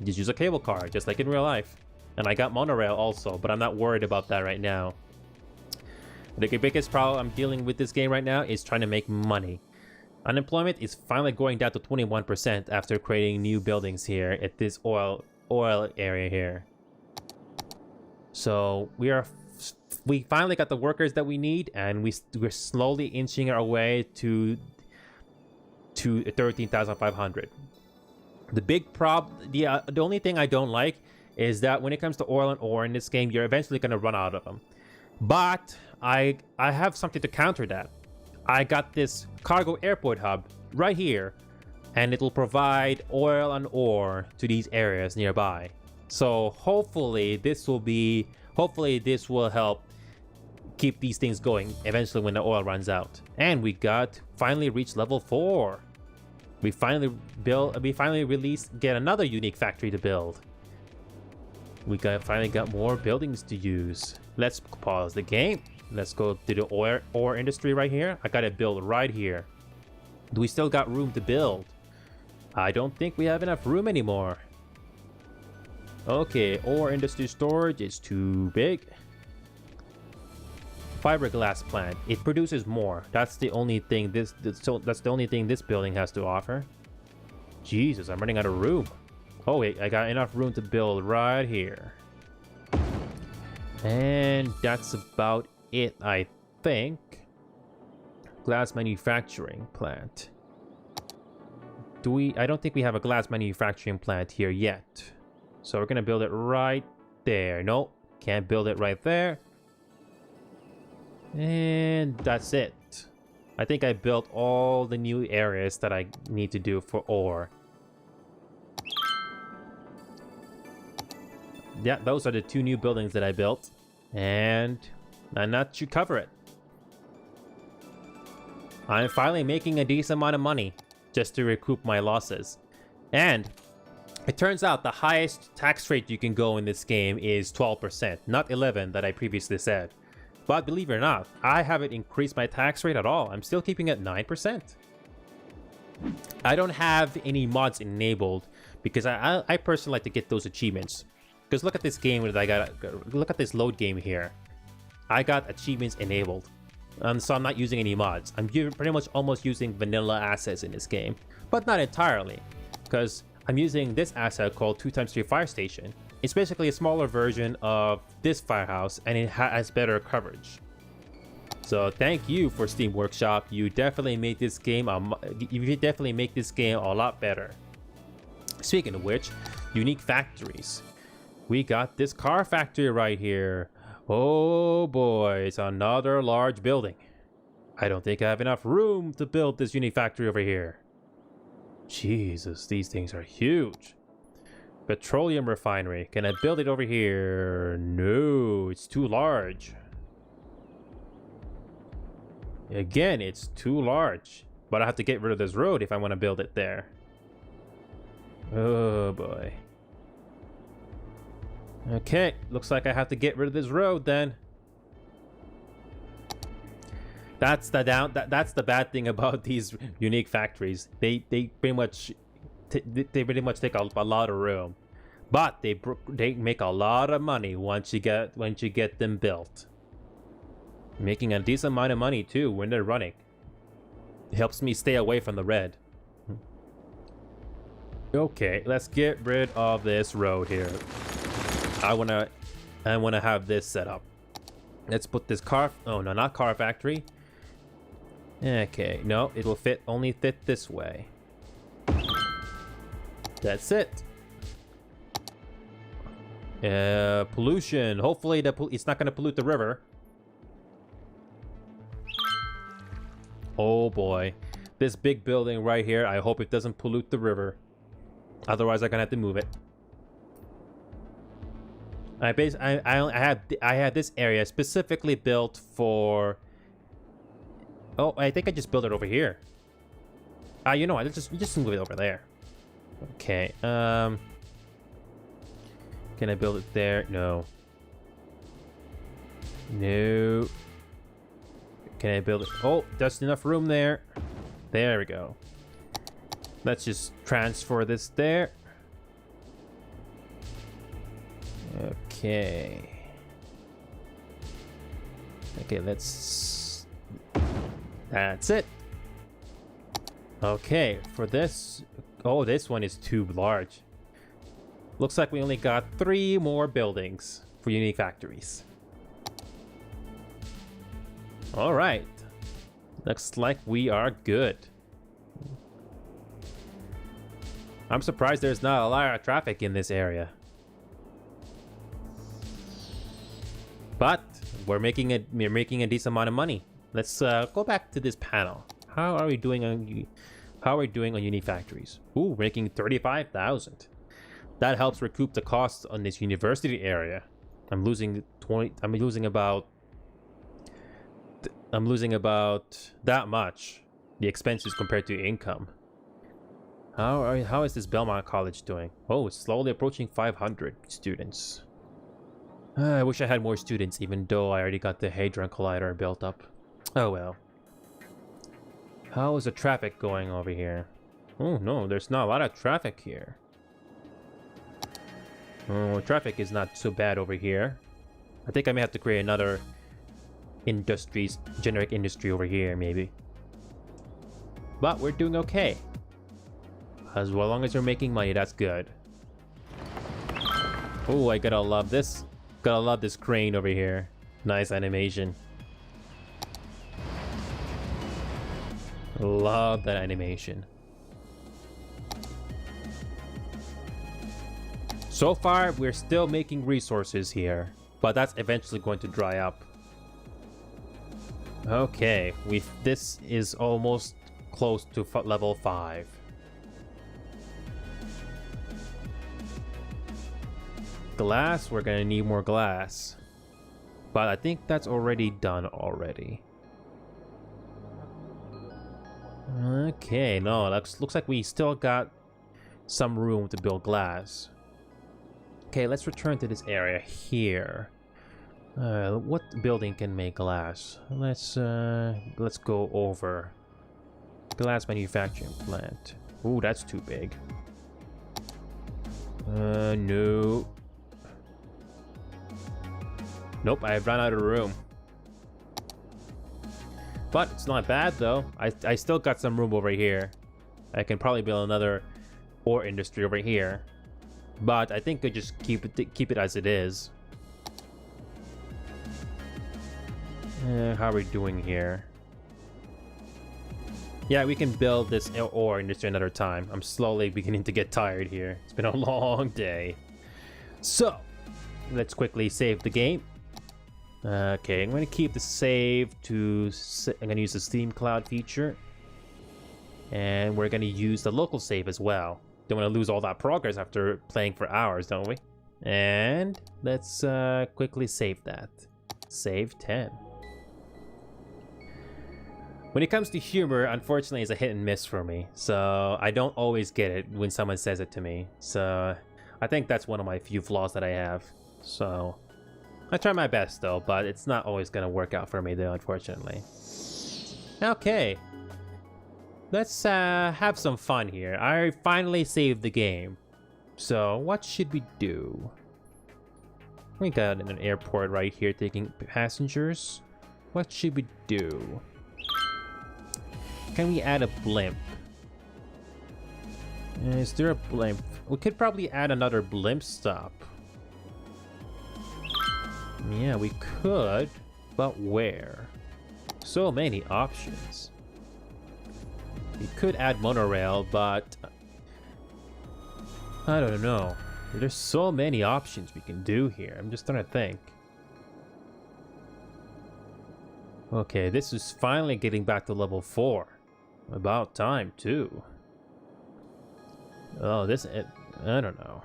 just use a cable car, just like in real life. And I got monorail also, but I'm not worried about that right now. The biggest problem I'm dealing with this game right now is trying to make money. Unemployment is finally going down to 21% after creating new buildings here at this oil area here. So we finally got the workers that we need, and we're slowly inching our way to 13,500. The big problem, the only thing I don't like is that when it comes to oil and ore in this game, you're eventually going to run out of them. But I have something to counter that. I got this cargo airport hub right here, and it'll provide oil and ore to these areas nearby. So hopefully this will help keep these things going eventually when the oil runs out. And we finally reached level 4. We finally get another unique factory to build. We finally got more buildings to use. Let's pause the game. Let's go to the ore industry right here. I gotta build right here. Do we still got room to build? I don't think we have enough room anymore. Okay, ore industry storage is too big. Fiberglass plant. It produces more. That's the only thing that's the only thing this building has to offer. Jesus, I'm running out of room. Oh wait, I got enough room to build right here. And that's about it, I think. Glass manufacturing plant. I don't think we have a glass manufacturing plant here yet. So we're gonna build it right there. Nope, can't build it right there. And that's it. I think I built all the new areas that I need to do for ore. Yeah, those are the 2 new buildings that I built. And that should cover it. I'm finally making a decent amount of money just to recoup my losses. And it turns out the highest tax rate you can go in this game is 12%, not 11% that I previously said. But believe it or not, I haven't increased my tax rate at all. I'm still keeping it 9%. I don't have any mods enabled because I personally like to get those achievements. Because look at this game that I got. Look at this load game here. I got achievements enabled. So I'm not using any mods. I'm pretty much almost using vanilla assets in this game. But not entirely. Because I'm using this asset called 2x3 Fire Station. It's basically a smaller version of this firehouse, and it has better coverage. So thank you for Steam Workshop. You definitely made this game a lot better. Speaking of which, unique factories. We got this car factory right here. Oh boy, it's another large building. I don't think I have enough room to build this unique factory over here. Jesus, these things are huge. Petroleum refinery. Can I build it over here? No, it's too large. Again, it's too large. But I have to get rid of this road if I want to build it there. Oh boy. Okay, looks like I have to get rid of this road then. That's the bad thing about these unique factories. They pretty much take a lot of room, but they make a lot of money once you get them built. Making a decent amount of money too when they're running. It helps me stay away from the red. Okay, let's get rid of this road here. I wanna have this set up. Let's put this car. Oh no, not car factory. Okay, no, it will only fit this way. That's it. Pollution. Hopefully it's not going to pollute the river. Oh boy. This big building right here, I hope it doesn't pollute the river. Otherwise, I'm going to have to move it. I had this area specifically built for... Oh, I think I just built it over here. You know what? Let's just move it over there. Okay, can I build it there? No. No. Can I build it? Oh, just enough room there. There we go. Let's just transfer this there. Okay. Okay, let's... That's it. Okay, for this... Oh, this one is too large. Looks like we only got 3 more buildings for unique factories. Alright. Looks like we are good. I'm surprised there's not a lot of traffic in this area. But we're making a decent amount of money. Let's go back to this panel. How are we doing on unique factories? Ooh, we're making 35,000. That helps recoup the costs on this university area. I'm losing about that much, the expenses compared to income. How is this Belmont College doing? Oh, it's slowly approaching 500 students. I wish I had more students, even though I already got the Hadron Collider built up. Oh well. How is the traffic going over here? Oh no, there's not a lot of traffic here. Oh, traffic is not so bad over here. I think I may have to create another generic industry over here, maybe. But we're doing okay. As long as you're making money, that's good. Oh, I gotta love this. Gotta love this crane over here. Nice animation. Love that animation. So far, we're still making resources here, but that's eventually going to dry up. Okay, this is almost close to level 5. Glass, we're gonna need more glass. But I think that's already done already. Okay, no, looks like we still got some room to build glass. Okay, let's return to this area here. What building can make glass? Let's go over. Glass manufacturing plant. Ooh, that's too big. No. Nope, I've run out of room. But it's not bad though. I still got some room over here. I can probably build another ore industry over here. But I think I just keep it as it is. How are we doing here? Yeah, we can build this ore industry another time. I'm slowly beginning to get tired here. It's been a long day. So, let's quickly save the game. Okay, I'm going to keep the save to... I'm going to use the Steam Cloud feature. And we're going to use the local save as well. Don't want to lose all that progress after playing for hours, don't we? And let's quickly save that. Save 10. When it comes to humor, unfortunately, it's a hit and miss for me. So I don't always get it when someone says it to me. So I think that's one of my few flaws that I have. So I try my best though, but it's not always going to work out for me though, unfortunately. Okay. Let's have some fun here. I finally saved the game. So what should we do? We got an airport right here taking passengers. What should we do? Can we add a blimp? Is there a blimp? We could probably add another blimp stop. Yeah, we could, but where? So many options. We could add monorail, but I don't know. There's so many options we can do here. I'm just trying to think. Okay, this is finally getting back to level 4. About time, too. Oh, I don't know.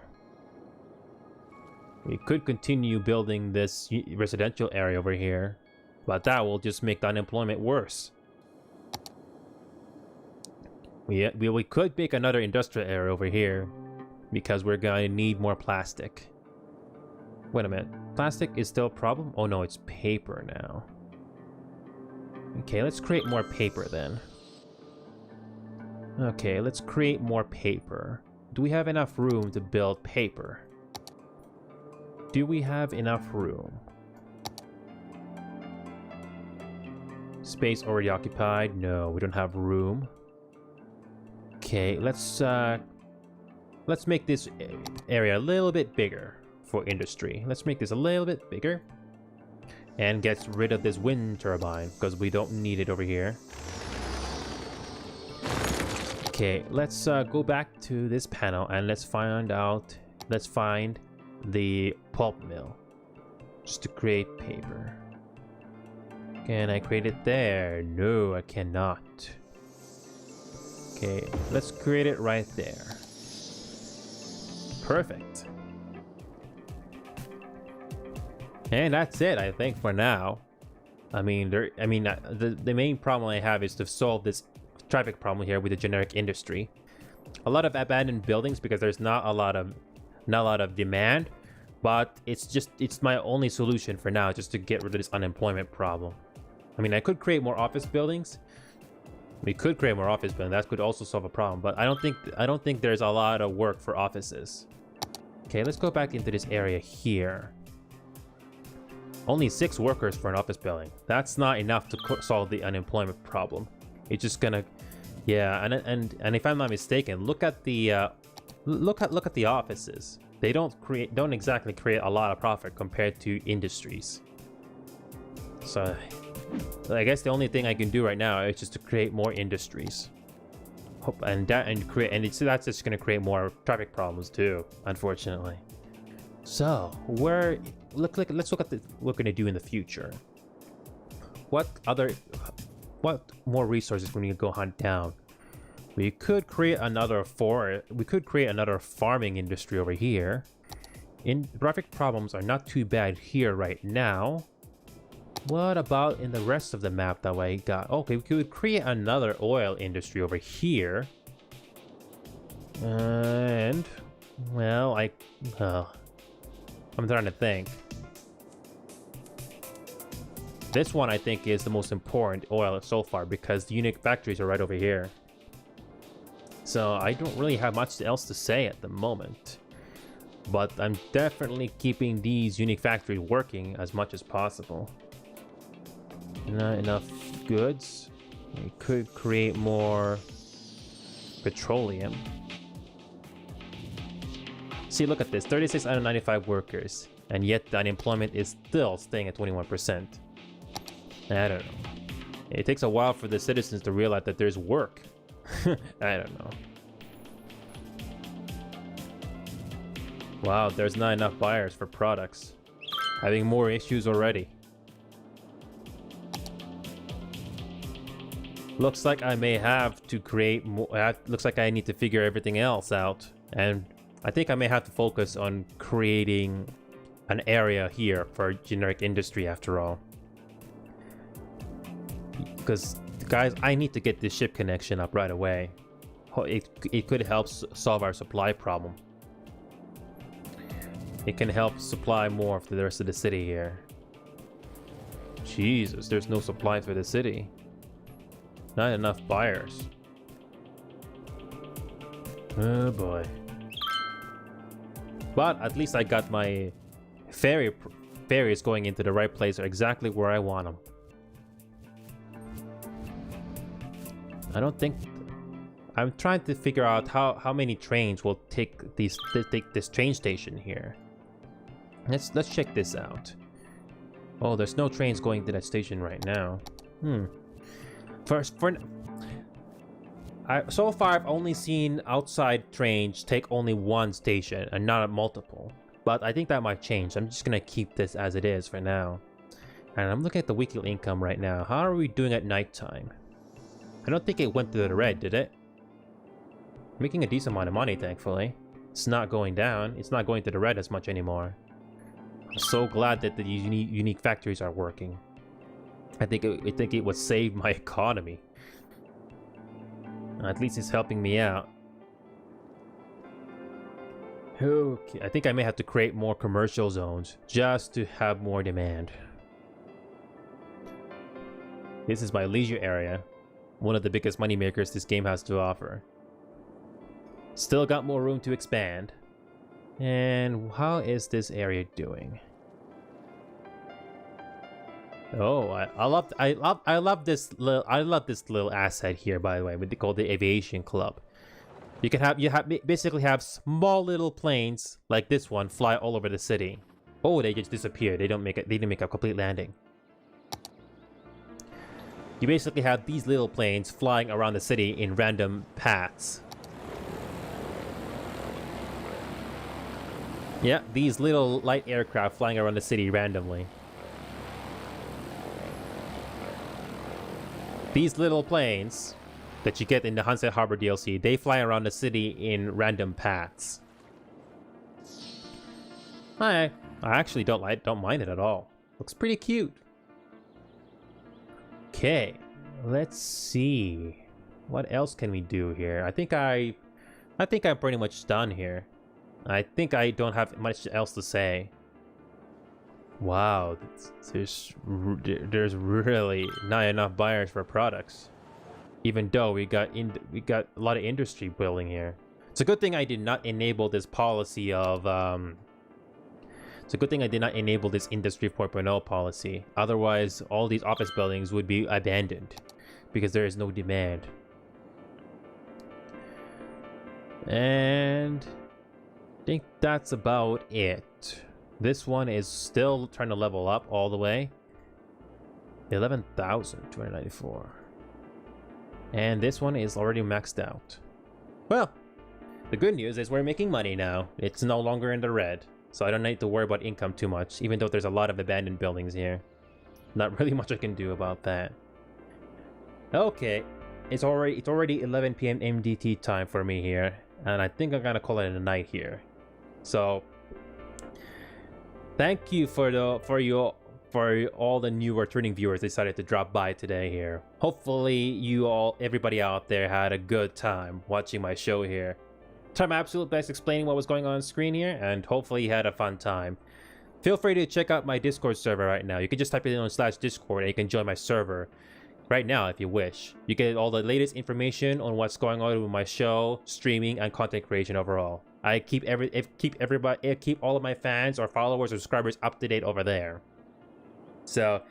We could continue building this residential area over here, but that will just make the unemployment worse. We could make another industrial area over here, because we're going to need more plastic. Wait a minute. Plastic is still a problem? Oh no, it's paper now. Okay, let's create more paper then. Okay, let's create more paper. Do we have enough room to build paper? Do we have enough room? Space already occupied? No, we don't have room. Okay, let's make this area a little bit bigger for industry. Let's make this a little bit bigger. And get rid of this wind turbine, because we don't need it over here. Okay, let's go back to this panel and let's find the pulp mill. Just to create paper. Can I create it there? No, I cannot. Okay, let's create it right there. Perfect. And that's it, I think, for now. I mean, the main problem I have is to solve this traffic problem here with the generic industry. A lot of abandoned buildings because there's not a lot of demand, but it's my only solution for now, just to get rid of this unemployment problem. I mean, I could create more office buildings. We could create more office buildings. That could also solve a problem, but I don't think there's a lot of work for offices. Okay, let's go back into this area here. Only 6 workers for an office building. That's not enough to solve the unemployment problem. It's just gonna, yeah. And if I'm not mistaken, look at the look at the offices. They don't exactly create a lot of profit compared to industries. So I guess the only thing I can do right now is just to create more industries. That's just gonna create more traffic problems too, unfortunately. So let's look at what we're gonna do in the future. What more resources we need to go hunt down? We could create another farming industry over here. Traffic problems are not too bad here right now. What about in the rest of the map that I got? Okay, we could create another oil industry over here. And well, I'm trying to think. This one I think is the most important oil so far because the unique factories are right over here. So I don't really have much else to say at the moment. But I'm definitely keeping these unique factories working as much as possible. Not enough goods. We could create more petroleum. See, look at this, 36 out of 95 workers, and yet the unemployment is still staying at 21%. I don't know. It takes a while for the citizens to realize that there's work. I don't know. Wow, there's not enough buyers for products. Having more issues already. Looks like I may have to create more. Looks like I need to figure everything else out. And I think I may have to focus on creating an area here for generic industry after all. Because, guys, I need to get this ship connection up right away. It could help solve our supply problem. It can help supply more for the rest of the city here. Jesus, there's no supply for the city. Not enough buyers. Oh boy. But at least I got my ferries going into the right place, exactly where I want them. I don't think... I'm trying to figure out how many trains will take this train station here. Let's check this out. Oh, there's no trains going to that station right now. So far, I've only seen outside trains take only one station and not multiple. But I think that might change. I'm just gonna keep this as it is for now. And I'm looking at the weekly income right now. How are we doing at nighttime? I don't think it went to the red, did it? Making a decent amount of money, thankfully. It's not going down. It's not going to the red as much anymore. I'm so glad that the unique factories are working. I think it would save my economy. At least it's helping me out. Okay, I think I may have to create more commercial zones just to have more demand. This is my leisure area. One of the biggest money makers this game has to offer. Still got more room to expand. And how is this area doing? Oh, I love this little asset here, by the way, what they call the aviation club. You basically have small little planes like this one fly all over the city. Oh, they just disappeared. They didn't make a complete landing. You basically have these little planes flying around the city in random paths. Yeah, these little light aircraft flying around the city randomly. These little planes that you get in the Hunset Harbor DLC, they fly around the city in random paths. I actually don't mind it at all. Looks pretty cute. Okay, let's see. What else can we do here? I think I'm pretty much done here. I think I don't have much else to say. Wow, there's really not enough buyers for products. Even though we got a lot of industry building here. It's a good thing I did not enable this policy of it's a good thing I did not enable this Industry 4.0 policy. Otherwise, all these office buildings would be abandoned because there is no demand. And I think that's about it. This one is still trying to level up all the way. 11,294. And this one is already maxed out. Well, the good news is we're making money now. It's no longer in the red. So I don't need to worry about income too much, even though there's a lot of abandoned buildings here. Not really much I can do about that. Okay, it's already 11 p.m. MDT time for me here, and I think I'm gonna call it a night here. So thank you for all the new returning viewers decided to drop by today here. Hopefully everybody out there had a good time watching my show here. Tried my absolute best explaining what was going on screen here, and hopefully you had a fun time. Feel free to check out my Discord server right now. You can just type it in on /Discord and you can join my server right now if you wish. You get all the latest information on what's going on with my show, streaming, and content creation overall. I keep all of my fans or followers or subscribers up to date over there. So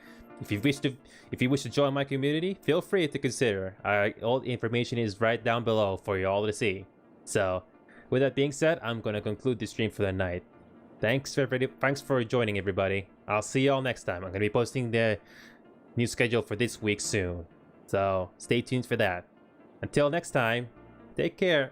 if you wish to join my community, feel free to consider. All the information is right down below for you all to see. So with that being said, I'm gonna conclude this stream for the night. Thanks for joining, everybody. I'll see y'all next time. I'm gonna be posting the new schedule for this week soon, so stay tuned for that. Until next time, take care.